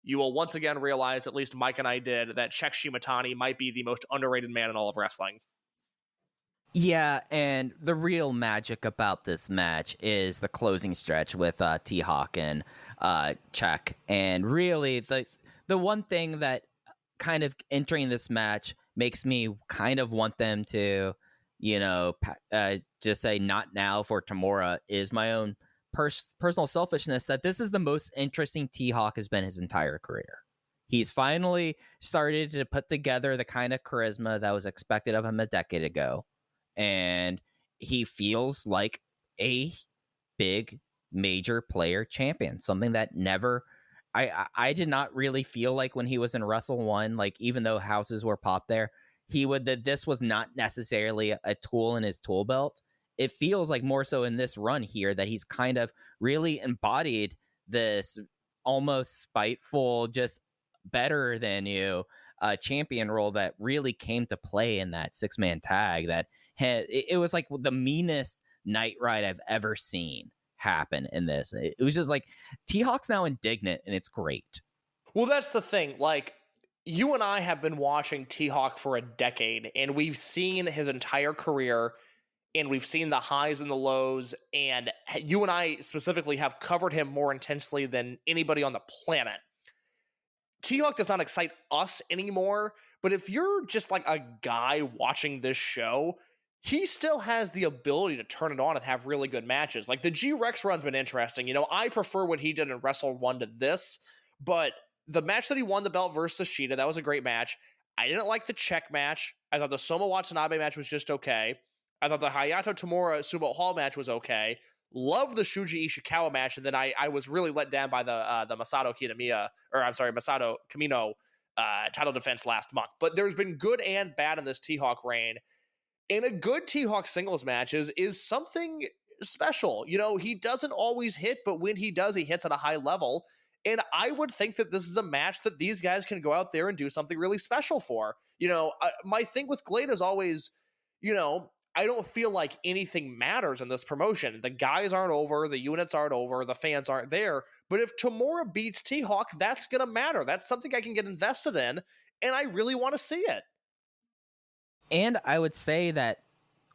you will once again realize, at least Mike and I did, that Czech Shimatani might be the most underrated man in all of wrestling. Yeah, and the real magic about this match is the closing stretch with T-Hawk and Czech. And really, the one thing that kind of entering this match makes me kind of want them to, just say not now for Tamura is my own personal selfishness, that this is the most interesting T-Hawk has been his entire career. He's finally started to put together the kind of charisma that was expected of him a decade ago. And he feels like a big major player champion, something that never I did not really feel like when he was in Wrestle One, like even though houses were popped there, this was not necessarily a tool in his tool belt. It feels like more so in this run here that he's kind of really embodied this almost spiteful, just better than you champion role that really came to play in that 6-man tag. That it was like the meanest night ride I've ever seen happen in this. It was just like T-Hawk's now indignant, and it's great. Well, that's the thing. Like, you and I have been watching T-Hawk for a decade, and we've seen his entire career, and we've seen the highs and the lows, and you and I specifically have covered him more intensely than anybody on the planet. T-Hawk does not excite us anymore, but if you're just like a guy watching this show, he still has the ability to turn it on and have really good matches. Like, the G-Rex run's been interesting. I prefer what he did in Wrestle 1 to this, but the match that he won the belt versus Shida, that was a great match. I didn't like the Czech match. I thought the Soma Watanabe match was just okay. I thought the Hayato Tamura Sumo Hall match was okay. Loved the Shuji Ishikawa match, and then I was really let down by the Masato Kamino title defense last month. But there's been good and bad in this T-Hawk reign. And a good T-Hawk singles match is something special. He doesn't always hit, but when he does, he hits at a high level. And I would think that this is a match that these guys can go out there and do something really special for. My thing with GLEAT is always, I don't feel like anything matters in this promotion. The guys aren't over, the units aren't over, the fans aren't there. But if Tamura beats T-Hawk, that's going to matter. That's something I can get invested in, and I really want to see it. And I would say that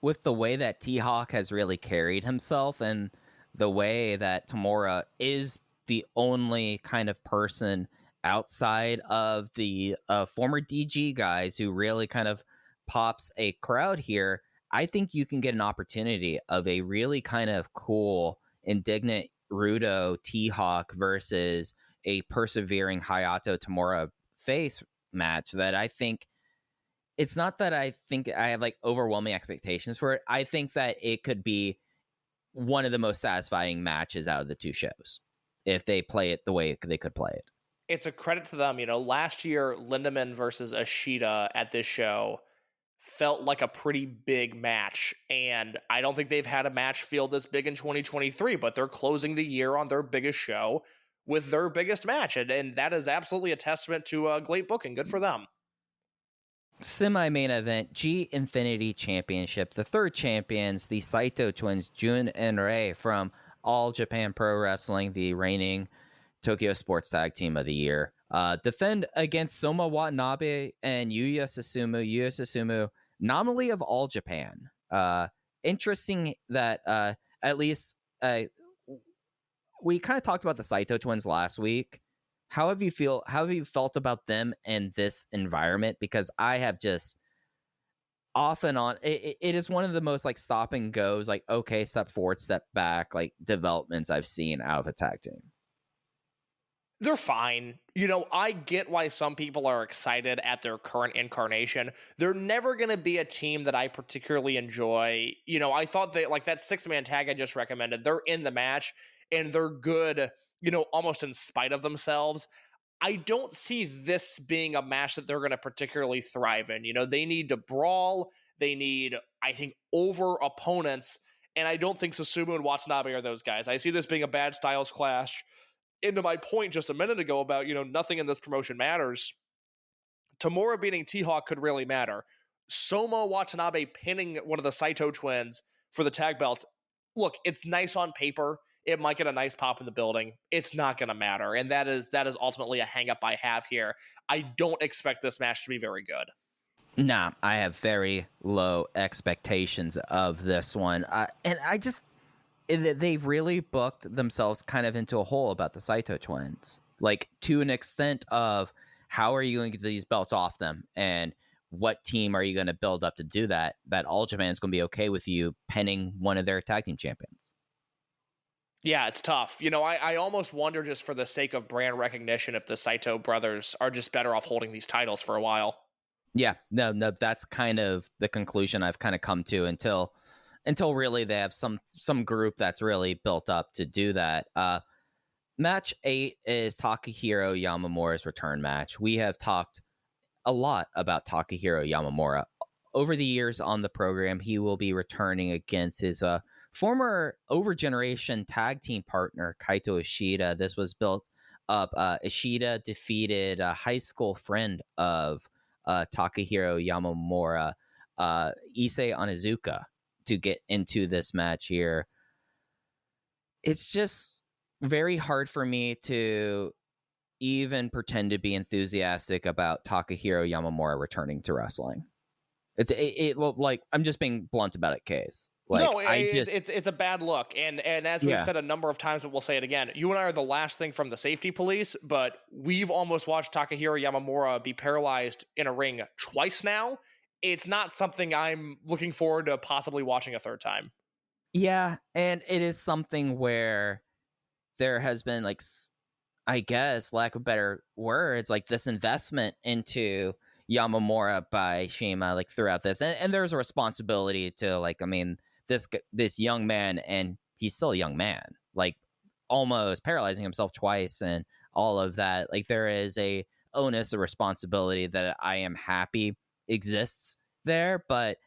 with the way that T-Hawk has really carried himself and the way that Tamura is the only kind of person outside of the former DG guys who really kind of pops a crowd here, I think you can get an opportunity of a really kind of cool, indignant Rudo T-Hawk versus a persevering Hayato Tamura face match that I think it's not that I think I have like overwhelming expectations for it. I think that it could be one of the most satisfying matches out of the two shows if they play it the way they could play it. It's a credit to them. Last year, Lindemann versus Ashita at this show felt like a pretty big match, and I don't think they've had a match feel this big in 2023, but they're closing the year on their biggest show with their biggest match, and that is absolutely a testament to GLEAT booking. Good for them. Semi-main event, G Infinity Championship. The third champions, the Saito twins, Jun and Rei from All Japan Pro Wrestling, the reigning Tokyo Sports Tag Team of the Year, defend against Soma Watanabe and Yuya Susumu. Yuya Susumu, nominally of All Japan. Interesting that at least we kind of talked about the Saito twins last week. How have you felt about them and this environment? Because I have just off and on. It is one of the most like stop and goes, like, okay, step forward, step back, like developments I've seen out of a tag team. They're fine. I get why some people are excited at their current incarnation. They're never going to be a team that I particularly enjoy. I thought that like that 6-man tag I just recommended, they're in the match and they're good, almost in spite of themselves. I don't see this being a match that they're going to particularly thrive in. They need to brawl. They need, I think, over opponents. And I don't think Susumu and Watanabe are those guys. I see this being a bad styles clash. Into my point just a minute ago about, nothing in this promotion matters. Tamura beating T-Hawk could really matter. Soma Watanabe pinning one of the Saito twins for the tag belts. Look, it's nice on paper. It might get a nice pop in the building. It's not going to matter. And that is ultimately a hang up I have here. I don't expect this match to be very good. Nah, I have very low expectations of this one. And I just, they've really booked themselves kind of into a hole about the Saito twins. Like, to an extent of how are you going to get these belts off them? And what team are you going to build up to do that? That All Japan's going to be okay with you penning one of their tag team champions. Yeah, it's tough. You know, I almost wonder, just for the sake of brand recognition, if the Saito brothers are just better off holding these titles for a while. Yeah, no, that's kind of the conclusion I've kind of come to until really they have some group that's really built up to do that. Match 8 is Takahiro Yamamura's return match. We have talked a lot about Takahiro Yamamura. Over the years on the program, he will be returning against his former Overgeneration tag team partner, Kaito Ishida. This was built up. Ishida defeated a high school friend of Takahiro Yamamura, Issei Onizuka, to get into this match here. It's just very hard for me to even pretend to be enthusiastic about Takahiro Yamamura returning to wrestling. Well, like, I'm just being blunt about it, Case. Like, no, it's a bad look, and as we've said a number of times, but we'll say it again. You and I are the last thing from the safety police, but we've almost watched Takahiro Yamamura be paralyzed in a ring twice now. It's not something I'm looking forward to possibly watching a third time. Yeah, and it is something where there has been, like, I guess, lack of better words, like this investment into Yamamura by Shima, like, throughout this, and there's a responsibility to, like, I mean, this young man, and he's still a young man, like, almost paralyzing himself twice and all of that. Like, there is a onus, a responsibility that I am happy exists there, but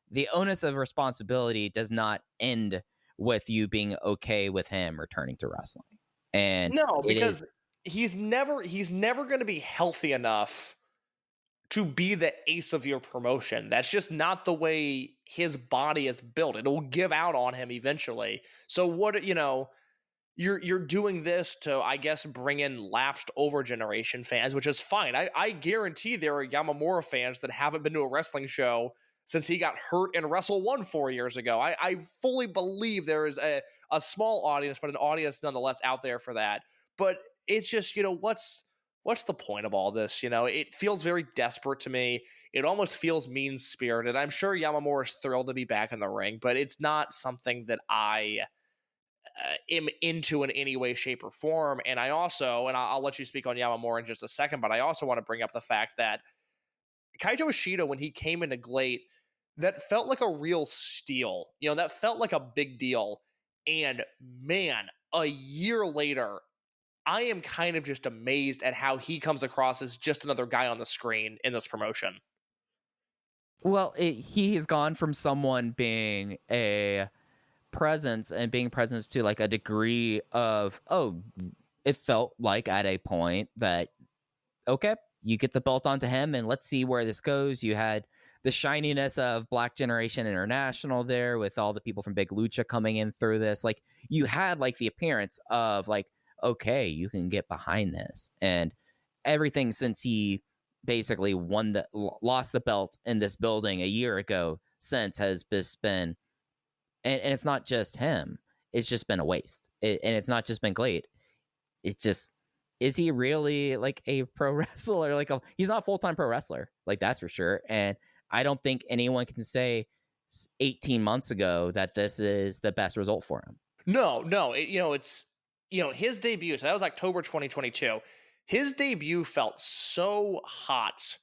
the onus of responsibility does not end with you being okay with him returning to wrestling. And no, because he's never going to be healthy enough to be the ace of your promotion. That's just not the way his body is built. It'll give out on him eventually. So what, you know, you're doing this to, I guess, bring in lapsed Overgeneration fans, which is fine. I guarantee there are Yamamura fans that haven't been to a wrestling show since he got hurt in Wrestle 1 4 years ago. I fully believe there is a small audience, but an audience nonetheless out there for that. But it's just, you know, what's the point of all this? You know, it feels very desperate to me. It almost feels mean-spirited. I'm sure Yamamura is thrilled to be back in the ring, but it's not something that I am into in any way, shape, or form. And I also, and I'll let you speak on Yamamura in just a second, but I also want to bring up the fact that Kaito Ishida, when he came into GLEAT, that felt like a real steal. You know, that felt like a big deal. And man, a year later, I am kind of just amazed at how he comes across as just another guy on the screen in this promotion. Well, he has gone from someone being a presence and being presence to, like, a degree of, it felt like at a point that, okay, you get the belt onto him and let's see where this goes. You had the shininess of Black Generation International there with all the people from Big Lucha coming in through this. Like, you had, like, the appearance of, like, okay, you can get behind this. And everything since he basically lost the belt in this building a year ago since has just been, and it's not just him, it's just been a waste. And it's not just been GLEAT. It's just, is he really, like, a pro wrestler? Like, he's not a full-time pro wrestler, like, that's for sure. And I don't think anyone can say 18 months ago that this is the best result for him. No, it's, you know, his debut, so that was October 2022. His debut felt so hot.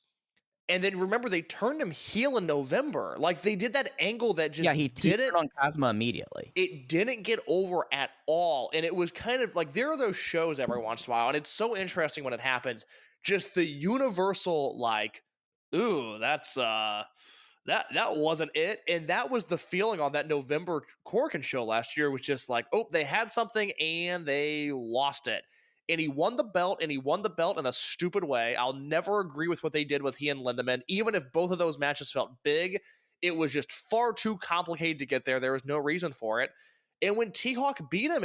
And then remember, they turned him heel in November. Like, they did that angle that just he didn't on Kazuma immediately. It didn't get over at all. And it was kind of like, there are those shows every once in a while, and it's so interesting when it happens. Just the universal, like, ooh, that's that wasn't it. And that was the feeling on that November Korakuen show last year, was just like, oh, they had something and they lost it. And he won the belt, and he won the belt in a stupid way. I'll never agree with what they did with he and Lindemann. Even if both of those matches felt big, it was just far too complicated to get there. There was no reason for it. And when T-Hawk beat him,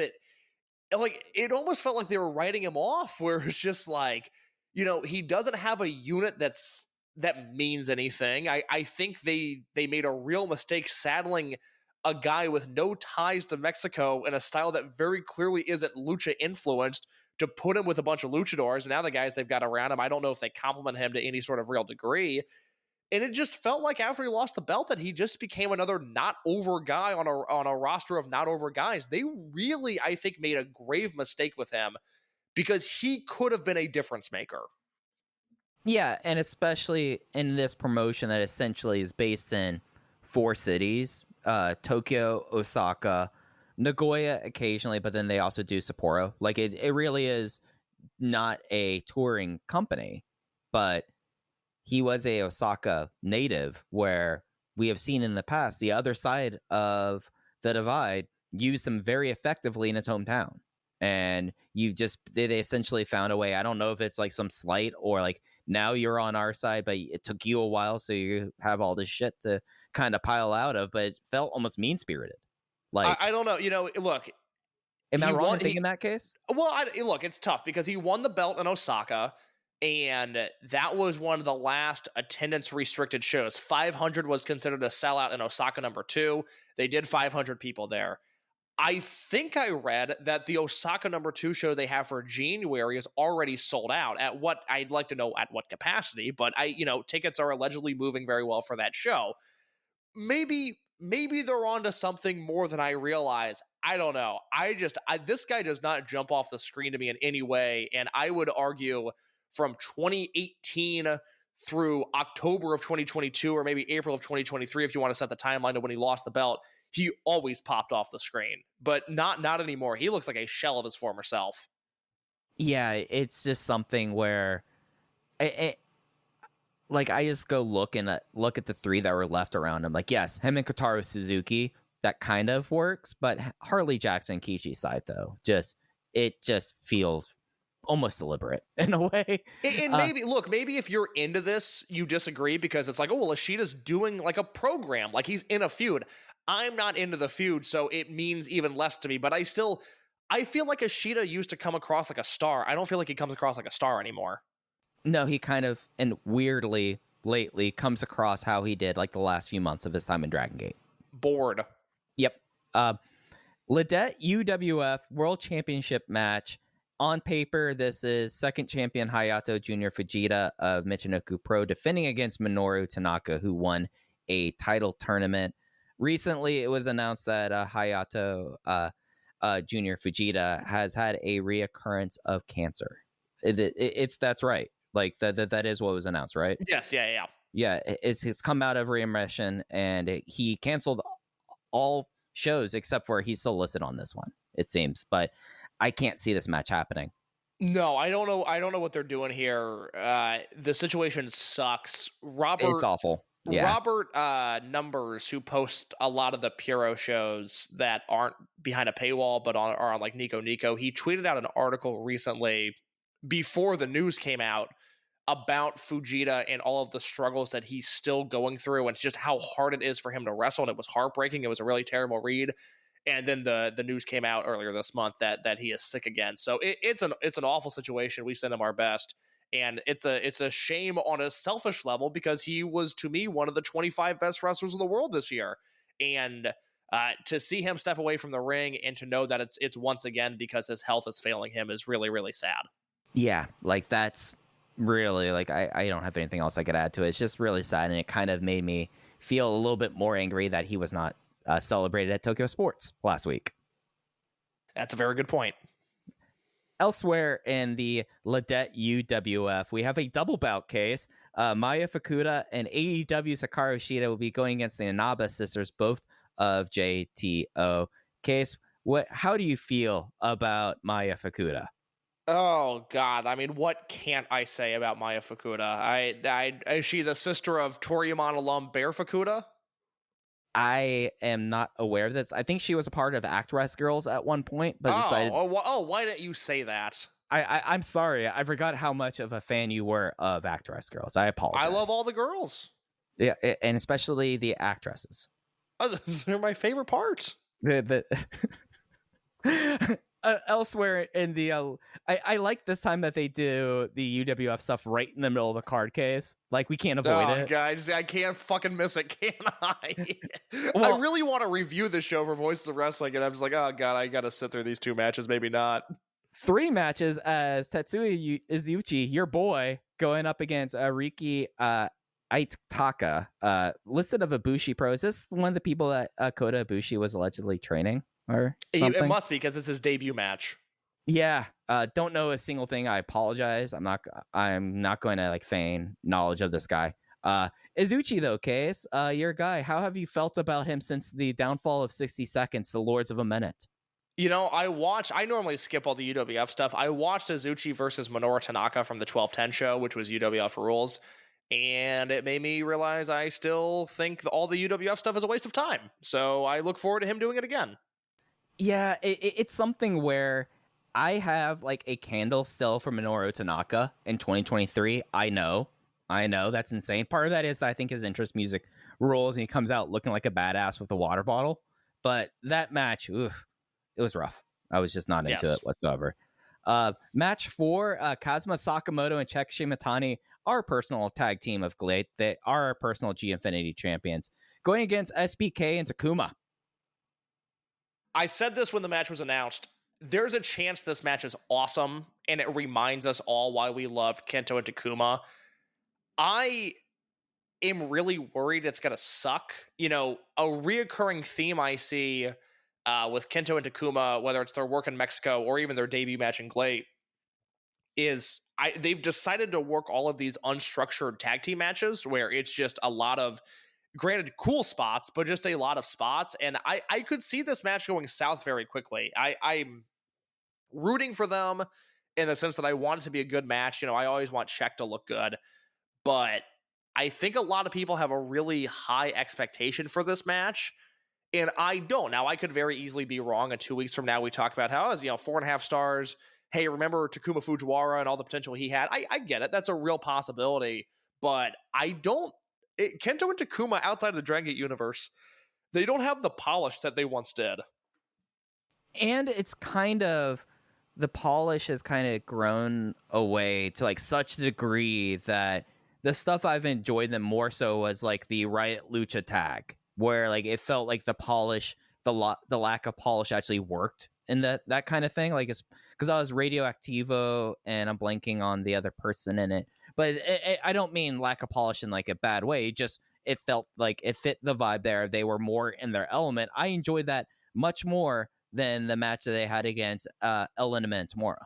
like it almost felt like they were writing him off, where it's just like, he doesn't have a unit that means anything. I think they made a real mistake saddling a guy with no ties to Mexico in a style that very clearly isn't lucha influenced to put him with a bunch of luchadors. And now the guys they've got around him, I don't know if they compliment him to any sort of real degree. And it just felt like after he lost the belt that he just became another not over guy on a roster of not over guys. They really, I think, made a grave mistake with him because he could have been a difference maker. Yeah, and especially in this promotion that essentially is based in 4 cities, Tokyo, Osaka, Nagoya occasionally, but then they also do Sapporo. Like it really is not a touring company, but he was a Osaka native, where we have seen in the past the other side of the divide used him very effectively in his hometown. And they essentially found a way. I don't know if it's like some slight or like now you're on our side, but it took you a while, so you have all this shit to kind of pile out of, but it felt almost mean-spirited. Like I don't know. Look, am I wrong in thinking that case? Well, look, it's tough because he won the belt in Osaka, and that was one of the last attendance-restricted shows. 500 was considered a sellout in Osaka number 2. They did 500 people there. I think I read that the Osaka number 2 show they have for January is already sold out. I'd like to know at what capacity, but tickets are allegedly moving very well for that show. Maybe they're onto something more than I realize. I don't know. This guy does not jump off the screen to me in any way, and I would argue from 2018 through October of 2022 or maybe April of 2023, if you want to set the timeline to when he lost the belt, he always popped off the screen, but not anymore. He looks like a shell of his former self. Yeah, it's just something where like I just go look at the 3 that were left around him. Like, yes, him and Kotaro Suzuki, that kind of works, but Harley Jackson, Kishi Saito, it just feels almost deliberate in a way. And maybe if you're into this, you disagree because it's like, oh, well, Ishida's doing like a program, like he's in a feud. I'm not into the feud, so it means even less to me, but I feel like Ishida used to come across like a star. I don't feel like he comes across like a star anymore. No, he kind of, and weirdly, lately, comes across how he did like the last few months of his time in Dragongate. Bored. Yep. Ledette UWF World Championship match. On paper, this is second champion Hayato Jr. Fujita of Michinoku Pro defending against Minoru Tanaka, who won a title tournament. Recently, it was announced that Hayato Jr. Fujita has had a reoccurrence of cancer. That's right. Like that is what was announced, right? Yes, yeah. Yeah, it's come out of remission, and he canceled all shows except for he's still listed on this one, it seems. But I can't see this match happening. No, I don't know what they're doing here. The situation sucks. It's awful. Yeah. Robert Numbers, who posts a lot of the Puro shows that aren't behind a paywall but are on like Nico Nico, he tweeted out an article recently before the news came out about Fujita and all of the struggles that he's still going through and just how hard it is for him to wrestle. And it was heartbreaking. It was a really terrible read. And then the news came out earlier this month that he is sick again. So it's an awful situation. We send him our best. And it's a shame on a selfish level because he was, to me, one of the 25 best wrestlers in the world this year. And to see him step away from the ring and to know that it's once again because his health is failing him is really, really sad. Yeah, like that's really, like I don't have anything else I could add to it. It's just really sad, and it kind of made me feel a little bit more angry that he was not celebrated at Tokyo Sports last week. That's a very good point. Elsewhere in the Ledette UWF, we have a double bout case. Maya Fukuda and AEW Sakaru Shida will be going against the Inaba sisters, both of JTO. Case, how do you feel about Maya Fukuda? Oh, God. I mean, what can't I say about Maya Fukuda? Is she the sister of Toriyama alum Bear Fukuda? I am not aware of this. I think she was a part of Actress Girls at one point, but decided... why didn't you say that? I'm sorry. I forgot how much of a fan you were of Actress Girls. I apologize. I love all the girls. Yeah, and especially the actresses. They're my favorite parts. The elsewhere in the I like this time that they do the UWF stuff right in the middle of the card case. Like, we can't avoid it. Guys, I can't fucking miss it, can I? Well, I really want to review the show for Voices of Wrestling, and I'm just like, oh god, I gotta sit through these 2 matches, maybe not. 3 matches as Tetsuya Izuchi, your boy, going up against Riki Aitaka, listed of Ibushi Pro. Is this one of the people that Kota Ibushi was allegedly training or something? It must be, because it's his debut match. Yeah, don't know a single thing. I apologize. I'm not going to like feign knowledge of this guy. Izuchi though, Case, your guy. How have you felt about him since the downfall of 60 Seconds, the Lords of a Minute? You know, I normally skip all the UWF stuff. I watched Izuchi versus Minoru Tanaka from the 1210 show, which was UWF Rules, and it made me realize I still think all the UWF stuff is a waste of time. So I look forward to him doing it again. Yeah, it's something where I have like a candle still for Minoru Tanaka in 2023. I know that's insane. Part of that is that I think his interest music rules, and he comes out looking like a badass with a water bottle. But that match, it was rough. I was just not into it whatsoever. Match 4, Kazuma Sakamoto and Check Shimatani, our personal tag team of GLEAT. They are our personal G Infinity champions, going against SBK and Takuma. I said this when the match was announced. There's a chance this match is awesome, and it reminds us all why we loved Kento and Takuma. I am really worried it's going to suck. You know, a reoccurring theme I see with Kento and Takuma, whether it's their work in Mexico or even their debut match in GLEAT, is they've decided to work all of these unstructured tag team matches where it's just a lot of, granted, cool spots, but just a lot of spots. And I could see this match going south very quickly. I'm rooting for them in the sense that I want it to be a good match. You know, I always want Czech to look good, but I think a lot of people have a really high expectation for this match, and I don't. Now, I could very easily be wrong, and 2 weeks from now we talk about how, 4.5 stars. Hey, remember Takuma Fujiwara and all the potential he had? I get it. That's a real possibility, but I don't. Kento and Takuma outside of the Dragongate universe, they don't have the polish that they once did. And it's kind of, the polish has kind of grown away to like such a degree that the stuff I've enjoyed them more so was like the Riot Lucha tag, where like it felt like the polish, the lack of polish actually worked in that kind of thing. Like, it's because I was Radioactivo and I'm blanking on the other person in it, but I don't mean lack of polish in like a bad way. It felt like it fit the vibe there. They were more in their element. I enjoyed that much more than the match that they had against Elena and Tamura.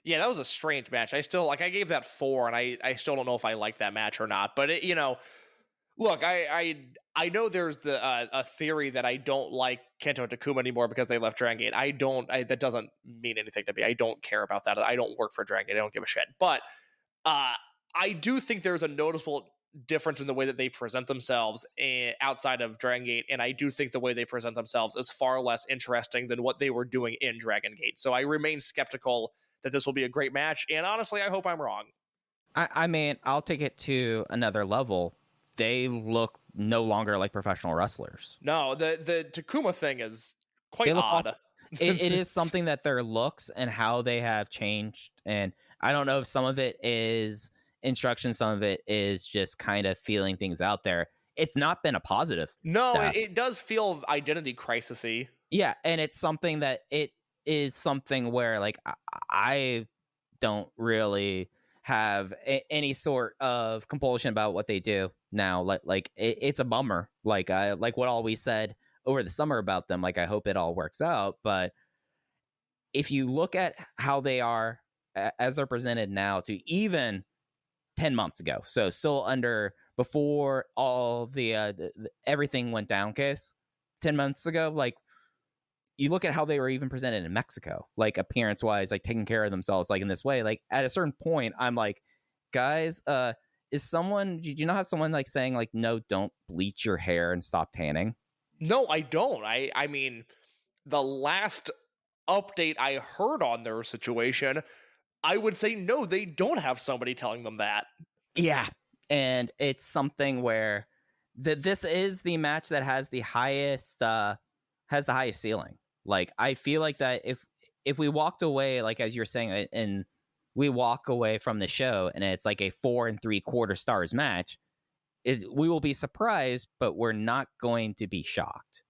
Yeah, that was a strange match. I still, I gave that 4, and I still don't know if I liked that match or not. But, look, I know there's a theory that I don't like Kento and Takuma anymore because they left Dragongate. That doesn't mean anything to me. I don't care about that. I don't work for Dragongate. I don't give a shit. But I do think there's a noticeable difference in the way that they present themselves outside of Dragongate, and I do think the way they present themselves is far less interesting than what they were doing in Dragongate. So I remain skeptical that this will be a great match, and honestly, I hope I'm wrong. I mean, I'll take it to another level. They look no longer like professional wrestlers. No, the Takuma thing is quite odd. It is something that their looks and how they have changed, and I don't know if some of it is instruction, some of it is just kind of feeling things out there. It's not been a positive. No, it does feel identity crisis-y. Yeah, and it's something that it is something where like I don't really have any sort of compulsion about what they do now. Like it's a bummer. Like what all we said over the summer about them. Like, I hope it all works out. But if you look at how they are as they're presented now to even 10 months ago, so still under before all the everything went down case 10 months ago, like you look at how they were even presented in Mexico, like appearance wise, like taking care of themselves, like in this way, like at a certain point, I'm like, guys, did you not have someone like saying like, no, don't bleach your hair and stop tanning? No, I don't. I mean, the last update I heard on their situation, I would say no, they don't have somebody telling them that. Yeah. And it's something where this is the match that has the highest ceiling. Like, I feel like that if we walked away, like as you're saying, and we walk away from the show and it's like a 4 3/4 stars match, we will be surprised, but we're not going to be shocked.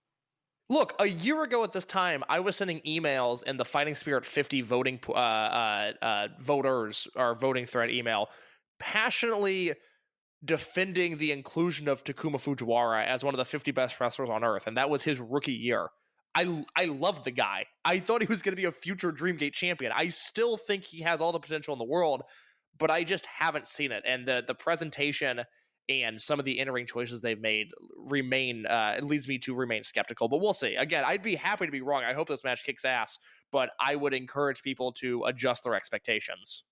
Look, a year ago at this time, I was sending emails in the Fighting Spirit 50 voting voters or voting thread email, passionately defending the inclusion of Takuma Fujiwara as one of the 50 best wrestlers on earth, and that was his rookie year. I loved the guy. I thought he was going to be a future Dreamgate champion. I still think he has all the potential in the world, but I just haven't seen it. And the presentation and some of the in-ring choices they've made it leads me to remain skeptical. But we'll see. Again, I'd be happy to be wrong. I hope this match kicks ass, but I would encourage people to adjust their expectations.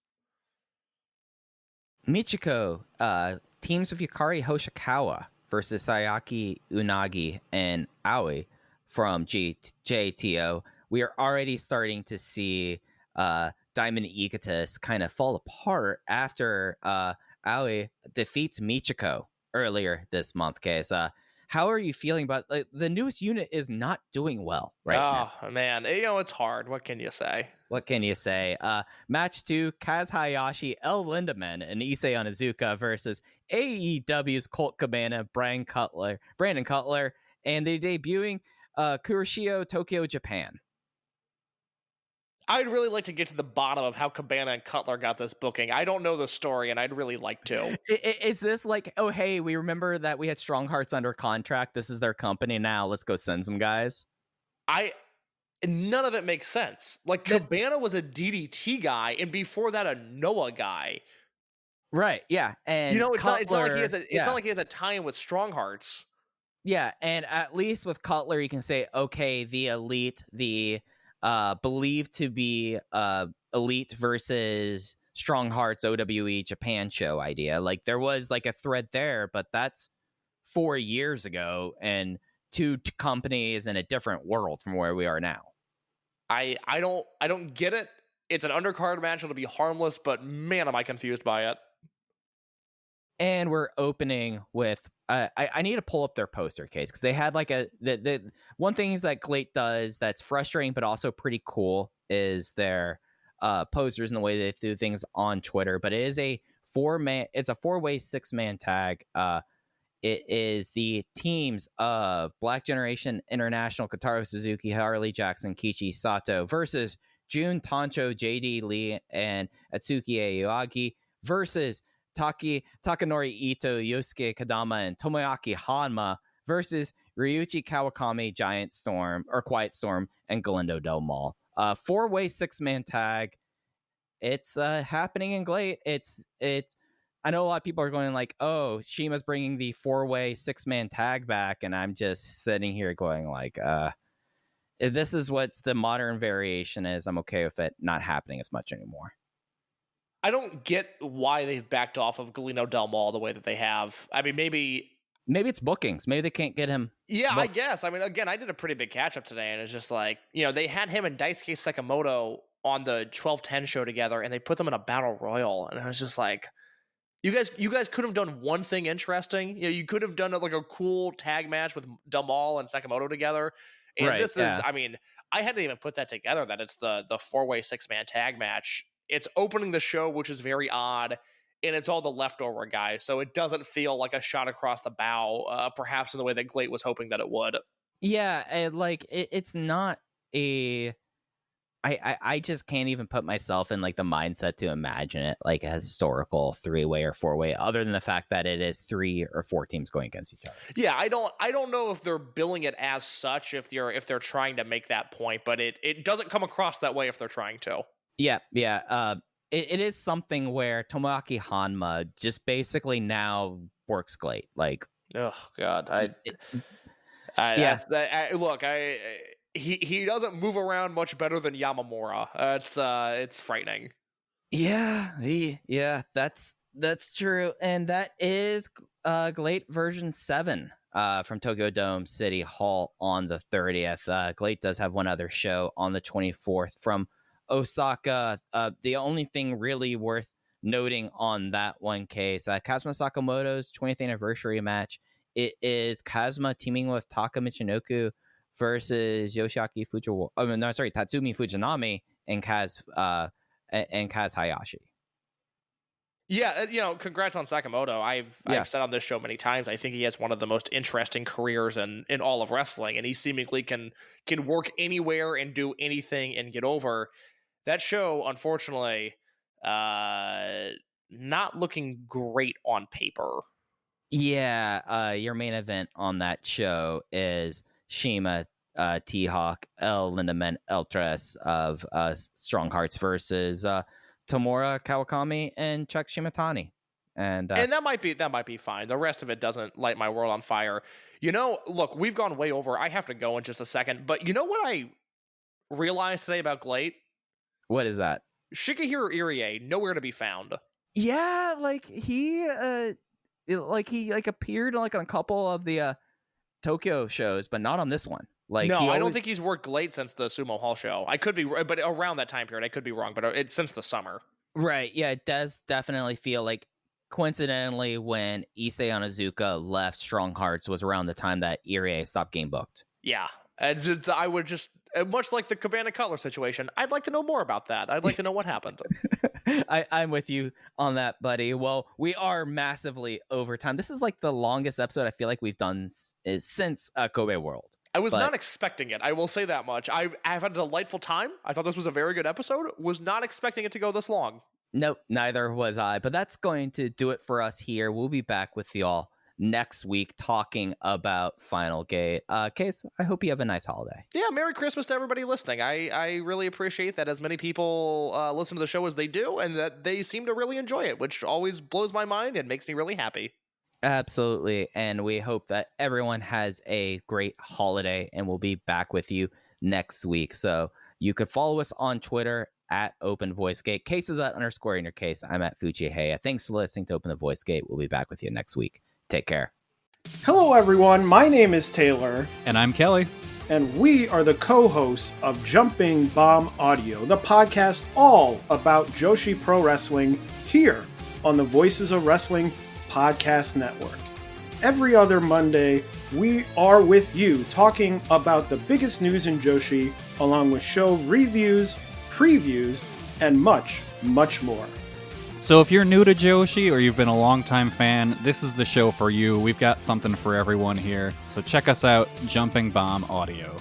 Michiko teams with Yukari Hoshikawa versus Sayaki Unagi and Aoi from JTO. We are already starting to see Diamond Egotis kind of fall apart after Aoi defeats Michiko earlier this month. Case, how are you feeling about the newest unit is not doing well right now? Oh man, it's hard. What can you say? Match 2, Kaz Hayashi, El Lindaman, and Issei Onizuka versus AEW's Colt Cabana, Brandon Cutler, and they're debuting Kuroshio, Tokyo, Japan. I'd really like to get to the bottom of how Cabana and Cutler got this booking. I don't know the story, and I'd really like to. Is this like, oh, hey, we remember that we had Strong Hearts under contract. This is their company now. Let's go send some guys. None of it makes sense. Like, Cabana was a DDT guy, and before that, a Noah guy. Right, yeah. And it's Cutler, not like he has a tie-in with Strong Hearts. Yeah, and at least with Cutler, you can say, okay, the Elite, the believed to be Elite versus Strong Hearts OWE Japan show idea. Like, there was like a thread there, but that's 4 years ago and two companies in a different world from where we are now. I don't get it. It's an undercard match. It'll be harmless, but man, am I confused by it. And we're opening with I need to pull up their poster case because they had like the one thing is that GLEAT does that's frustrating but also pretty cool is their posters and the way they do things on Twitter. But it is a 4-way 6-man tag. It is the teams of Black Generation International, Kotaro Suzuki, Harley Jackson, Kichi Sato versus Jun Tancho, JD Lee, and Atsuki Aoyagi versus Takanori Ito, Yosuke Kadama, and Tomoaki Hanma versus Ryuichi Kawakami, Giant Storm, or Quiet Storm, and Galindo Del Mal. 4-way 6-man tag. It's happening in GLEAT. It's I know a lot of people are going like, oh, Shima's bringing the 4-way 6-man tag back, and I'm just sitting here going like, if this is what the modern variation is, I'm okay with it not happening as much anymore. I don't get why they've backed off of Galeno Del Mal the way that they have. I mean, maybe it's bookings. Maybe they can't get him. Yeah, I guess. I mean, again, I did a pretty big catch-up today, and it's just like, they had him and Daisuke Sakamoto on the 12-10 show together, and they put them in a battle royal, and I was just like, you guys could have done one thing interesting. You could have done like a cool tag match with Del Mal and Sakamoto together. And right, this is, I mean, I hadn't even put that together, that it's the 4-way 6-man tag match. It's opening the show, which is very odd, and it's all the leftover guys, so it doesn't feel like a shot across the bow, perhaps in the way that GLEAT was hoping that it would. Yeah, and like it's not a. I just can't even put myself in like the mindset to imagine it like a historical 3-way or 4-way, other than the fact that it is 3 or 4 teams going against each other. Yeah, I don't know if they're billing it as such if they're trying to make that point, but it doesn't come across that way if they're trying to. Yeah. It is something where Tomoaki Hanma just basically now works GLEAT. Like, oh god, he doesn't move around much better than Yamamura. It's frightening. Yeah, that's true, and that is GLEAT version 7 from Tokyo Dome City Hall on the 30th. GLEAT does have one other show on the 24th from Osaka. The only thing really worth noting on that one case, Kazuma Sakamoto's 20th anniversary match. It is Kazuma teaming with Taka Michinoku versus Tatsumi Fujinami and Kaz Hayashi. Yeah, congrats on Sakamoto. I've said on this show many times, I think he has one of the most interesting careers in all of wrestling, and he seemingly can work anywhere and do anything and get over. That show, unfortunately, not looking great on paper. Yeah, your main event on that show is Shima T-Hawk, El Lindaman Eltres of Strong Hearts versus Tamura Kawakami and Chuck Shimatani. And that might be fine. The rest of it doesn't light my world on fire. Look, we've gone way over. I have to go in just a second. But you know what I realized today about GLEAT? What is that? Shigehiro Irie, nowhere to be found. Yeah, he appeared on a couple of the Tokyo shows, but not on this one. I don't think he's worked GLEAT since the Sumo Hall show. I could be, but around that time period, I could be wrong. But it's since the summer. Right. Yeah, it does definitely feel like coincidentally when Issei Onizuka left Strong Hearts was around the time that Irie stopped getting booked. Yeah. And I would just, much like the Cabana Cutler situation, I'd like to know more about that. I'd like to know what happened. I'm with you on that, buddy. Well, we are massively over time. This is like the longest episode I feel like we've done since Kobe World. I was not expecting it. I will say that much. I've had a delightful time. I thought this was a very good episode. Was not expecting it to go this long. Nope, neither was I. But that's going to do it for us here. We'll be back with y'all next week talking about Final Gate. Case, I hope you have a nice holiday. Yeah, Merry Christmas to everybody listening. I really appreciate that as many people listen to the show as they do, and that they seem to really enjoy it, which always blows my mind and makes me really happy. Absolutely. And we hope that everyone has a great holiday, and we'll be back with you next week. So you could follow us on Twitter at Open Voice Gate. Case is at _ in your case. I'm at Fujiheya. Thanks for listening to Open the Voice Gate. We'll be back with you next week. Take care. Hello, everyone. My name is Taylor. And I'm Kelly. And we are the co-hosts of Jumping Bomb Audio, the podcast all about Joshi Pro Wrestling here on the Voices of Wrestling Podcast Network. Every other Monday, we are with you talking about the biggest news in Joshi, along with show reviews, previews, and much, much more. So if you're new to Joshi or you've been a longtime fan, this is the show for you. We've got something for everyone here. So check us out, Jumping Bomb Audio.